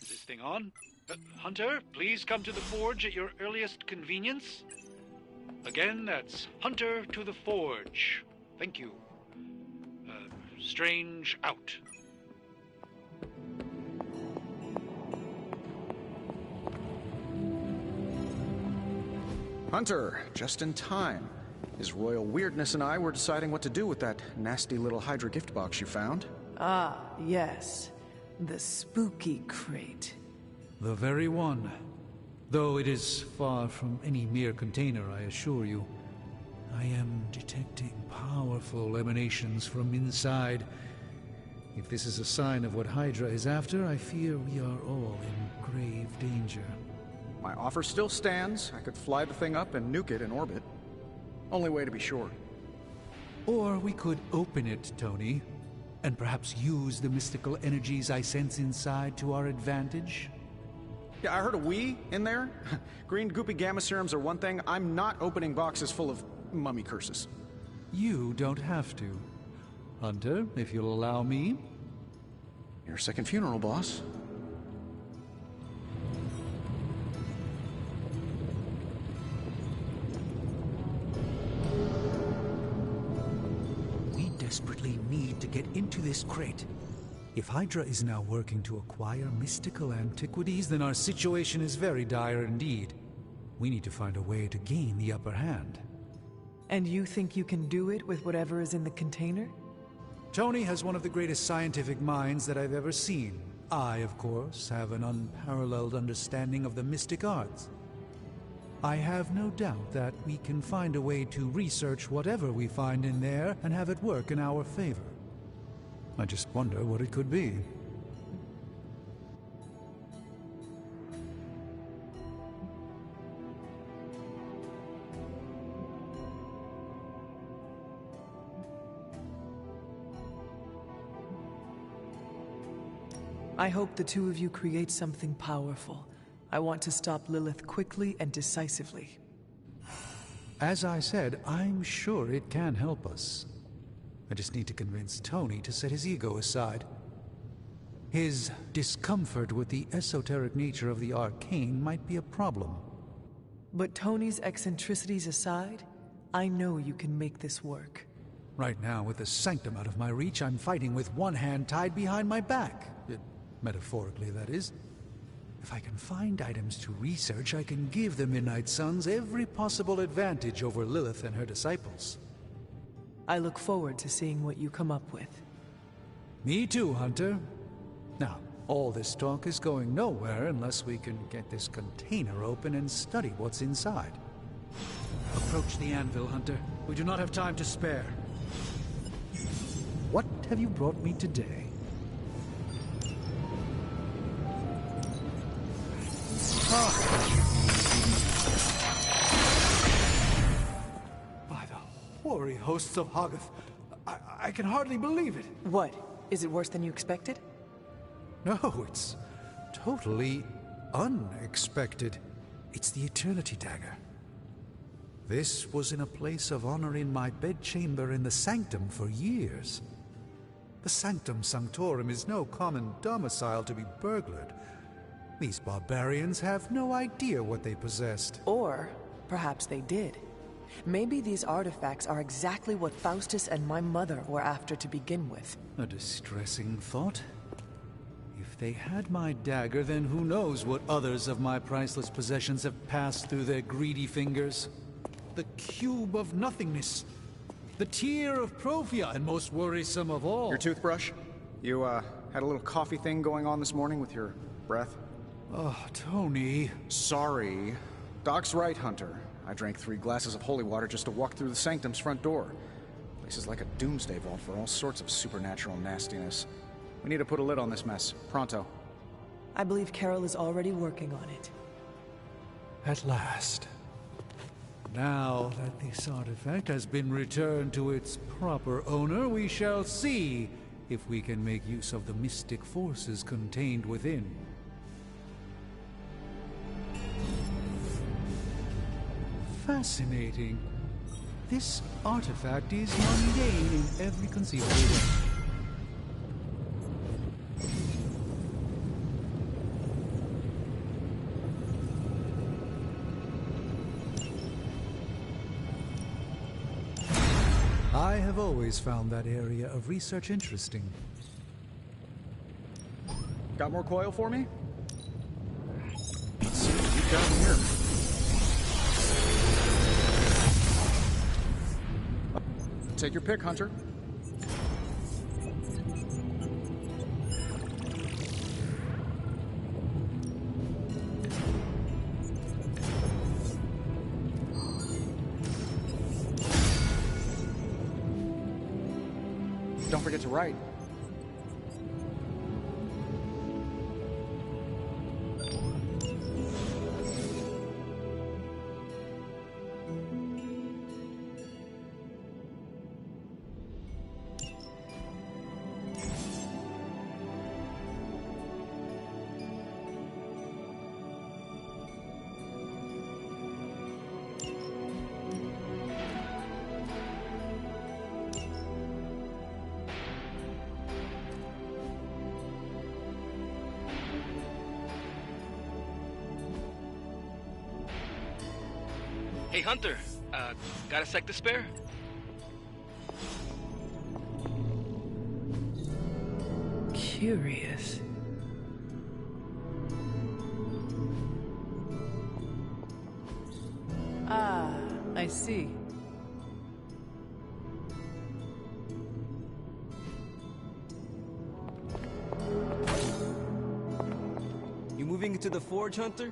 Is this thing on? Hunter, please come to the forge at your earliest convenience. Again, that's Hunter to the forge. Thank you. Strange out. Hunter, just in time. His royal weirdness and I were deciding what to do with that nasty little Hydra gift box you found. Ah, yes. The spooky crate. The very one. Though it is far from any mere container, I assure you. I am detecting powerful emanations from inside. If this is a sign of what Hydra is after, I fear we are all in grave danger. My offer still stands. I could fly the thing up and nuke it in orbit. Only way to be sure. Or we could open it, Tony, and perhaps use the mystical energies I sense inside to our advantage. Yeah, I heard a "we" in there. Green goopy gamma serums are one thing. I'm not opening boxes full of mummy curses. You don't have to. Hunter, if you'll allow me. Your second funeral, boss. We desperately need to get into this crate. If Hydra is now working to acquire mystical antiquities, then our situation is very dire indeed. We need to find a way to gain the upper hand. And you think you can do it with whatever is in the container? Tony has one of the greatest scientific minds that I've ever seen. I, of course, have an unparalleled understanding of the mystic arts. I have no doubt that we can find a way to research whatever we find in there and have it work in our favor. I just wonder what it could be. I hope the two of you create something powerful. I want to stop Lilith quickly and decisively. As I said, I'm sure it can help us. I just need to convince Tony to set his ego aside. His discomfort with the esoteric nature of the arcane might be a problem. But Tony's eccentricities aside, I know you can make this work. Right now, with the sanctum out of my reach, I'm fighting with one hand tied behind my back. Metaphorically, that is. If I can find items to research, I can give the Midnight Suns every possible advantage over Lilith and her disciples. I look forward to seeing what you come up with. Me too, Hunter. Now, all this talk is going nowhere unless we can get this container open and study what's inside. Approach the anvil, Hunter. We do not have time to spare. What have you brought me today? By the hoary hosts of Hoggoth, I can hardly believe it. What? Is it worse than you expected? No, it's totally unexpected. It's the Eternity Dagger. This was in a place of honor in my bedchamber in the Sanctum for years. The Sanctum Sanctorum is no common domicile to be burglared. These barbarians have no idea what they possessed. Or perhaps they did. Maybe these artifacts are exactly what Faustus and my mother were after to begin with. A distressing thought. If they had my dagger, then who knows what others of my priceless possessions have passed through their greedy fingers. The Cube of Nothingness. The Tear of Profia, and most worrisome of all. Your toothbrush? You, had a little coffee thing going on this morning with your breath? Oh, Tony. Sorry. Doc's right, Hunter. I drank 3 glasses of holy water just to walk through the Sanctum's front door. Place is like a doomsday vault for all sorts of supernatural nastiness. We need to put a lid on this mess. Pronto. I believe Carol is already working on it. At last. Now that this artifact has been returned to its proper owner, we shall see if we can make use of the mystic forces contained within. Fascinating. This artifact is mundane in every conceivable way. I have always found that area of research interesting. Got more coil for me? Let's see what we've got here. Take your pick, Hunter. Don't forget to write. Hey, Hunter. Got a sec to spare? Curious. Ah, I see. You moving into the forge, Hunter?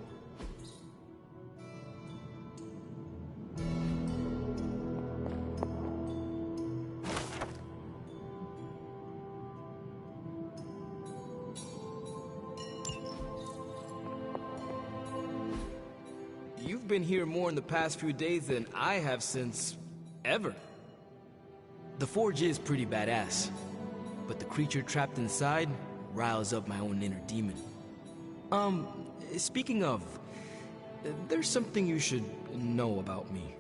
You've been here more in the past few days than I have since... ever. The forge is pretty badass, but the creature trapped inside riles up my own inner demon. Speaking of, there's something you should know about me.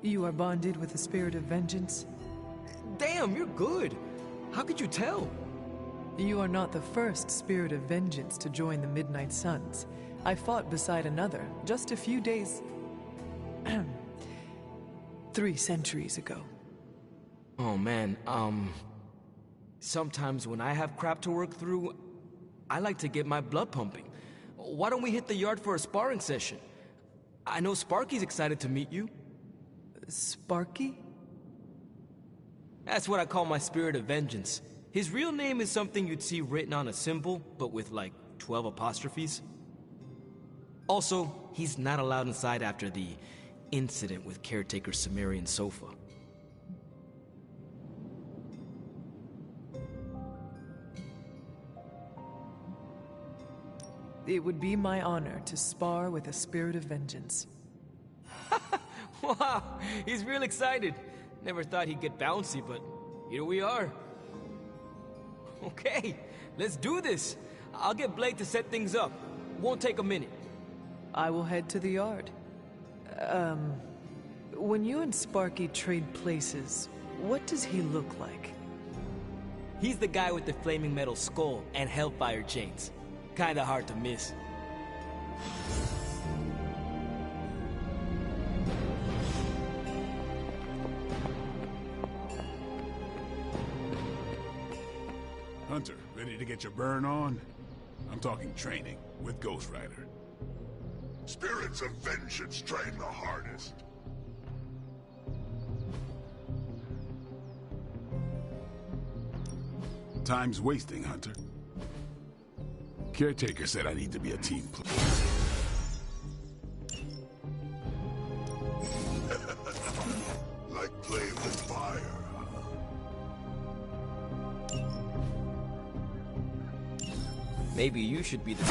You are bonded with the spirit of vengeance? Damn, you're good! How could you tell? You are not the first spirit of vengeance to join the Midnight Suns. I fought beside another just a few days... 3 centuries ago. Oh man, sometimes when I have crap to work through, I like to get my blood pumping. Why don't we hit the yard for a sparring session? I know Sparky's excited to meet you. Sparky? That's what I call my spirit of vengeance. His real name is something you'd see written on a symbol, but with like 12 apostrophes. Also, he's not allowed inside after the incident with caretaker Sumerian sofa. It would be my honor to spar with a spirit of vengeance. Wow, he's real excited. Never thought he'd get bouncy, but here we are. Okay, let's do this. I'll get Blade to set things up. Won't take a minute. I will head to the yard. When you and Sparky trade places, what does he look like? He's the guy with the flaming metal skull and hellfire chains. Kinda hard to miss. Hunter, ready to get your burn on? I'm talking training with Ghost Rider. Spirits of vengeance train the hardest. Time's wasting, Hunter. Caretaker said I need to be a team player. Like playing with fire, huh? Maybe you should be the...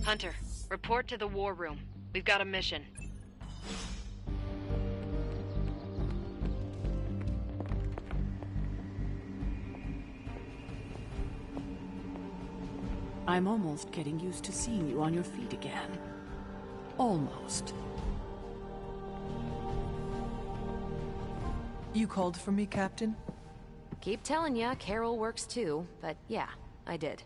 Hunter, report to the war room. We've got a mission. I'm almost getting used to seeing you on your feet again. Almost. You called for me, Captain? Keep telling ya, Carol works too, but yeah, I did.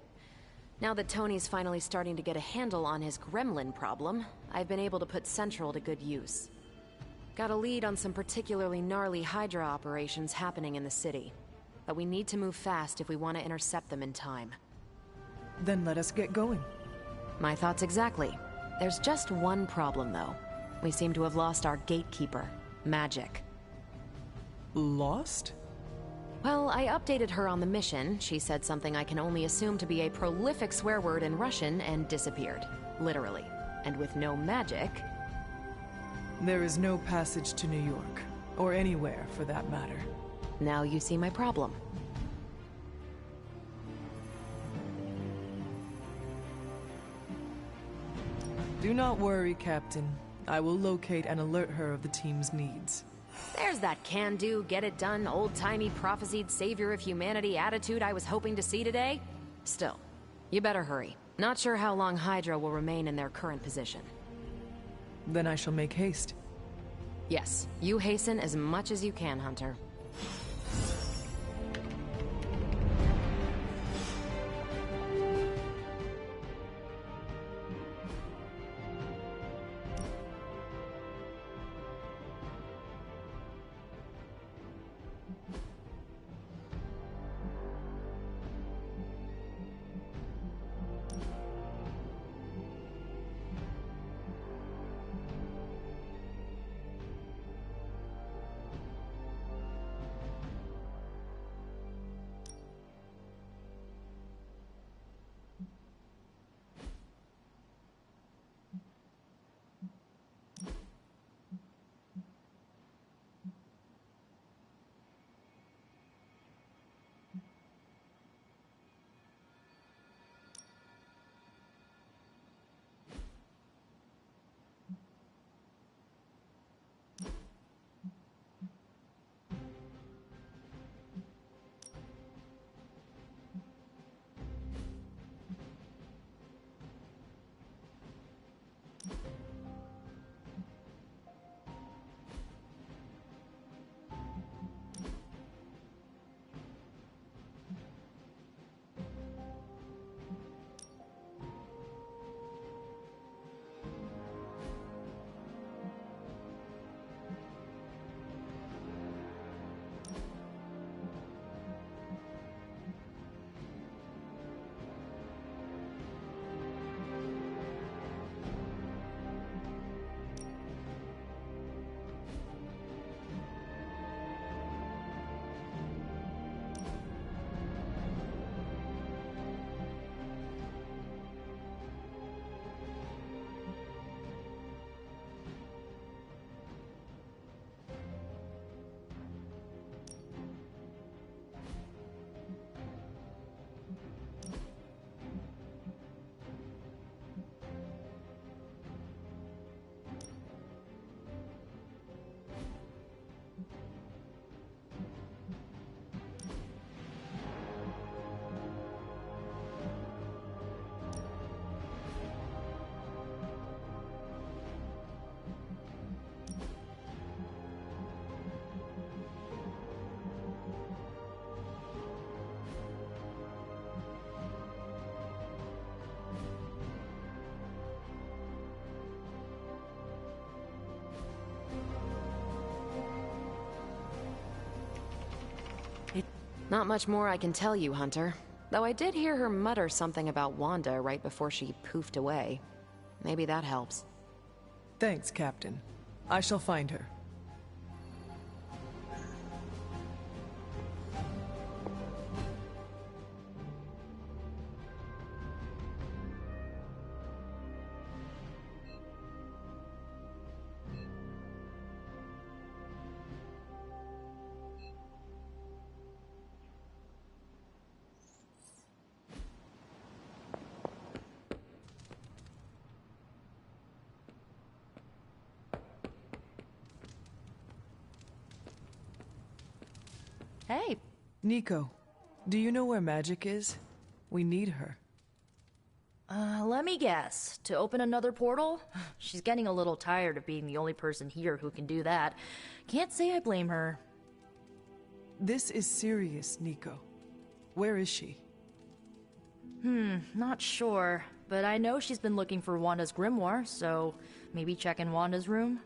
Now that Tony's finally starting to get a handle on his gremlin problem, I've been able to put Central to good use. Got a lead on some particularly gnarly Hydra operations happening in the city. But we need to move fast if we want to intercept them in time. Then let us get going. My thoughts exactly. There's just one problem, though. We seem to have lost our gatekeeper, Magic. Lost? Well, I updated her on the mission. She said something I can only assume to be a prolific swear word in Russian and disappeared. Literally. And with no magic... There is no passage to New York. Or anywhere, for that matter. Now you see my problem. Do not worry, Captain. I will locate and alert her of the team's needs. There's that can-do, get-it-done, old-timey prophesied savior of humanity attitude I was hoping to see today. Still, you better hurry. Not sure how long Hydra will remain in their current position. Then I shall make haste. Yes, you hasten as much as you can, Hunter. Not much more I can tell you, Hunter. Though I did hear her mutter something about Wanda right before she poofed away. Maybe that helps. Thanks, Captain. I shall find her. Hey. Nico, do you know where Magic is? We need her. Let me guess. To open another portal? She's getting a little tired of being the only person here who can do that. Can't say I blame her. This is serious, Nico. Where is she? Not sure. But I know she's been looking for Wanda's grimoire, so maybe check in Wanda's room?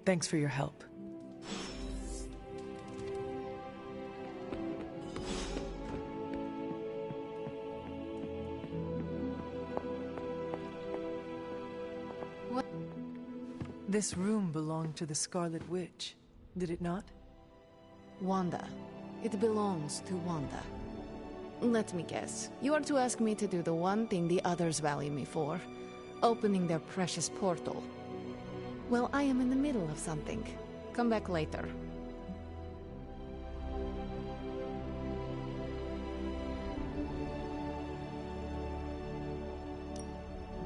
Thanks for your help. What? This room belonged to the Scarlet Witch, did it not? Wanda. It belongs to Wanda. Let me guess. You are to ask me to do the one thing the others value me for. Opening their precious portal. Well, I am in the middle of something. Come back later.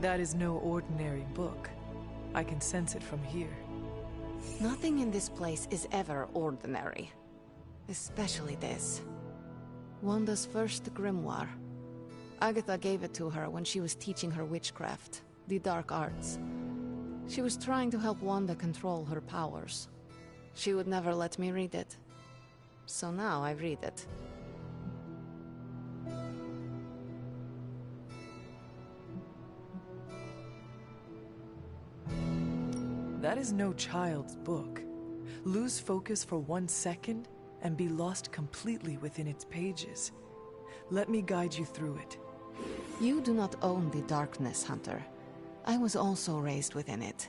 That is no ordinary book. I can sense it from here. Nothing in this place is ever ordinary. Especially this. Wanda's first grimoire. Agatha gave it to her when she was teaching her witchcraft, the dark arts. She was trying to help Wanda control her powers. She would never let me read it. So now I read it. That is no child's book. Lose focus for 1 second and be lost completely within its pages. Let me guide you through it. You do not own the darkness, Hunter. I was also raised within it.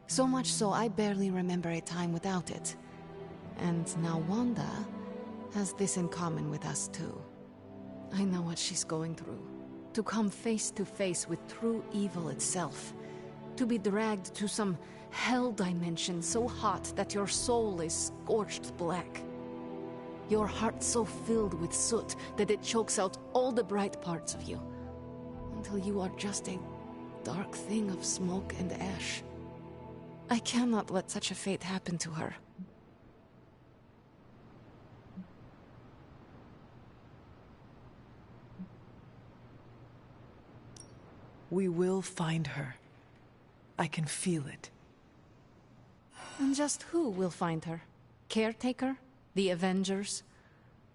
So much so I barely remember a time without it. And now Wanda has this in common with us too. I know what she's going through. To come face to face with true evil itself. To be dragged to some hell dimension so hot that your soul is scorched black. Your heart so filled with soot that it chokes out all the bright parts of you. Until you are just a dark thing of smoke and ash. I cannot let such a fate happen to her. We will find her. I can feel it. And just who will find her? Caretaker? The Avengers?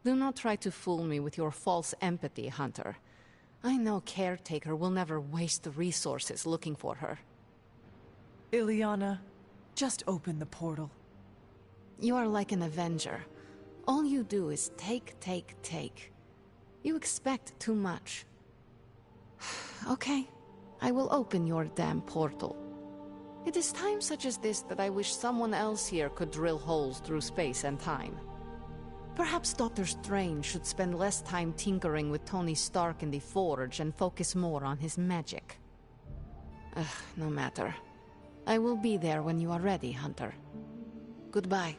Do not try to fool me with your false empathy, Hunter. I know Caretaker will never waste the resources looking for her. Ileana, just open the portal. You are like an Avenger. All you do is take, take, take. You expect too much. Okay, I will open your damn portal. It is times such as this that I wish someone else here could drill holes through space and time. Perhaps Doctor Strange should spend less time tinkering with Tony Stark in the Forge and focus more on his magic. No matter. I will be there when you are ready, Hunter. Goodbye.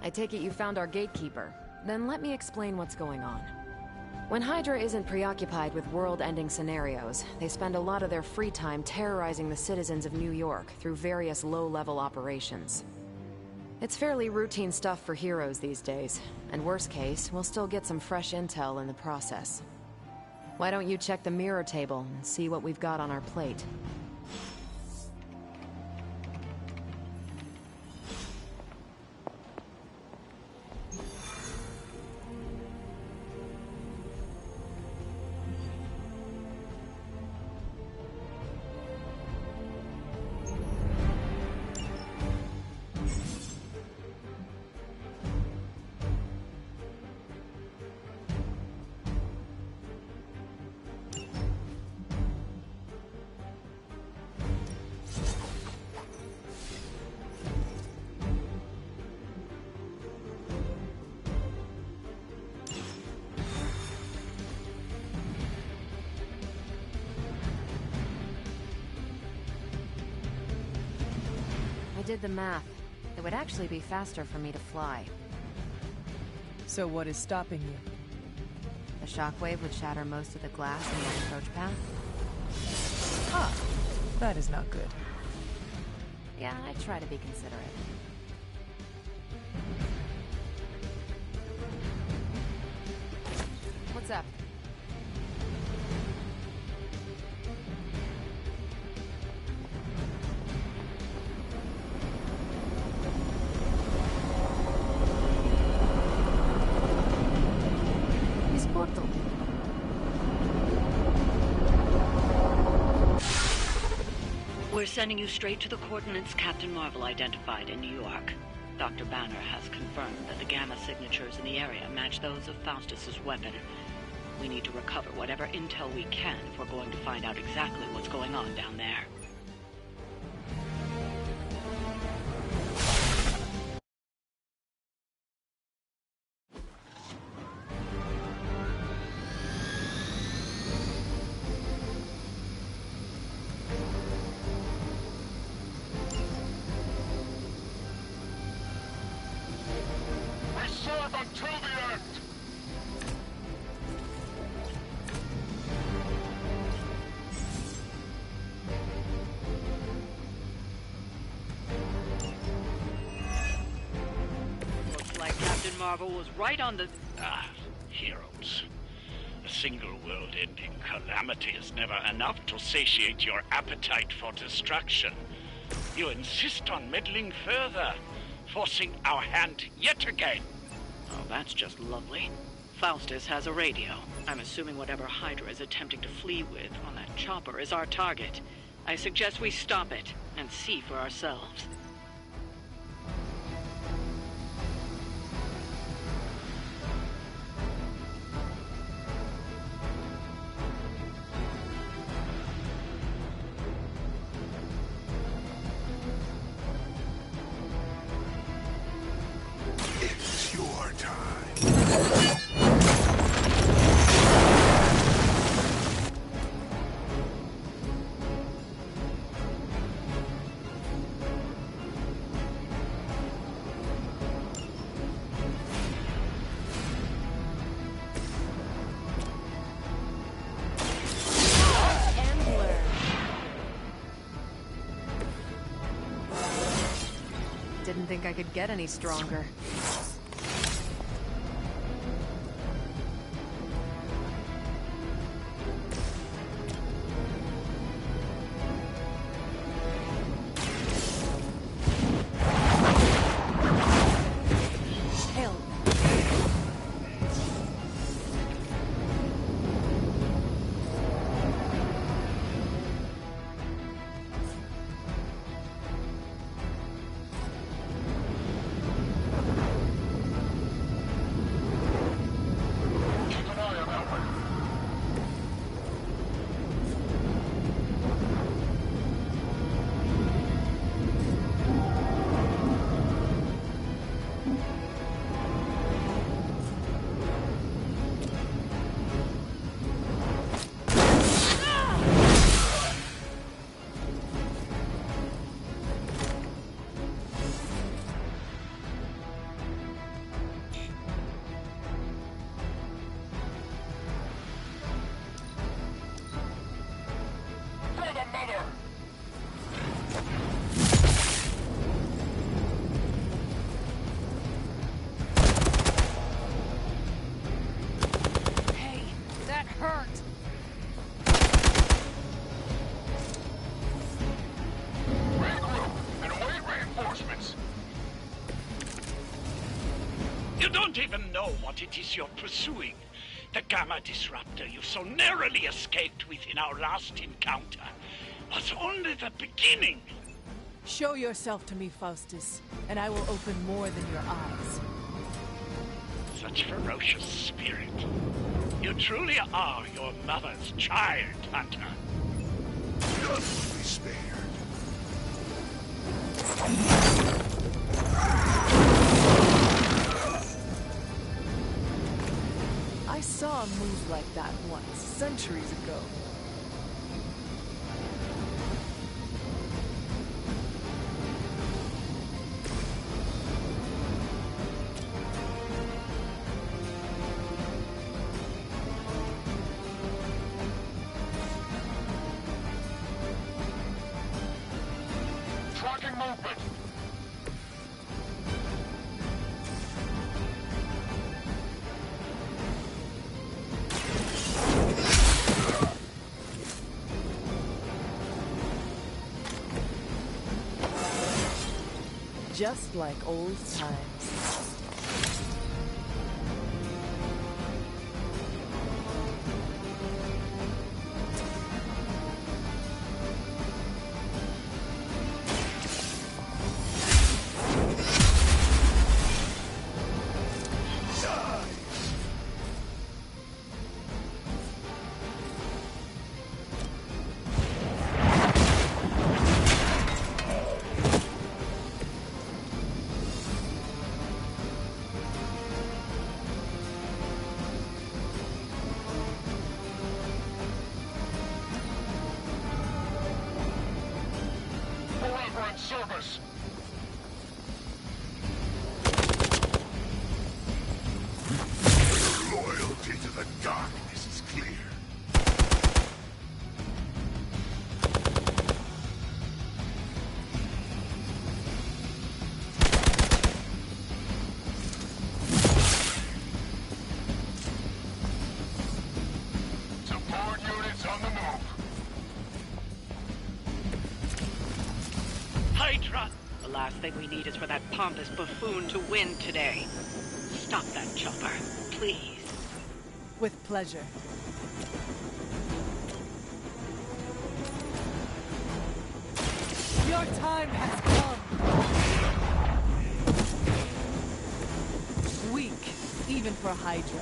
I take it you found our gatekeeper. Then let me explain what's going on. When Hydra isn't preoccupied with world-ending scenarios, they spend a lot of their free time terrorizing the citizens of New York through various low-level operations. It's fairly routine stuff for heroes these days, and worst case, we'll still get some fresh intel in the process. Why don't you check the mirror table and see what we've got on our plate? I did the math. It would actually be faster for me to fly. So what is stopping you? The shockwave would shatter most of the glass in my approach path. Ah, that is not good. Yeah, I try to be considerate. up? His portal. We're sending you straight to the coordinates Captain Marvel identified in New York. Dr. Banner has confirmed that the gamma signatures in the area match those of Faustus's weapon. We need to recover whatever intel we can if we're going to find out exactly what's going on down there. Serve until the end! Looks like Captain Marvel was right on the... Heroes. A single world-ending calamity is never enough to satiate your appetite for destruction. You insist on meddling further, forcing our hand yet again. Oh, that's just lovely. Faustus has a radio. I'm assuming whatever Hydra is attempting to flee with on that chopper is our target. I suggest we stop it and see for ourselves. It's your time. Didn't think I could get any stronger. Hell. Hey, that hurt. Regroup and await reinforcements. You don't even know what it is you're pursuing. The Gamma Disruptor you so narrowly escaped with in our last encounter was only the beginning. Show yourself to me, Faustus, and I will open more than your eyes. Such ferocious spirit. You truly are your mother's child, Hunter. None will be spared. I saw a move like that once, centuries ago. Tracking movement. Just like old times. Service. Loyalty to the darkness is clear. Support units on the move. Hydra! The last thing we need is for that pompous buffoon to win today. Stop that chopper, please. With pleasure. Your time has come. Weak, even for Hydra.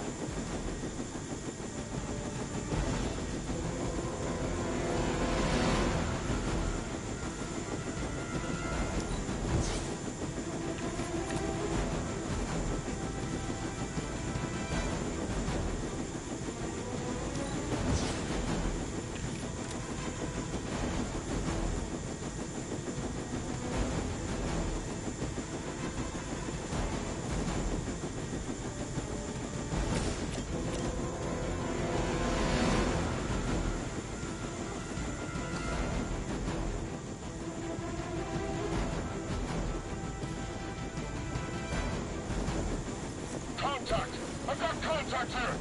Contact! I've got contact here!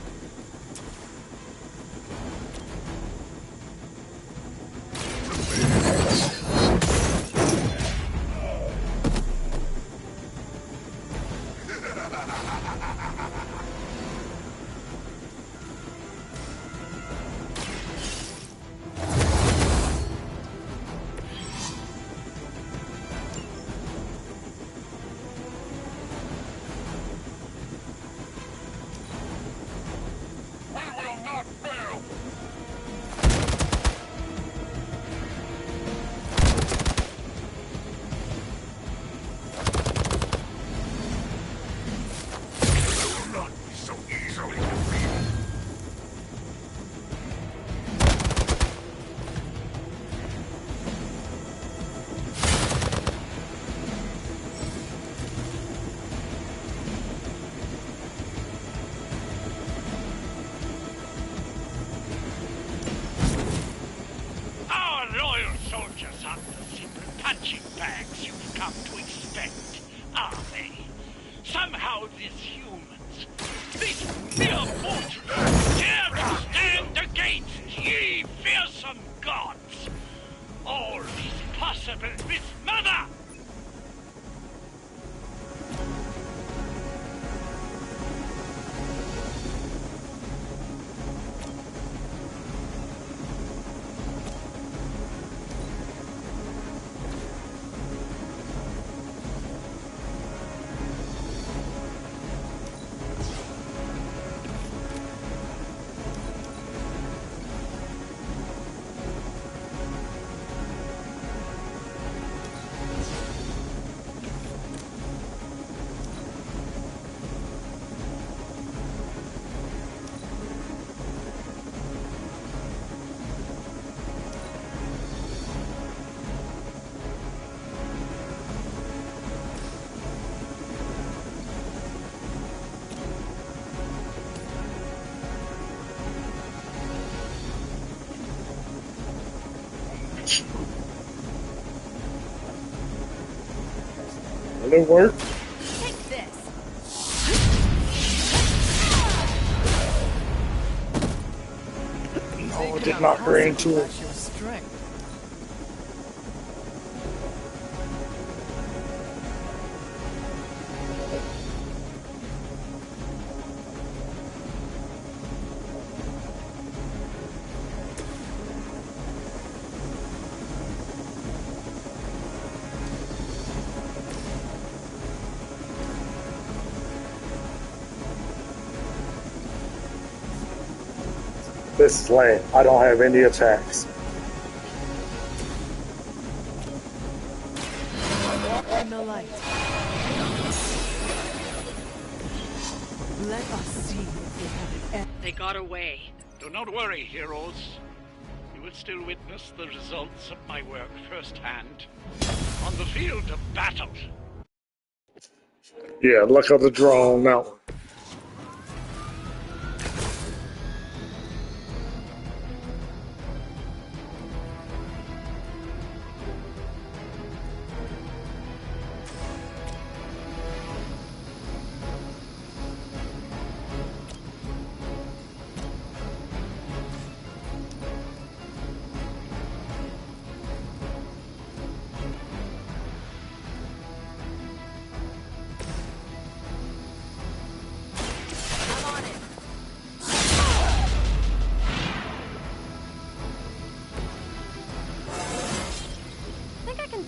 punching bags you've come to expect, are they? Somehow these humans, these mere mortals, dare to stand against ye fearsome gods. All is possible with Mother! Will it work? Take this. No, it did not grant into it. Your strength. This is land. I don't have any attacks. In the light. Let us see if they have it. They got away. Do not worry, heroes. You will still witness the results of my work firsthand on the field of battle. Yeah, luck of the draw on that one.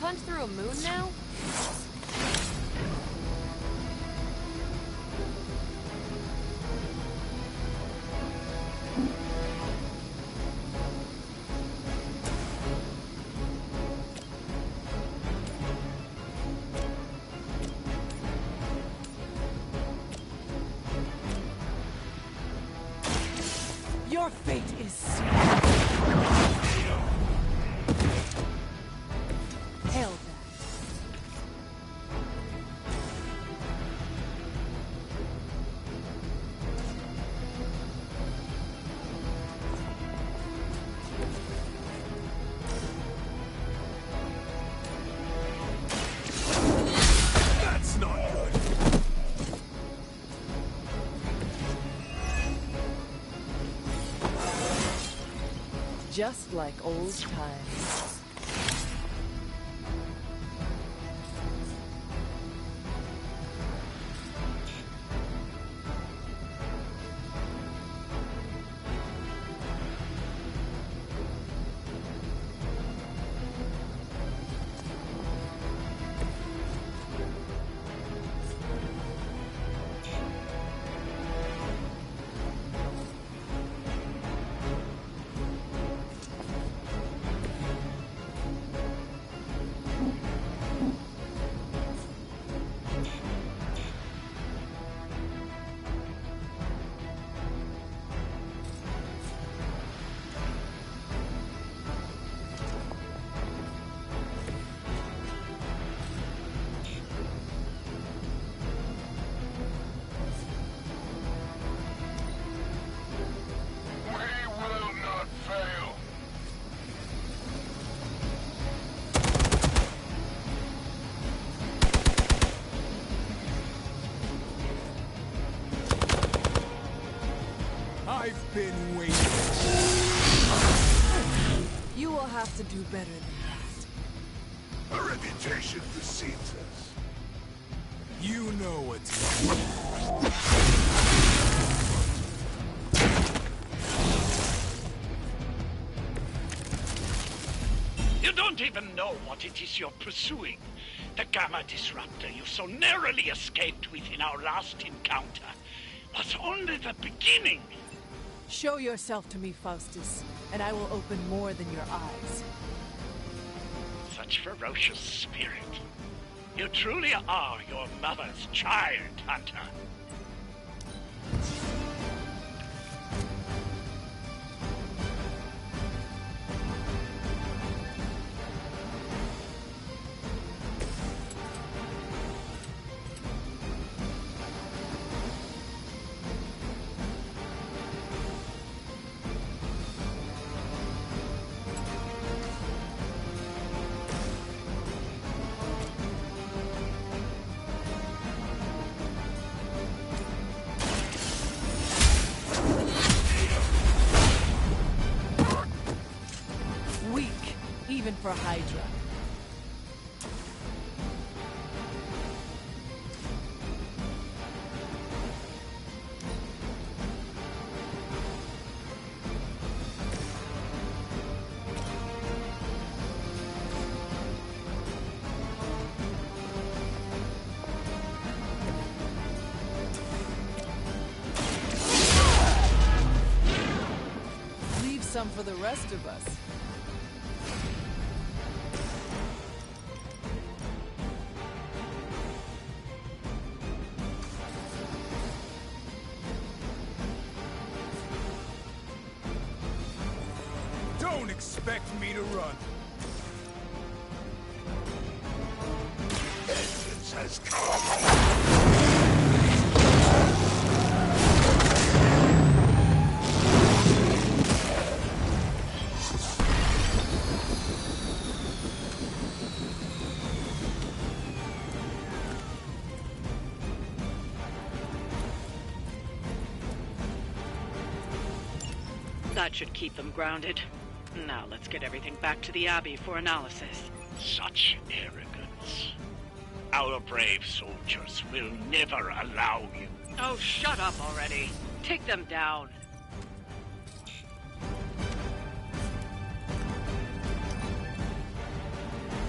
Punch through a moon now? Your fate is sealed. Hail them. That's not good. Just like old times. I've been waiting. You will have to do better than that. A reputation precedes us. You know what You don't even know what it is you're pursuing. The Gamma Disruptor you so narrowly escaped within our last encounter was only the beginning. Show yourself to me, Faustus, and I will open more than your eyes. Such ferocious spirit. You truly are your mother's child, Hunter. Even for Hydra. some for the rest of us. Don't expect me to run. Vengeance has come. That should keep them grounded. Now let's get everything back to the Abbey for analysis. Such arrogance. Our brave soldiers will never allow you. Oh, shut up already. Take them down.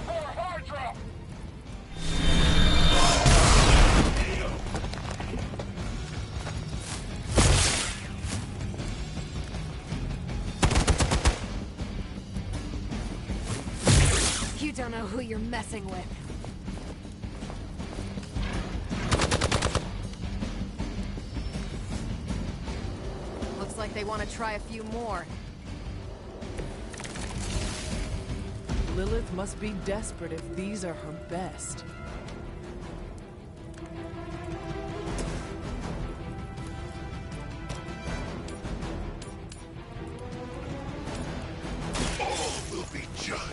Hydra! You don't know who you're messing with. Looks like they want to try a few more. Lilith must be desperate if these are her best. All will be judged.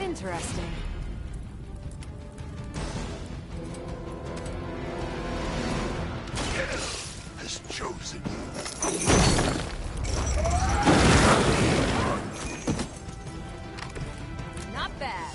Interesting. Hell has chosen you. Not bad.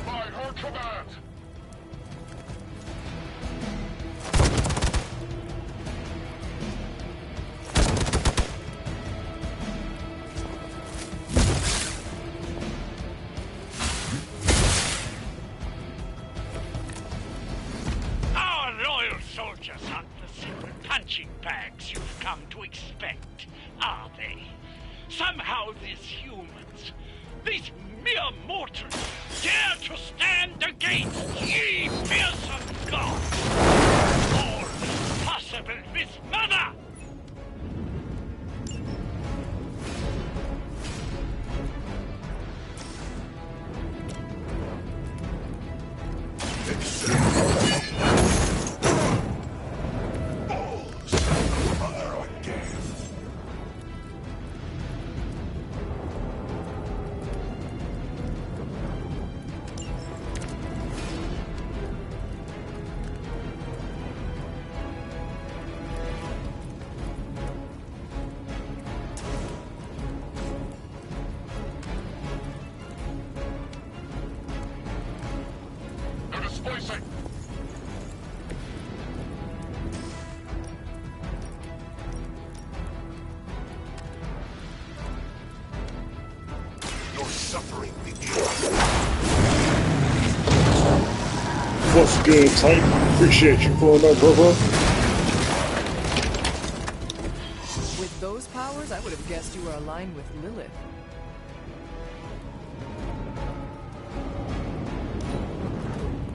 By her command. Our loyal soldiers aren't the simple punching bags you've come to expect, are they? Somehow these humans, these mere mortals, dare to stand against ye fearsome gods! All is possible with Mother! They're displacing. Your suffering begins. What's good, Tank? Appreciate you pulling up, brother. With those powers, I would have guessed you were aligned with Lilith.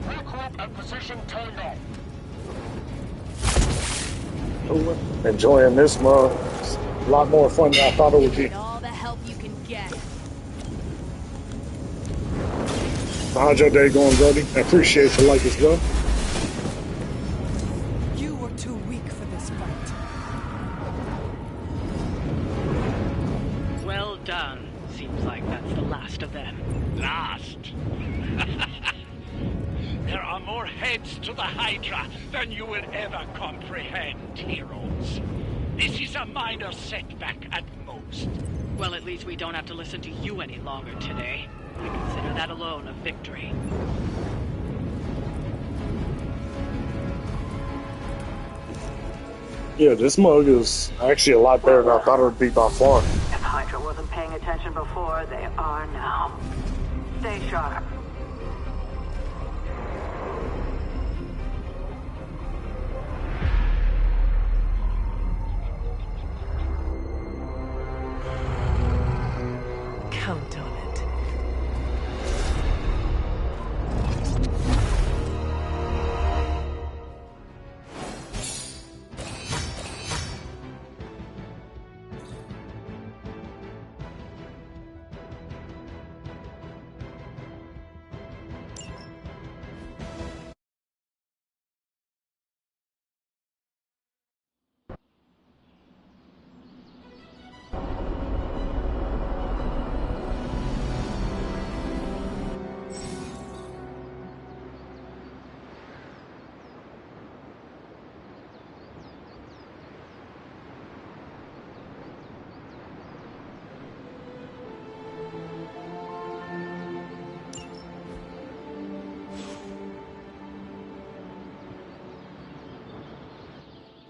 Regroup and position tango. Ooh, enjoying this mug. It's a lot more fun than I thought it would be. Get all the help you can get. How's your day going, Brody? I appreciate you like this, bro. You were too weak for this fight. Well done. Seems like that's the last of them. Last? There are more heads to the Hydra than you will ever comprehend, heroes. This is a minor setback at most. Well, at least we don't have to listen to you any longer today. We consider that alone a victory. Yeah, this mug is actually a lot better than I thought it would be by far. If Hydra wasn't paying attention before, they are now. Stay sharp. Count on it.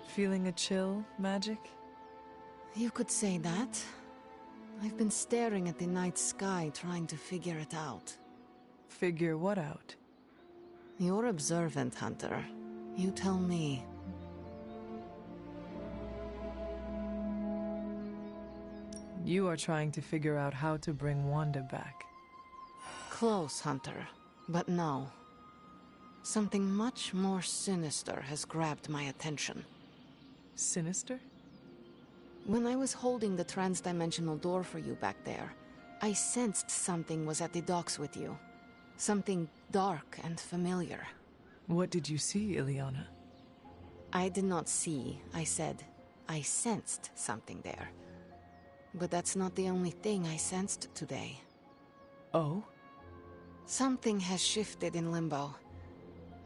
Feeling a chill, Magic? You could say that. I've been staring at the night sky trying to figure it out. Figure what out? You're observant, Hunter. You tell me. You are trying to figure out how to bring Wanda back. Close, Hunter. But no. Something much more sinister has grabbed my attention. Sinister? When I was holding the trans-dimensional door for you back there, I sensed something was at the docks with you. Something dark and familiar. What did you see, Ileana? I did not see, I said. I sensed something there. But that's not the only thing I sensed today. Oh? Something has shifted in Limbo,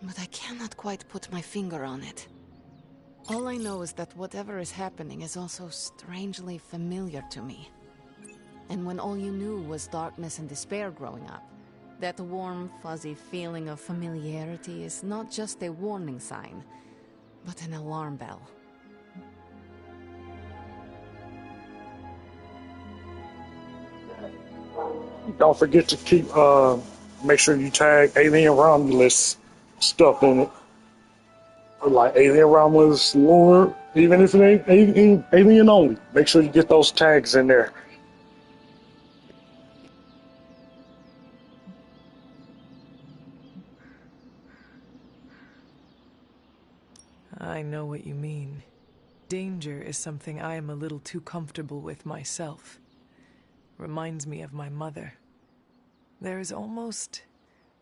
but I cannot quite put my finger on it. All I know is that whatever is happening is also strangely familiar to me. And when all you knew was darkness and despair growing up, that warm, fuzzy feeling of familiarity is not just a warning sign, but an alarm bell. Don't forget to keep, make sure you tag Alien Romulus stuff in it. Like Alien Romulus lore, even if it ain't alien only. Make sure you get those tags in there. I know what you mean. Danger is something I am a little too comfortable with myself. Reminds me of my mother. There is almost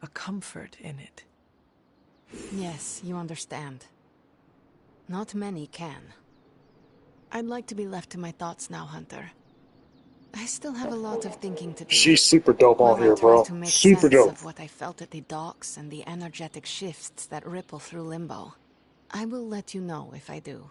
a comfort in it. Yes, you understand. Not many can. I'd like to be left to my thoughts now, Hunter. I still have a lot of thinking to do. She's super dope on here, bro. To make Super sense dope. of what I felt at the docks and the energetic shifts that ripple through Limbo. I will let you know if I do.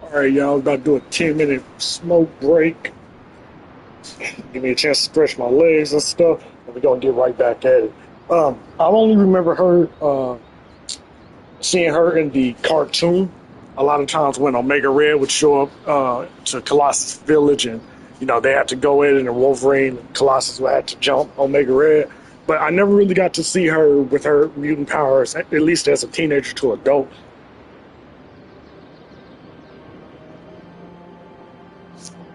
Alright, y'all, about to do a 10-minute smoke break. Give me a chance to stretch my legs and stuff, and we're gonna get right back at it. I only remember her, seeing her in the cartoon. A lot of times when Omega Red would show up to Colossus Village, and they had to go in, and Wolverine and Colossus would have to jump Omega Red. But I never really got to see her with her mutant powers, at least as a teenager to adult.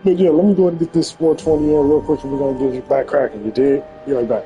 But yeah, let me go ahead and get this 420 in real quick, and we're gonna get it back cracking. You did? Be right back.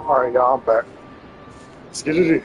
Alright, y'all, I'm back. Let's get it in.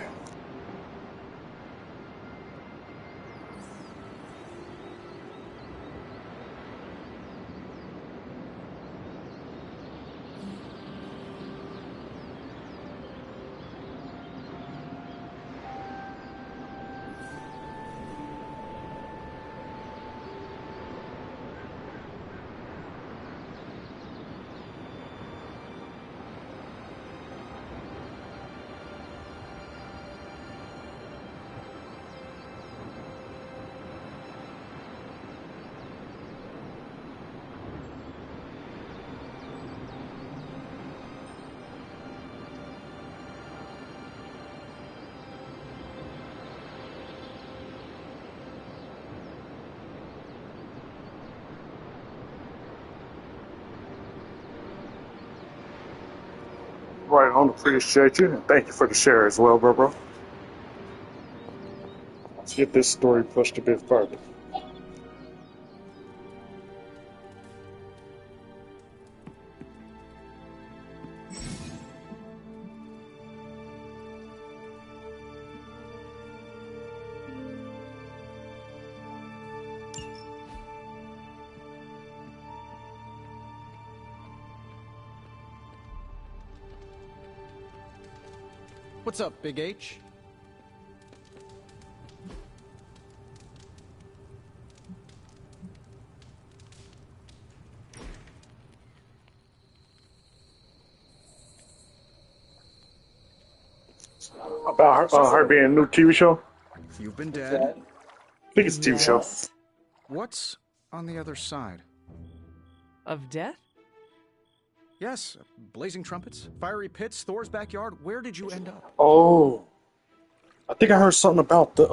Right on, appreciate you, and thank you for the share as well, bro. Let's get this story pushed a bit further. What's up, Big H? About her being a new TV show? You've been dead. I think it's a TV show. What's on the other side? Of death? Yes, blazing trumpets, fiery pits, Thor's backyard. Where did you end up? Oh, I think I heard something about the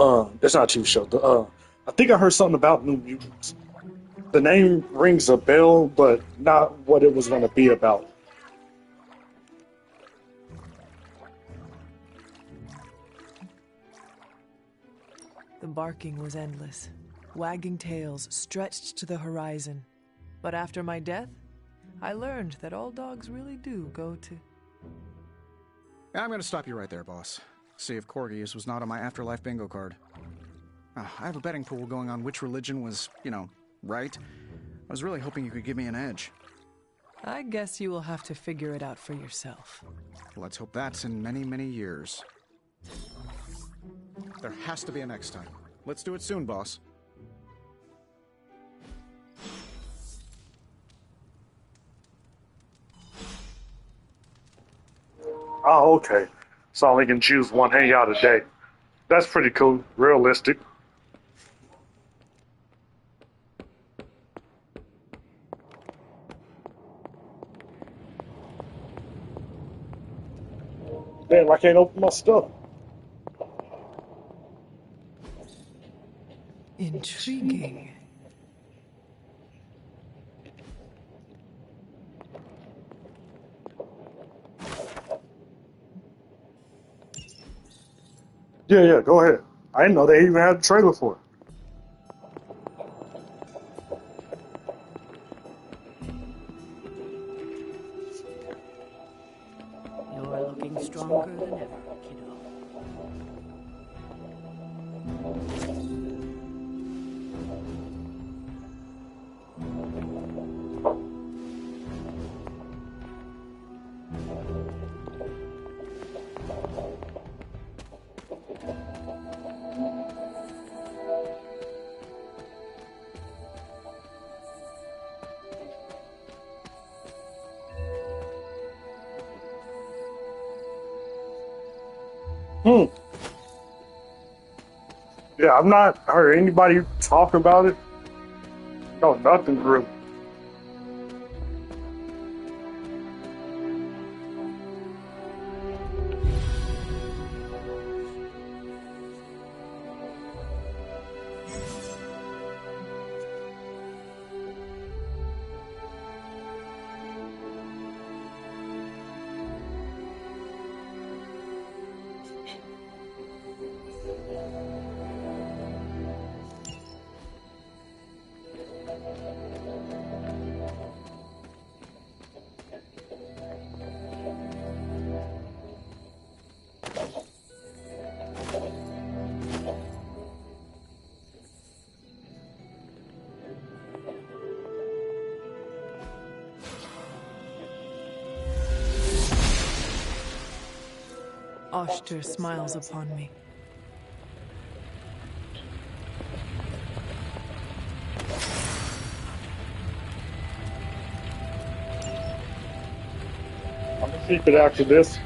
it's not a TV show. I think I heard something about New Mutants. The name rings a bell, but not what it was going to be about. The barking was endless. Wagging tails stretched to the horizon. But after my death, I learned that all dogs really do go to... I'm gonna stop you right there, boss. See if Corgius was not on my afterlife bingo card. I have a betting pool going on which religion was, right. I was really hoping you could give me an edge. I guess you will have to figure it out for yourself. Let's hope that's in many, many years. There has to be a next time. Let's do it soon, boss. Oh, okay. So I only can choose one hangout a day. That's pretty cool. Realistic. Damn, I can't open my stuff. Intriguing. Yeah, go ahead. I didn't know they even had a trailer for it. You're looking stronger than ever, kiddo. Yeah, I've not heard anybody talk about it. No, nothing really. Oshter smiles upon me. I'm gonna keep it after this.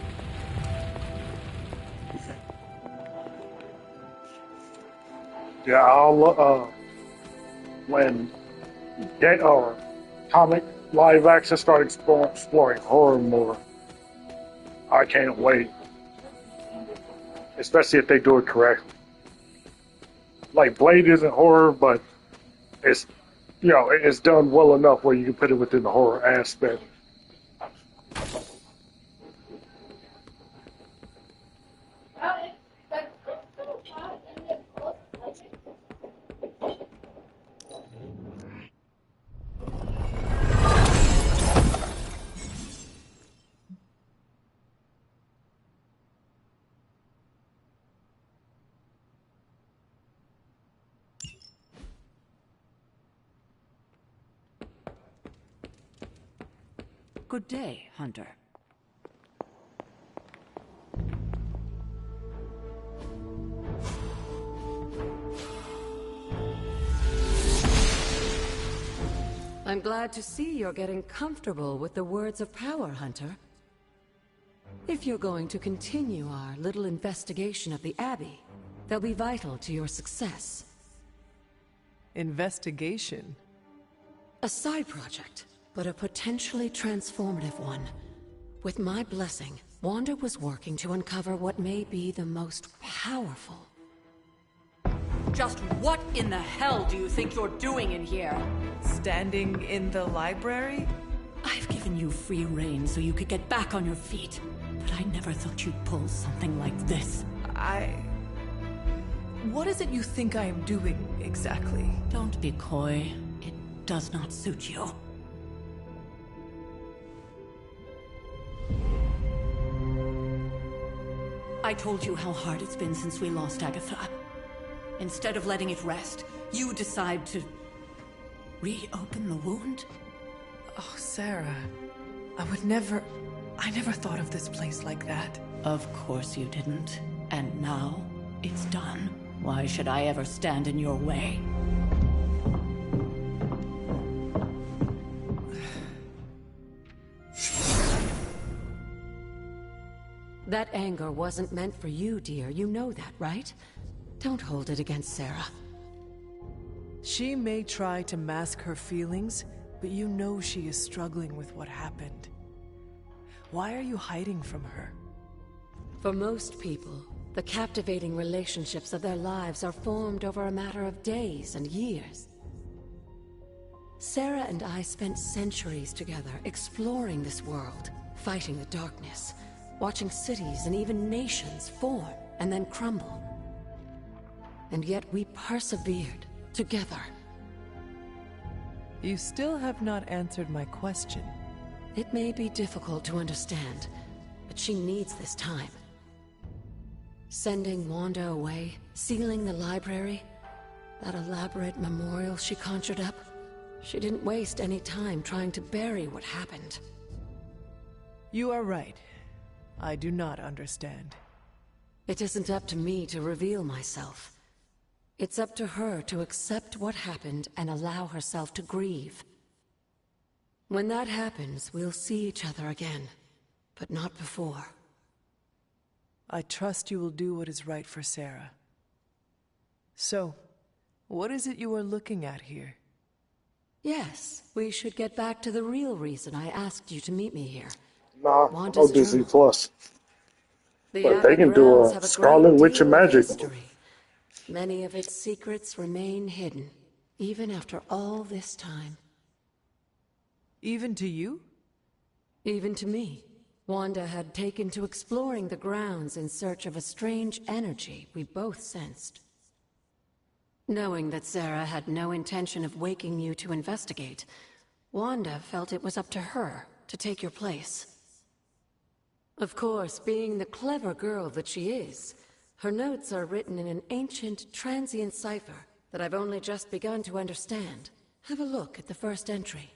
Yeah, I'll when get or comic live action start exploring horror more. I can't wait, especially if they do it correctly. Like Blade isn't horror, but it's it's done well enough where you can put it within the horror aspect. Good day, Hunter. I'm glad to see you're getting comfortable with the words of power, Hunter. If you're going to continue our little investigation of the Abbey, they'll be vital to your success. Investigation? A side project, but a potentially transformative one. With my blessing, Wanda was working to uncover what may be the most powerful. Just what in the hell do you think you're doing in here? Standing in the library? I've given you free rein so you could get back on your feet, but I never thought you'd pull something like this. What is it you think I am doing, exactly? Don't be coy. It does not suit you. I told you how hard it's been since we lost Agatha. Instead of letting it rest, you decide to reopen the wound? Oh, Sarah. I never thought of this place like that. Of course you didn't. And now, it's done. Why should I ever stand in your way? That anger wasn't meant for you, dear. You know that, right? Don't hold it against Sarah. She may try to mask her feelings, but you know she is struggling with what happened. Why are you hiding from her? For most people, the captivating relationships of their lives are formed over a matter of days and years. Sarah and I spent centuries together exploring this world, fighting the darkness, watching cities and even nations form and then crumble. And yet we persevered, together. You still have not answered my question. It may be difficult to understand, but she needs this time. Sending Wanda away, sealing the library, that elaborate memorial she conjured up, she didn't waste any time trying to bury what happened. You are right. I do not understand. It isn't up to me to reveal myself. It's up to her to accept what happened and allow herself to grieve. When that happens, we'll see each other again, but not before. I trust you will do what is right for Sarah. So, what is it you are looking at here? Yes, we should get back to the real reason I asked you to meet me here. Nah, no Disney Plus. The But they can do a Scarlet Witch and Magic. Many of its secrets remain hidden, even after all this time. Even to you? Even to me. Wanda had taken to exploring the grounds in search of a strange energy we both sensed. Knowing that Sarah had no intention of waking you to investigate, Wanda felt it was up to her to take your place. Of course, being the clever girl that she is, her notes are written in an ancient, transient cipher that I've only just begun to understand. Have a look at the first entry.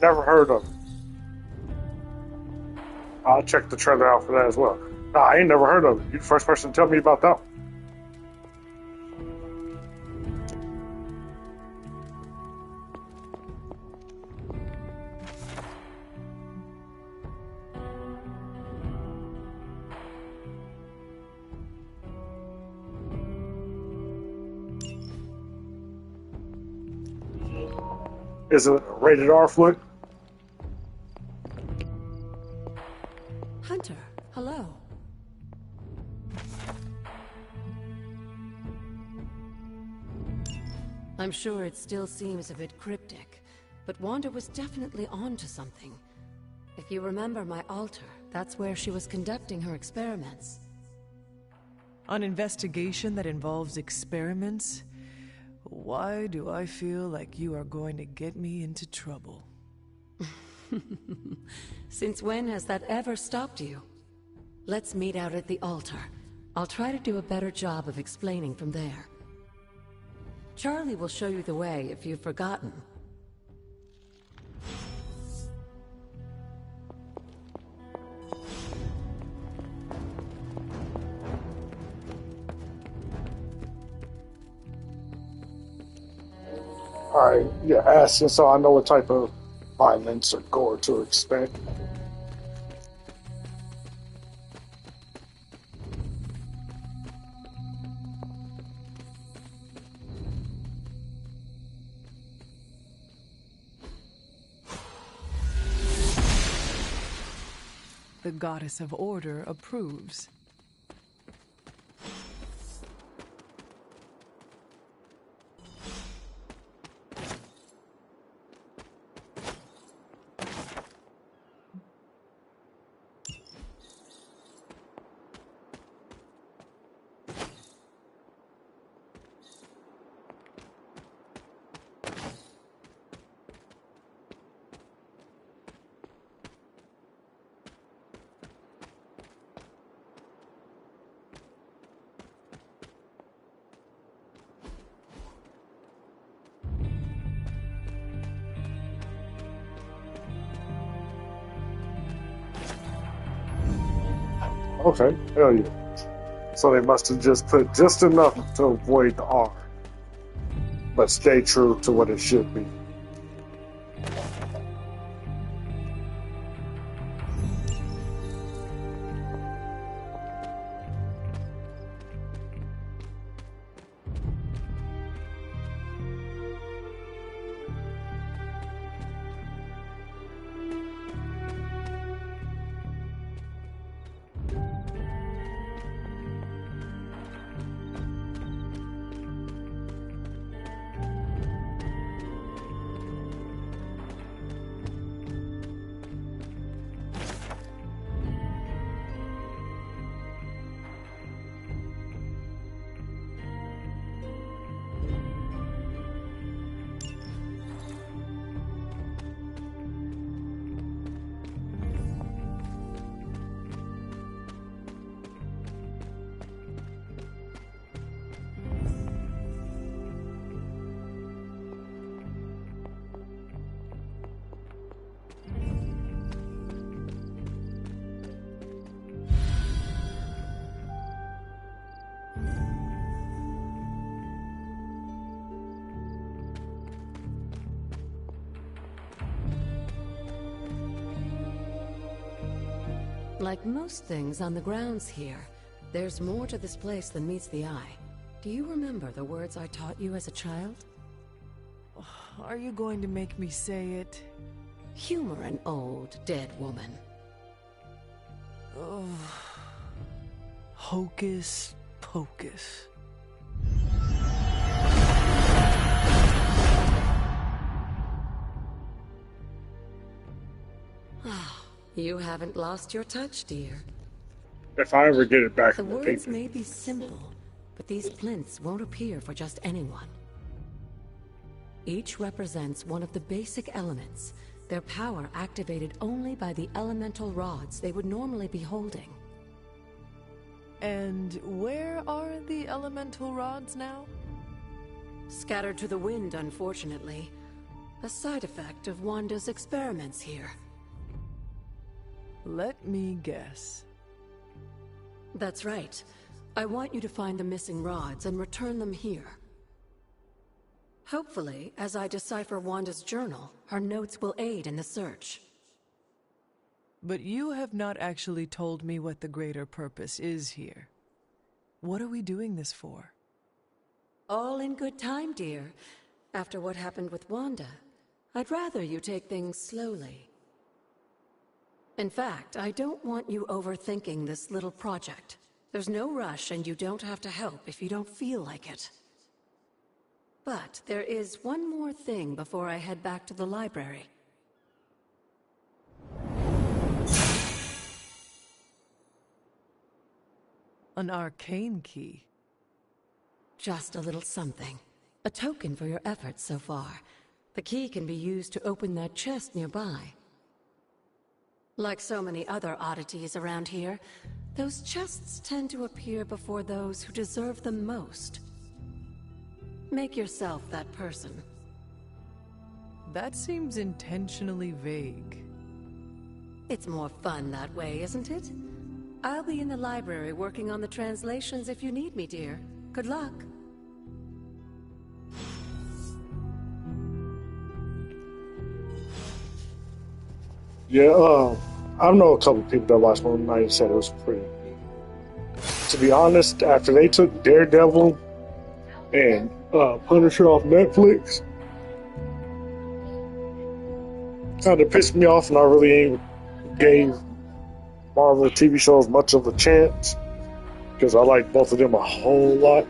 Never heard of it. I'll check the trailer out for that as well. Nah, I ain't never heard of it. You're the first person to tell me about that one. Is it a rated R flick? Hunter, hello. I'm sure it still seems a bit cryptic, but Wanda was definitely onto something. If you remember my altar, that's where she was conducting her experiments. An investigation that involves experiments? Why do I feel like you are going to get me into trouble? Since when has that ever stopped you? Let's meet out at the altar. I'll try to do a better job of explaining from there. Charlie will show you the way if you've forgotten. Alright, yeah, asking so I know what type of violence or gore to expect. The goddess of order approves. Okay, hell yeah. So they must have just put just enough to avoid the R, but stay true to what it should be. Like most things on the grounds here, there's more to this place than meets the eye. Do you remember the words I taught you as a child? Are you going to make me say it? Humor an old, dead woman. Oh. Hocus pocus. You haven't lost your touch, dear. If I ever get it back The in the words paper. may be simple, but these plinths won't appear for just anyone. Each represents one of the basic elements, their power activated only by the elemental rods they would normally be holding. And where are the elemental rods now? Scattered to the wind, unfortunately. A side effect of Wanda's experiments here. Let me guess. That's right. I want you to find the missing rods and return them here. Hopefully, as I decipher Wanda's journal, her notes will aid in the search. But you have not actually told me what the greater purpose is here. What are we doing this for? All in good time, dear. After what happened with Wanda, I'd rather you take things slowly. In fact, I don't want you overthinking this little project. There's no rush, and you don't have to help if you don't feel like it. But there is one more thing before I head back to the library. An arcane key. Just a little something. A token for your efforts so far. The key can be used to open that chest nearby. Like so many other oddities around here, those chests tend to appear before those who deserve them most. Make yourself that person. That seems intentionally vague. It's more fun that way, isn't it? I'll be in the library working on the translations if you need me, dear. Good luck. Yeah, I know a couple people that watched Moon Knight and said it was pretty. To be honest, after they took Daredevil and Punisher off Netflix, kind of pissed me off, and I really ain't gave Marvel TV shows much of a chance because I like both of them a whole lot.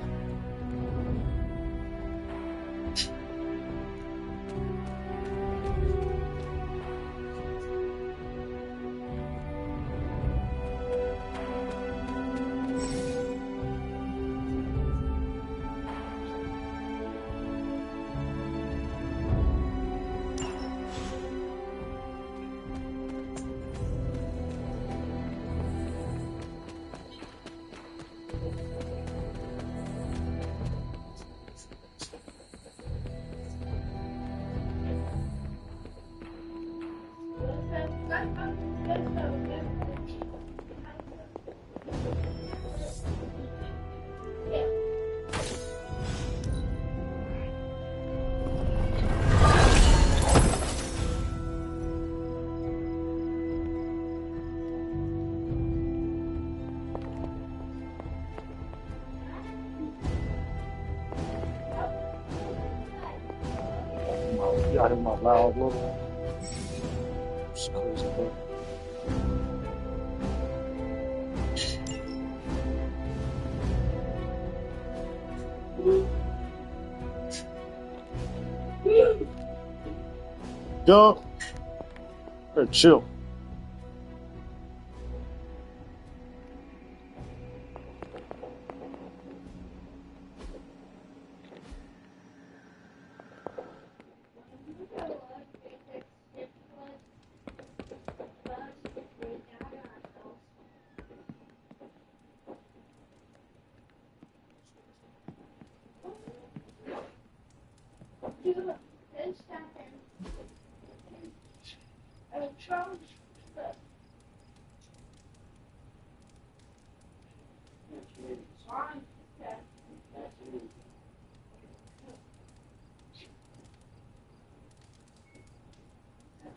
Got him my loud little. It's crazy, bro. Yo, hey, chill.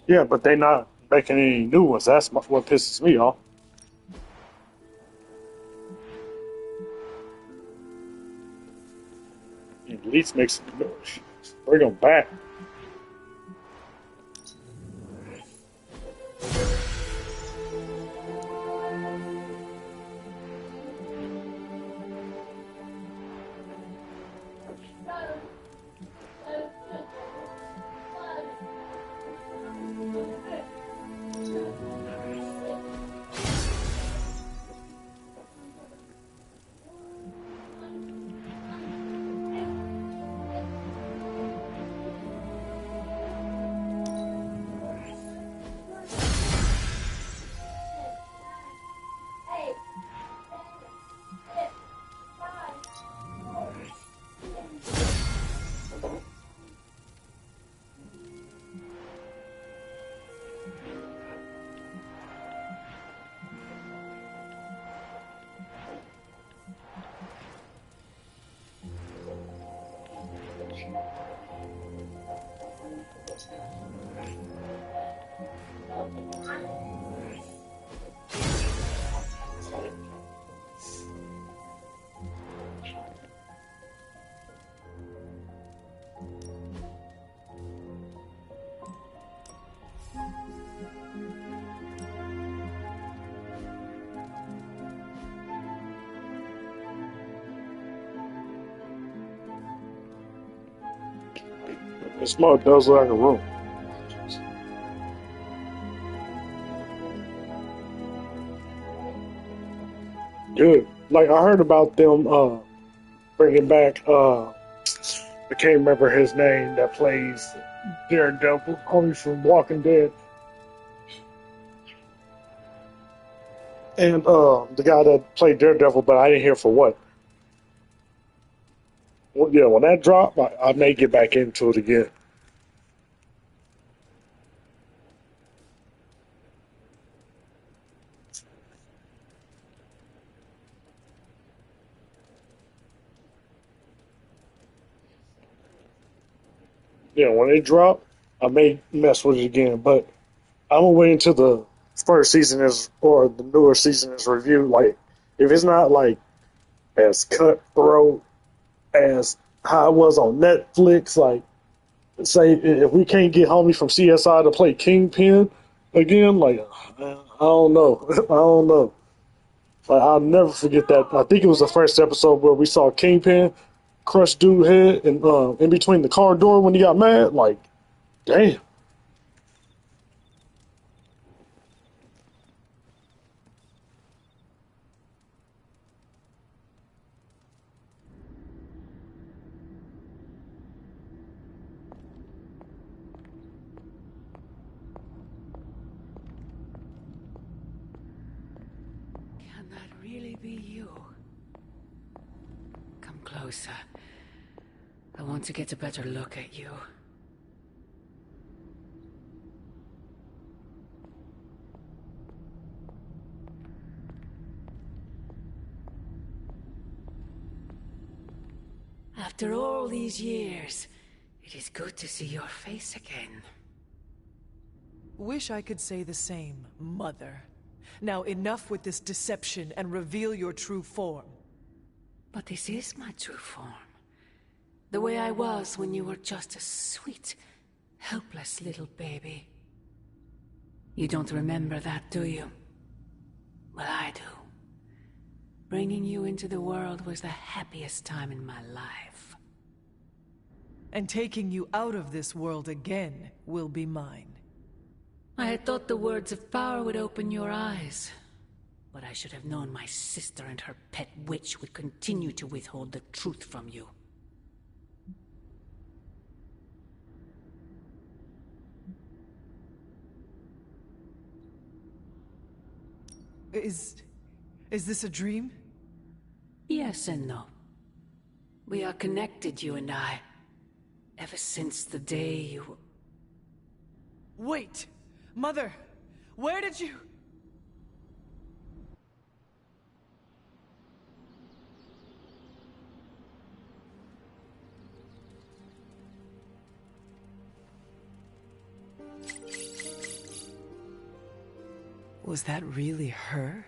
Yeah, but they not making any new ones. That's what pisses me off. At least make some. Bring them back. This mug does look like a room. Good. Like I heard about them bringing back I can't remember his name that plays Daredevil, homie from Walking Dead, and the guy that played Daredevil, but I didn't hear for what. Well, yeah, when that dropped, I may get back into it again. Yeah, when it dropped, I may mess with it again, but I'm gonna wait until the first season is or the newer season is reviewed. Like, if it's not like as cutthroat as how it was on Netflix, like say if we can't get homie from CSI to play Kingpin again, like I don't know, I don't know. Like I'll never forget that. I think it was the first episode where we saw Kingpin crush dude head and in between the car door when he got mad. Like, damn. Can that really be you? Come closer. I want to get a better look at you. After all these years, it is good to see your face again. Wish I could say the same, Mother. Now enough with this deception and reveal your true form. But this is my true form. The way I was when you were just a sweet, helpless little baby. You don't remember that, do you? Well, I do. Bringing you into the world was the happiest time in my life. And taking you out of this world again will be mine. I had thought the words of power would open your eyes. But I should have known my sister and her pet witch would continue to withhold the truth from you. Is this a dream? Yes and no. We are connected, you and I. Ever since the day you... Wait! Mother! Where did you... Was that really her?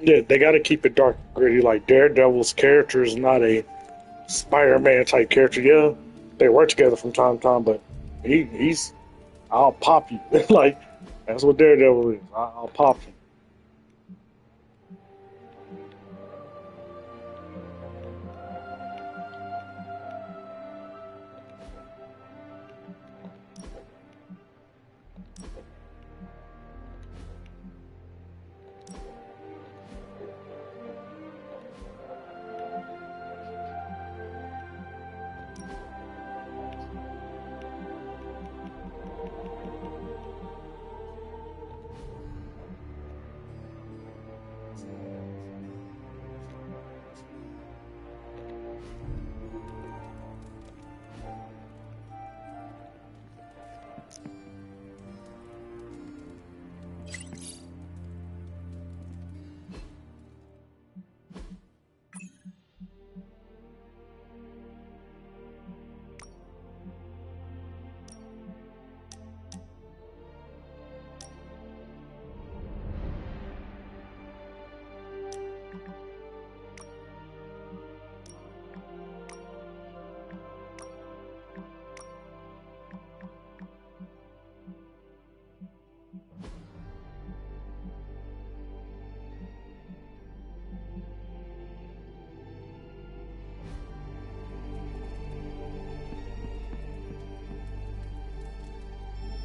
Yeah, they got to keep it dark and gritty. Like Daredevil's character is not a Spider-Man type character. Yeah, they work together from time to time, but he's I'll pop you. Like that's what Daredevil is. I'll pop you.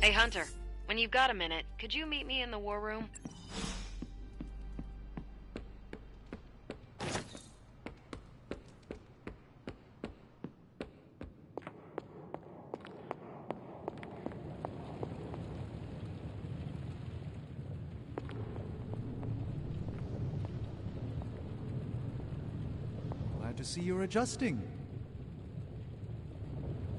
Hey, Hunter. When you've got a minute, could you meet me in the war room? Glad to see you're adjusting.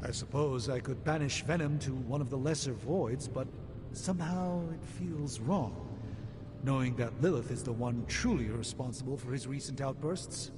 I suppose I could banish Venom to one of the lesser voids, but somehow it feels wrong, knowing that Lilith is the one truly responsible for his recent outbursts.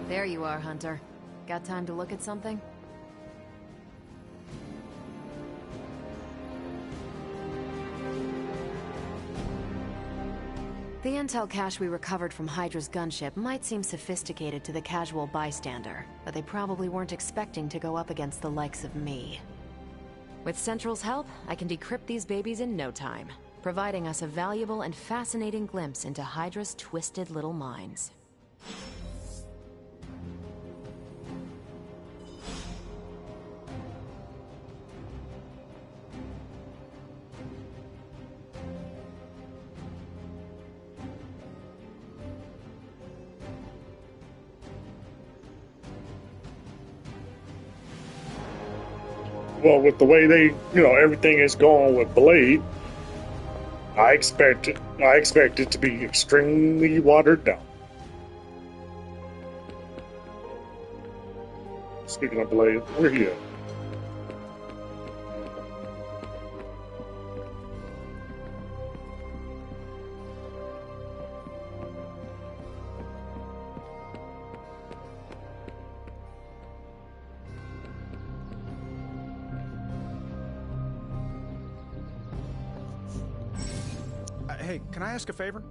There you are, Hunter. Got time to look at something? The intel cache we recovered from Hydra's gunship might seem sophisticated to the casual bystander, but they probably weren't expecting to go up against the likes of me. With Central's help, I can decrypt these babies in no time, providing us a valuable and fascinating glimpse into Hydra's twisted little minds. Well, with the way they, everything is going with Blade, I expect it to be extremely watered down. Speaking of Blade, where he at? Hey, can I ask a favor?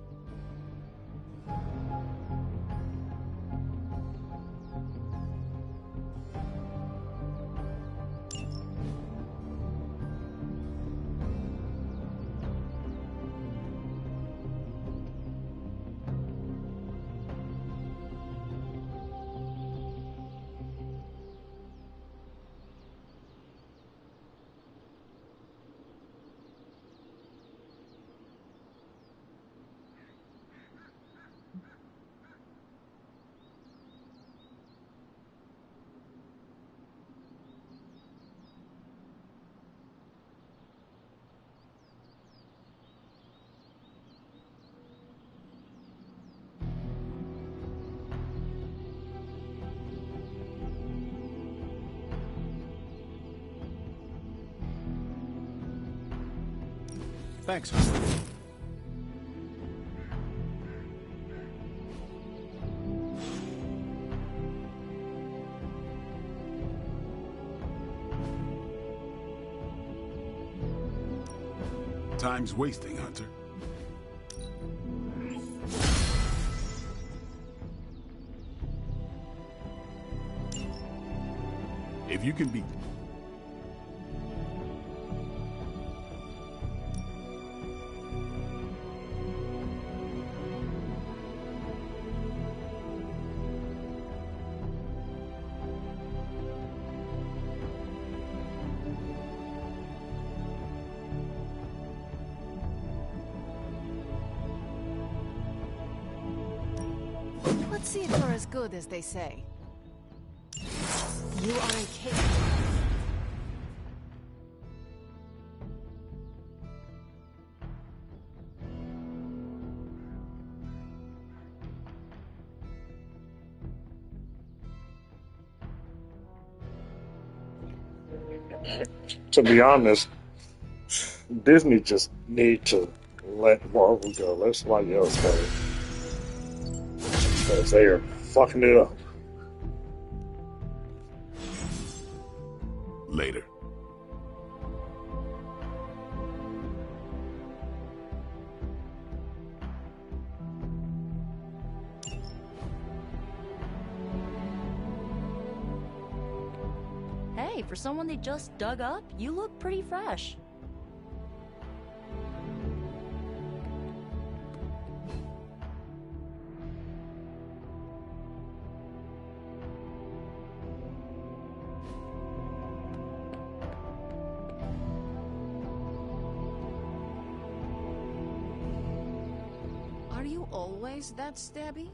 Thanks. Time's wasting, Hunter. If you can beat Let's see if you're as good as they say. You are incapable. To be honest, Disney just need to let Marvel go. Let somebody else go. Because they are fucking it up. Later. Hey, for someone they just dug up, you look pretty fresh. Are you always that stabby?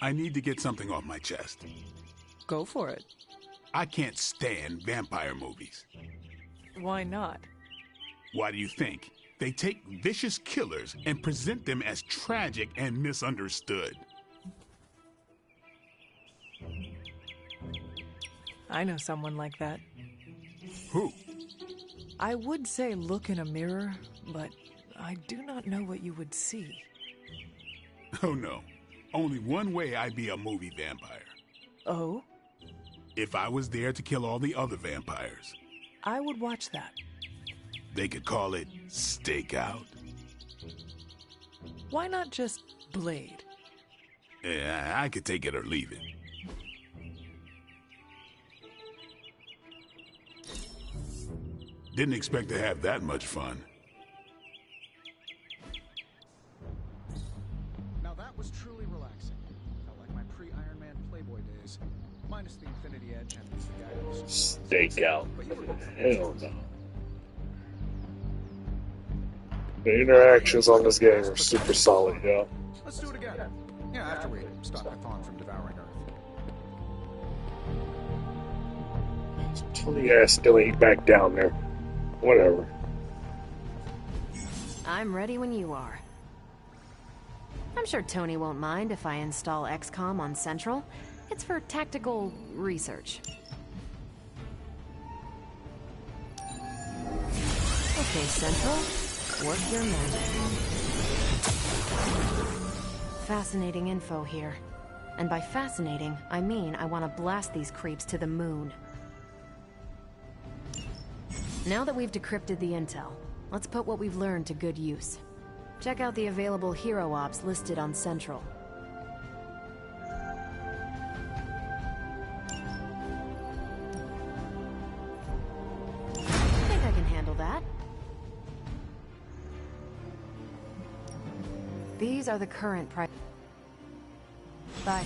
I need to get something off my chest. Go for it. I can't stand vampire movies. Why not? Why do you think? They take vicious killers and present them as tragic and misunderstood. I know someone like that. Who? I would say look in a mirror, but I do not know what you would see. Oh no. Only one way I'd be a movie vampire. Oh? If I was there to kill all the other vampires. I would watch that. They could call it Stakeout. Why not just Blade? Yeah, I could take it or leave it. Didn't expect to have that much fun. Now that was truly relaxing. Felt like my pre-Iron Man Playboy days. Minus the Infinity Edge and the guidance. Stakeout. Hell no. The interactions on this game are super solid, yo. Let's do it again. Yeah, after we stop Python from devouring Earth. Tony ass still ain't back down there. Whatever. I'm ready when you are. I'm sure Tony won't mind if I install XCOM on Central. It's for tactical research. Okay, Central. Work your magic. Fascinating info here. And by fascinating, I mean I want to blast these creeps to the moon. Now that we've decrypted the intel, let's put what we've learned to good use. Check out the available hero ops listed on Central. I think I can handle that. These are the current price. Bye.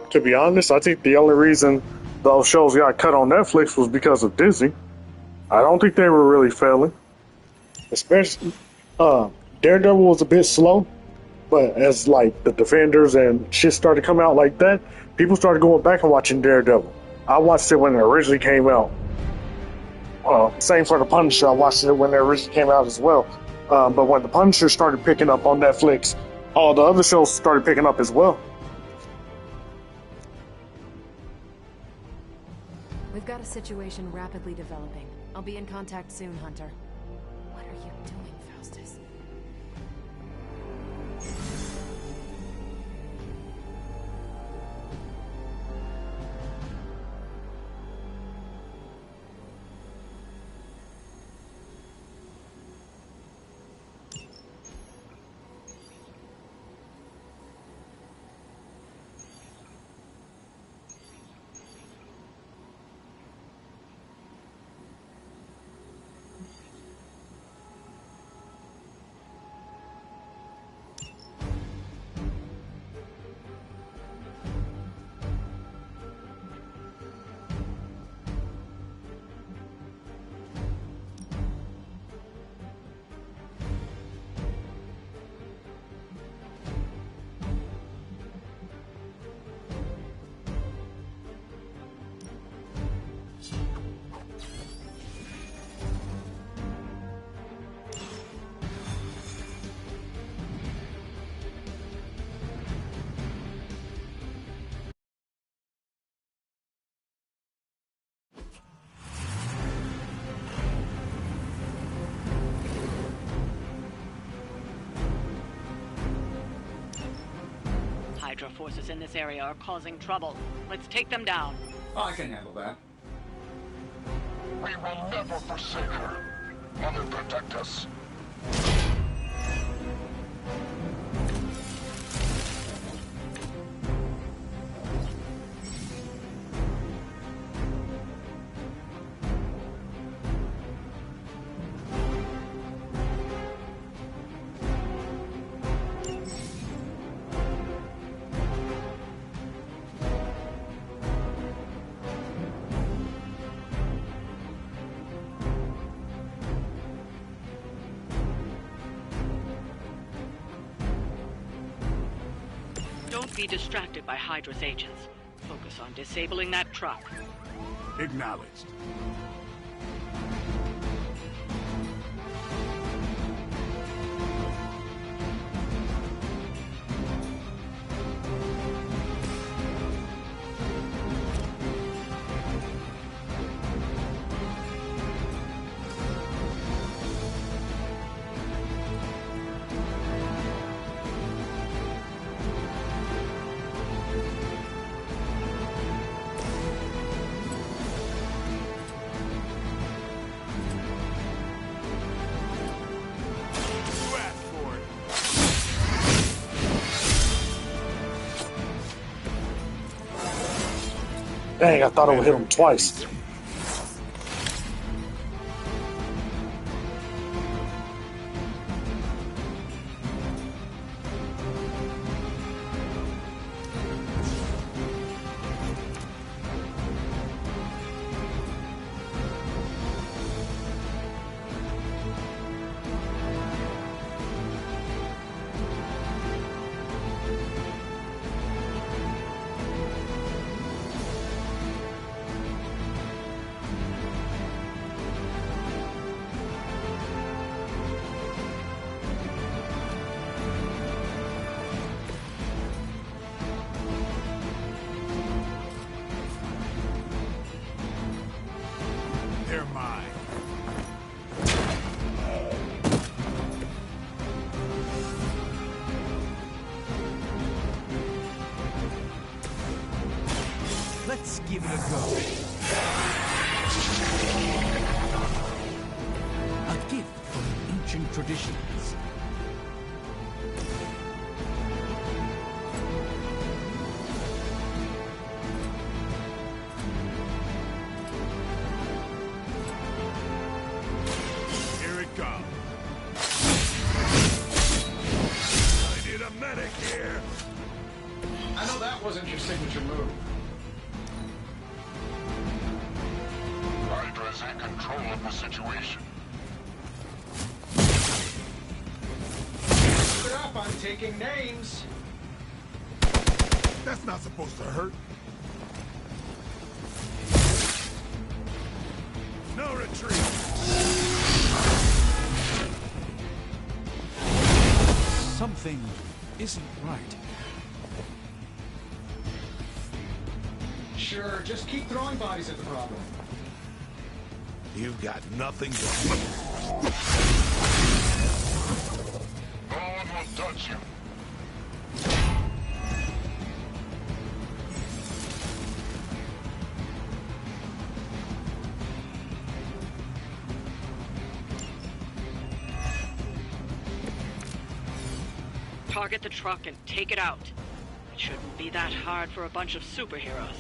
To be honest, I think the only reason those shows got cut on Netflix was because of Disney. I don't think they were really failing. Especially, Daredevil was a bit slow, but as like the Defenders and shit started coming out like that, people started going back and watching Daredevil. I watched it when it originally came out. Same for the Punisher. I watched it when it originally came out as well. But when the Punisher started picking up on Netflix, all the other shows started picking up as well. We've got a situation rapidly developing. I'll be in contact soon, Hunter. What are you doing, Faustus? Hydra forces in this area are causing trouble. Let's take them down. I can handle that. We will never forsake her. Mother, protect us. Don't be distracted by Hydra's agents. Focus on disabling that truck. Acknowledged. Dang, I thought I would hit him twice. They're mine. Let's give it a go. A gift from ancient traditions. Here it comes. I need a medic here. I know that wasn't your signature move. Hydra's in control of the situation. Keep it up, I'm taking names. That's not supposed to hurt. No retreat. Something isn't right. Sure, just keep throwing bodies at the problem. You've got nothing to... No one will touch you. Target the truck and take it out. It shouldn't be that hard for a bunch of superheroes.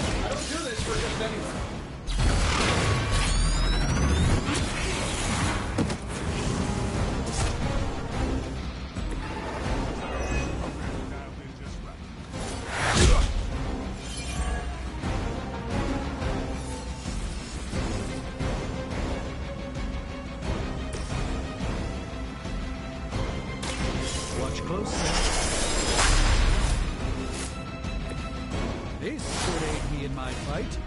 I don't do this for just anyone. Watch closely. This could aid me in my fight.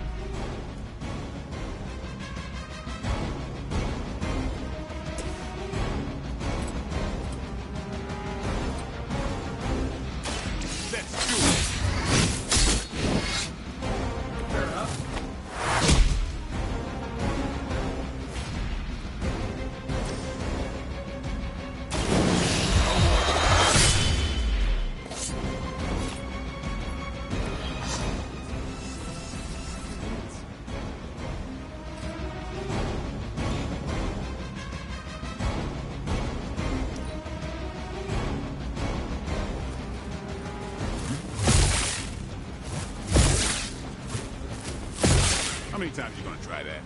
times you gonna try that?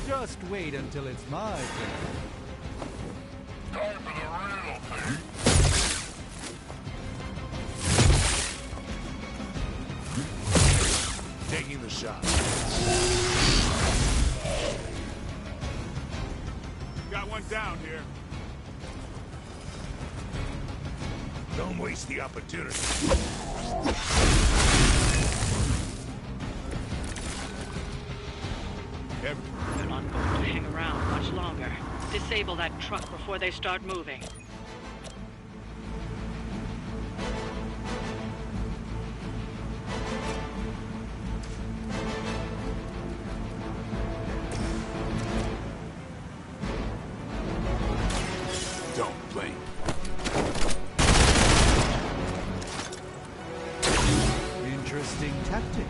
Just wait until it's my turn. Time for the real thing. Taking the shot. Got one down here. Don't waste the opportunity. They're not going to hang around much longer. Disable that truck before they start moving. Don't blink. Interesting tactic.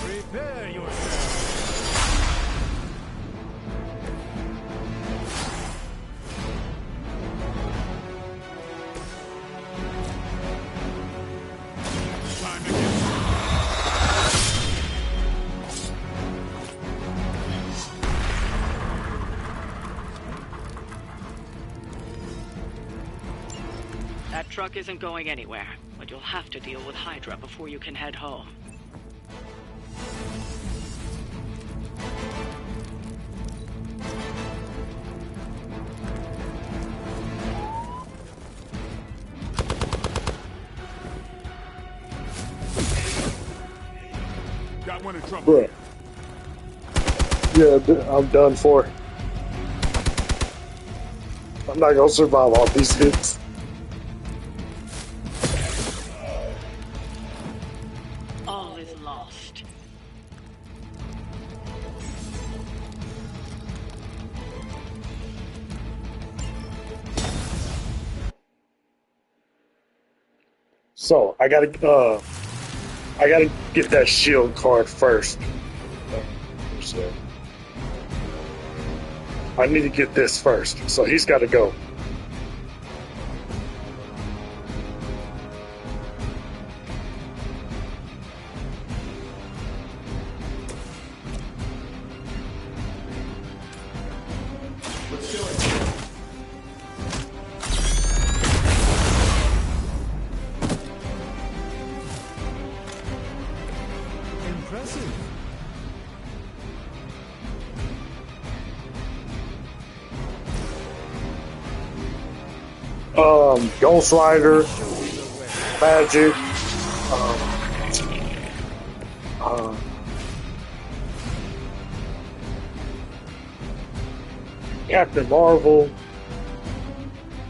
Prepare yourself. Time to get That truck isn't going anywhere, but you'll have to deal with Hydra before you can head home. got one in trouble. Bruh. Yeah, I'm done for. I'm not gonna survive all these hits. All is lost. So I gotta get that shield card first. So I need to get this first. So he's got to go. Let's do it. Impressive. Ghost Rider, Magic, Captain Marvel.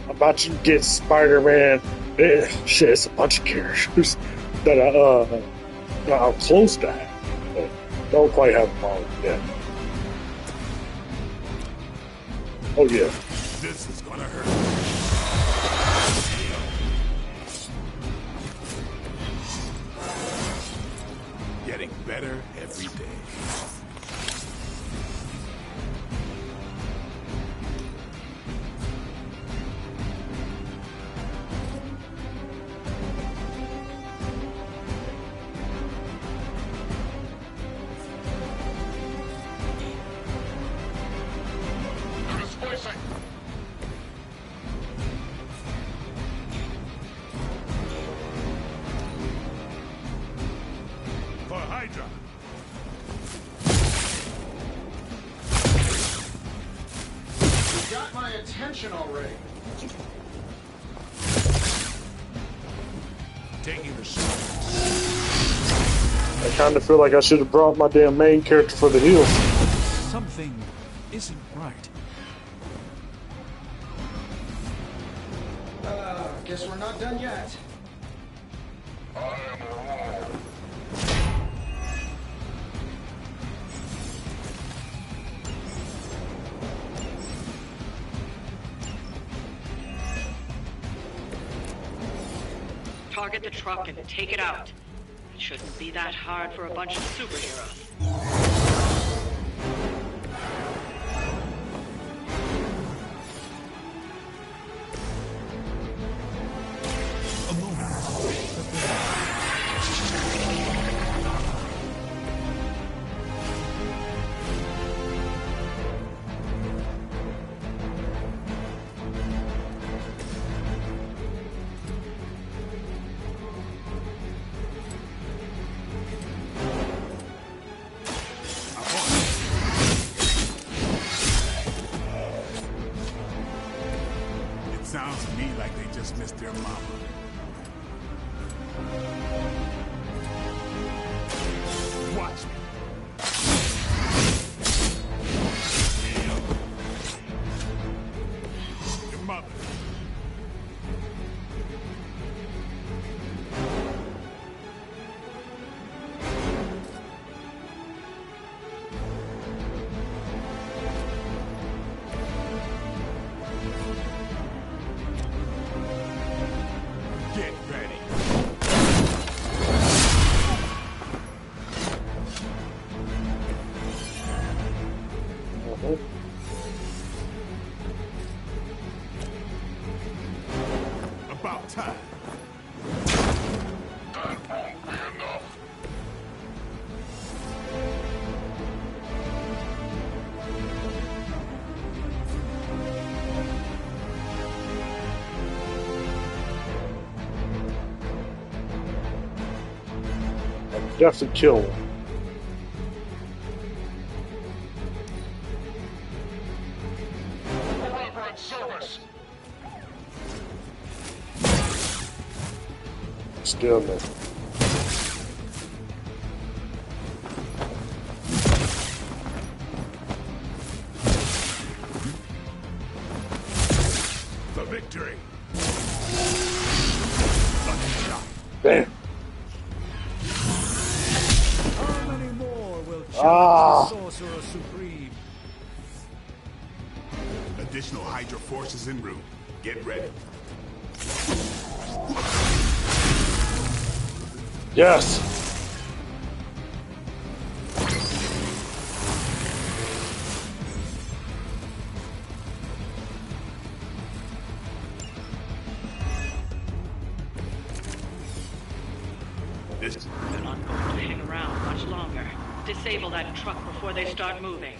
I'm about to get Spider-Man. Shit, it's a bunch of characters that I'm close to have, but don't quite have them all yet. Oh yeah. This is gonna hurt. Getting better every day. For Hydra. You got my attention already. Taking the shot. I kind of feel like I should have brought my damn main character for the heals. Something isn't right. Guess we're not done yet. Target the truck and take it out. It shouldn't be that hard for a bunch of superheroes. Sounds to me like they just missed their mama. Watch me. Your mother. Get ready. About time. That won't be enough. Definitely kill him. Elaborate service. Still no. For victory. Damn. How many more will challenge the Sorcerer Supreme? Additional Hydra forces en route. Get ready. Yes. They're not going to hang around much longer. Disable that truck before they start moving.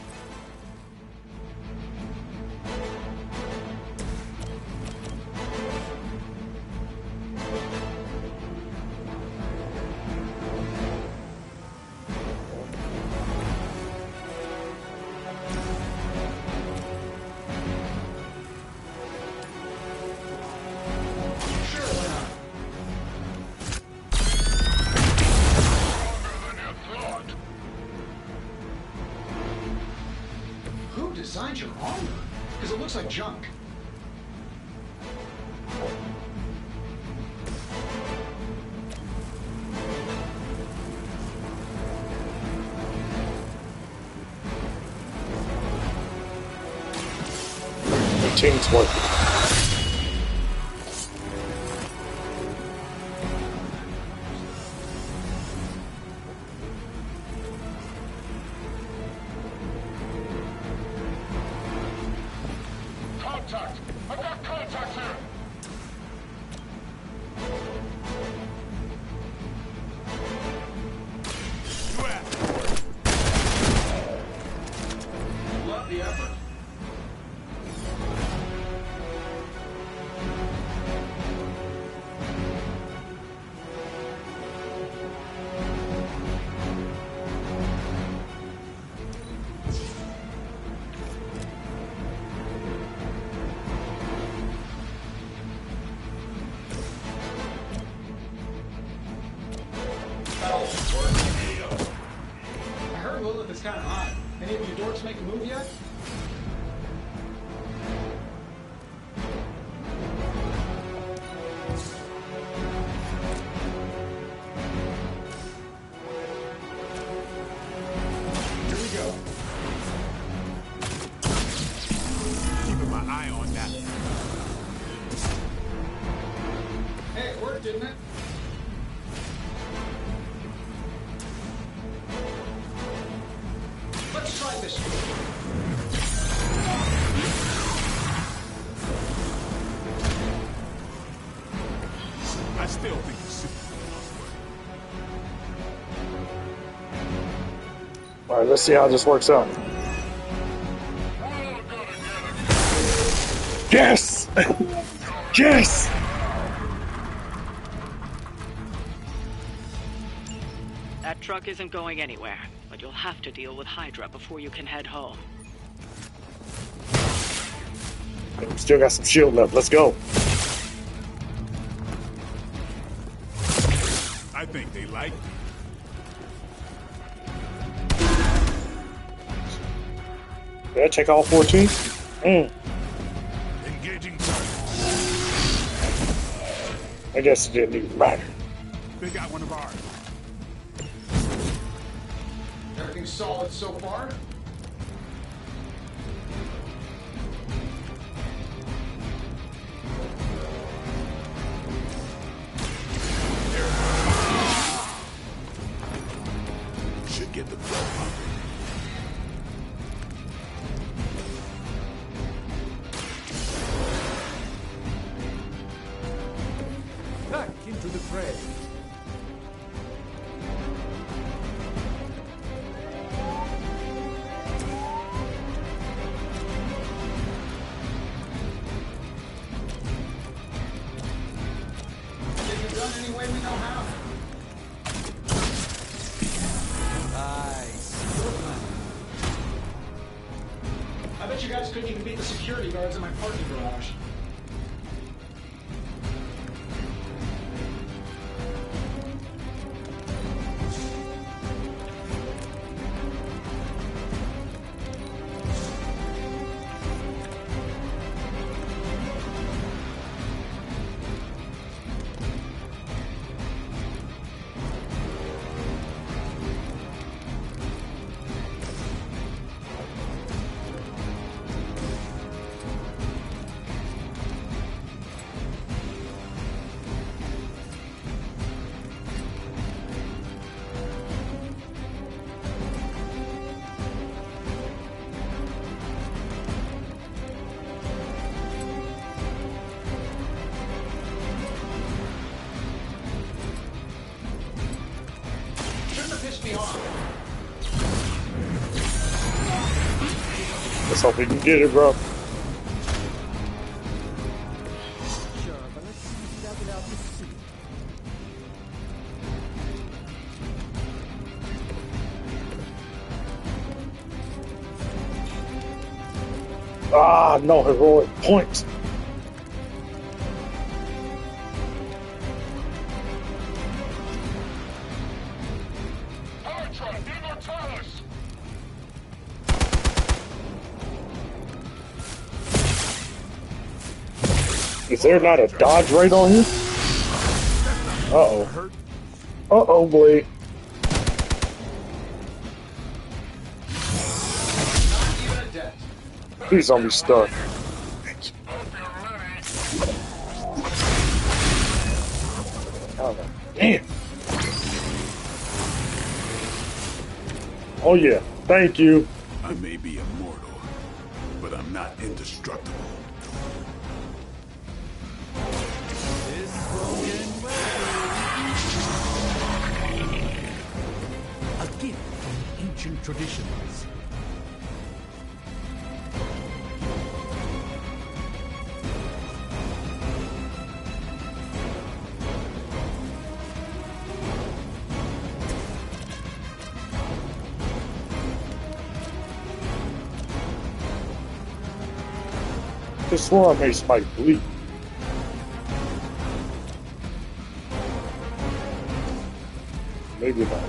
Who designed your armor? Because it looks like junk. Team's working. Contact! I've got contact here! Love the effort. I heard Lilith is kind of hot. Any of you dorks make a move yet? Here we go. Keeping my eye on that. Hey, it worked, didn't it? let's see how this works out. Yes! Yes! That truck isn't going anywhere, but you'll have to deal with Hydra before you can head home. We still got some shield left. Let's go. I think they like me. Did I check all 14? Engaging target. I guess it didn't even matter. They got one of ours. Everything solid so far? Should get the blood pumping. Back into the fray. Get it done any way we know how. I bet you guys couldn't even beat the security guards in my parking garage. Let's hope we can get it, bro. Sure, but let's scout it out to see. Ah, no heroic points. Is there not a dodge rate on here? Uh-oh. Uh-oh, Blade. Please don't be stuck. Oh, damn. Oh, yeah. Thank you. I may be immortal, but I'm not indestructible. A gift from ancient traditions. I swore I made Spike bleed. Maybe not.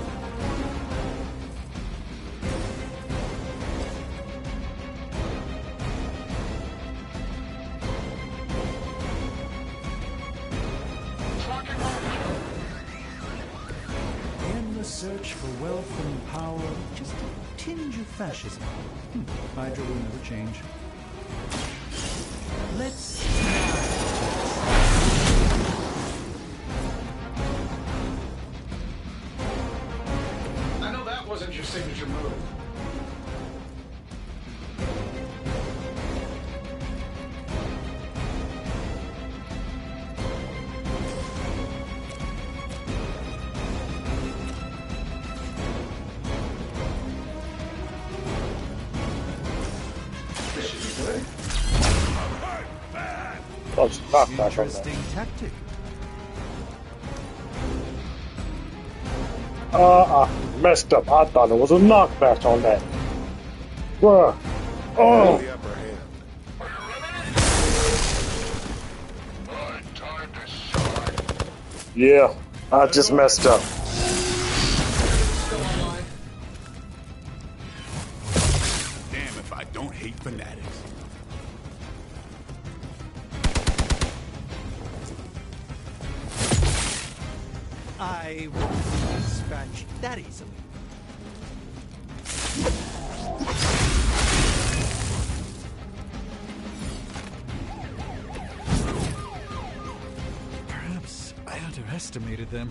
In the search for wealth and power, just a tinge of fascism. Hydra will never change. Let's... I know that wasn't your signature move. Let's knock back on that. Interesting tactic. I messed up. I thought it was a knockback on that. Bruh. Oh. Yeah, I just messed up. Damn if I don't hate fanatics. I won't be dispatched that easily. Perhaps I underestimated them.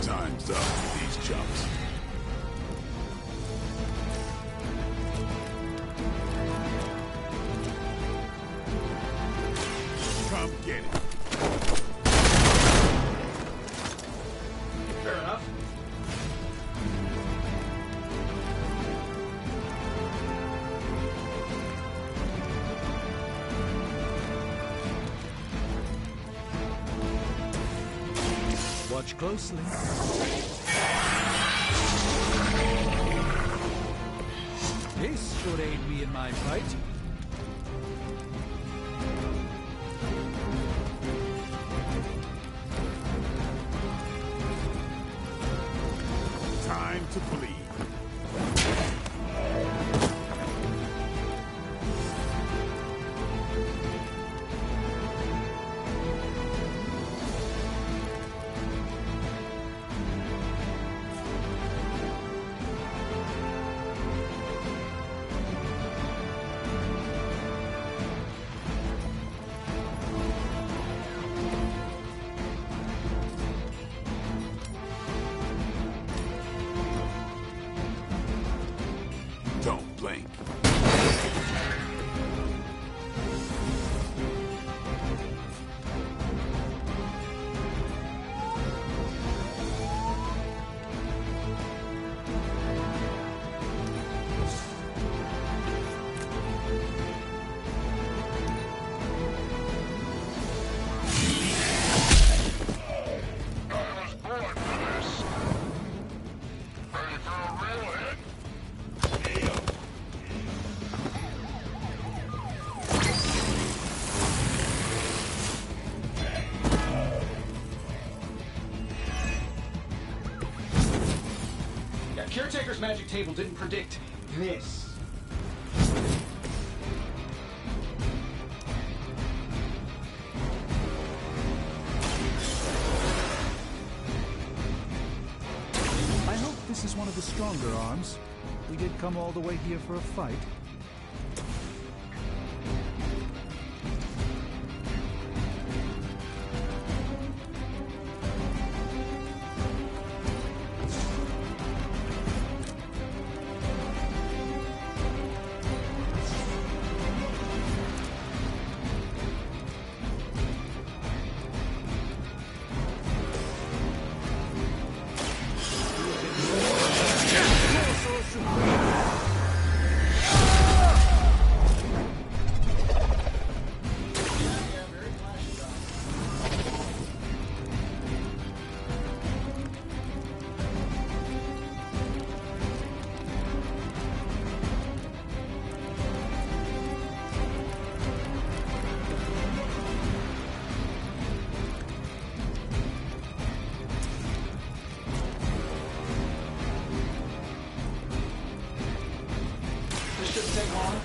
Time's up for these chumps. Come get it. Fair enough. Watch closely. This should aid me in my fight. Time to bleed. Don't blink. Yeah, Caretaker's magic table didn't predict this. I hope this is one of the stronger arms. We did come all the way here for a fight. take long.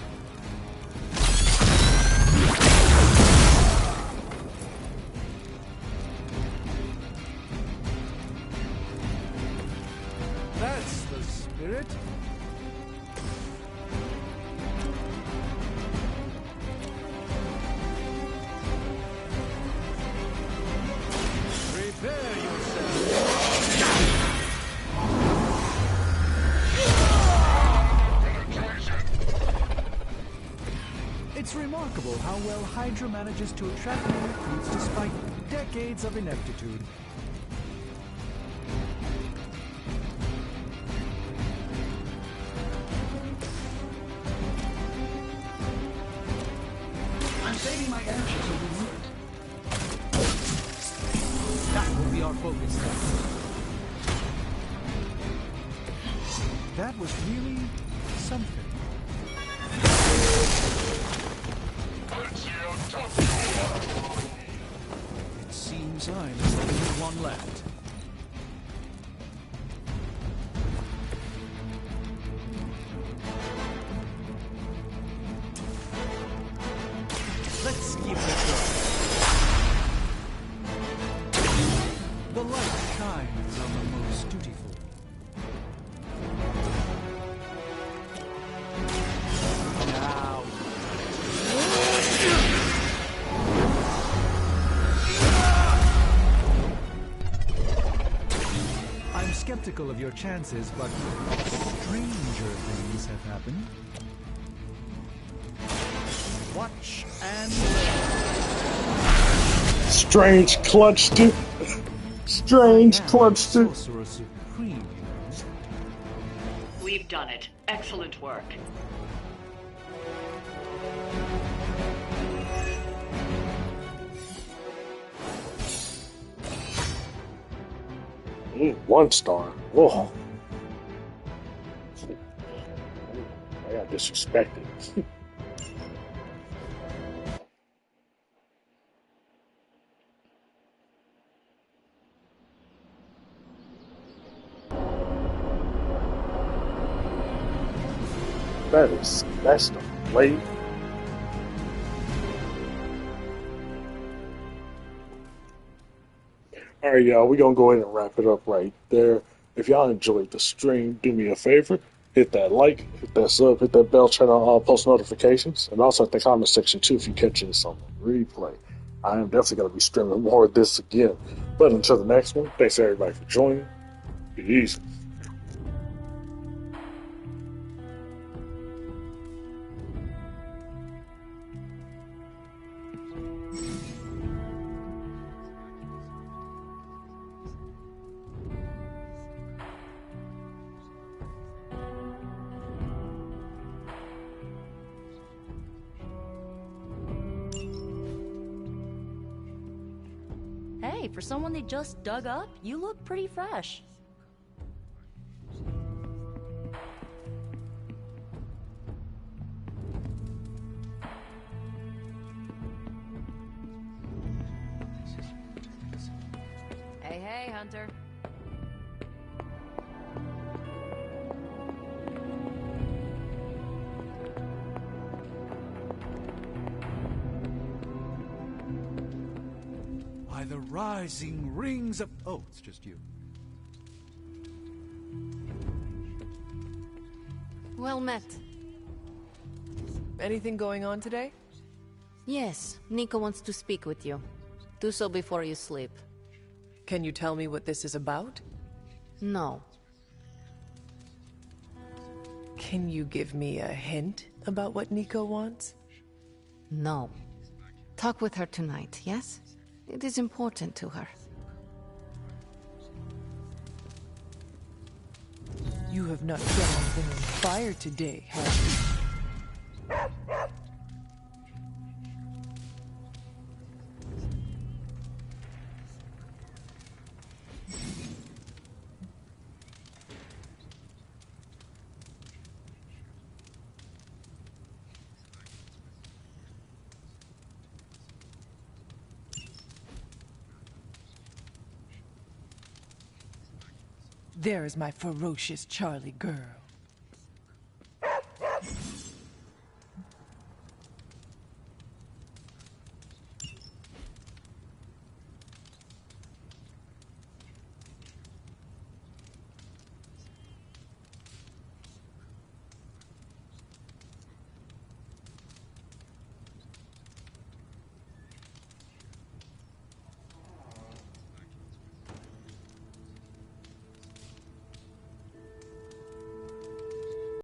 That's the spirit. Prepare It's remarkable how well Hydra manages to attract new recruits despite decades of ineptitude. I'm saving my energy to remove it. That will be our focus then. That was really something. It seems I'm the only one left. Let's give it a try. The light shines on the most dutiful. Now. I'm skeptical of your chances, but stranger things have happened. Watch and Strange clutched it. Strange clutched it. Sorcerer Supreme. We've done it. Excellent work. One star. Whoa. I got disrespected. That's the late. Alright, y'all, we're gonna go ahead and wrap it up right there. If y'all enjoyed the stream, do me a favor, hit that like, hit that sub, hit that bell, turn on post notifications, and also at the comment section too if you catch this on the replay. I am definitely gonna be streaming more of this again. But until the next one, thanks everybody for joining. Be easy. Hey, for someone they just dug up, you look pretty fresh. Hey, Hunter. By the rising rings of... Oh, it's just you. Well met. Anything going on today? Yes, Nico wants to speak with you. Do so before you sleep. Can you tell me what this is about? No. Can you give me a hint about what Nico wants? No. Talk with her tonight, yes? It is important to her. You have not set anything on fire today, have you? There is my ferocious Charlie girl.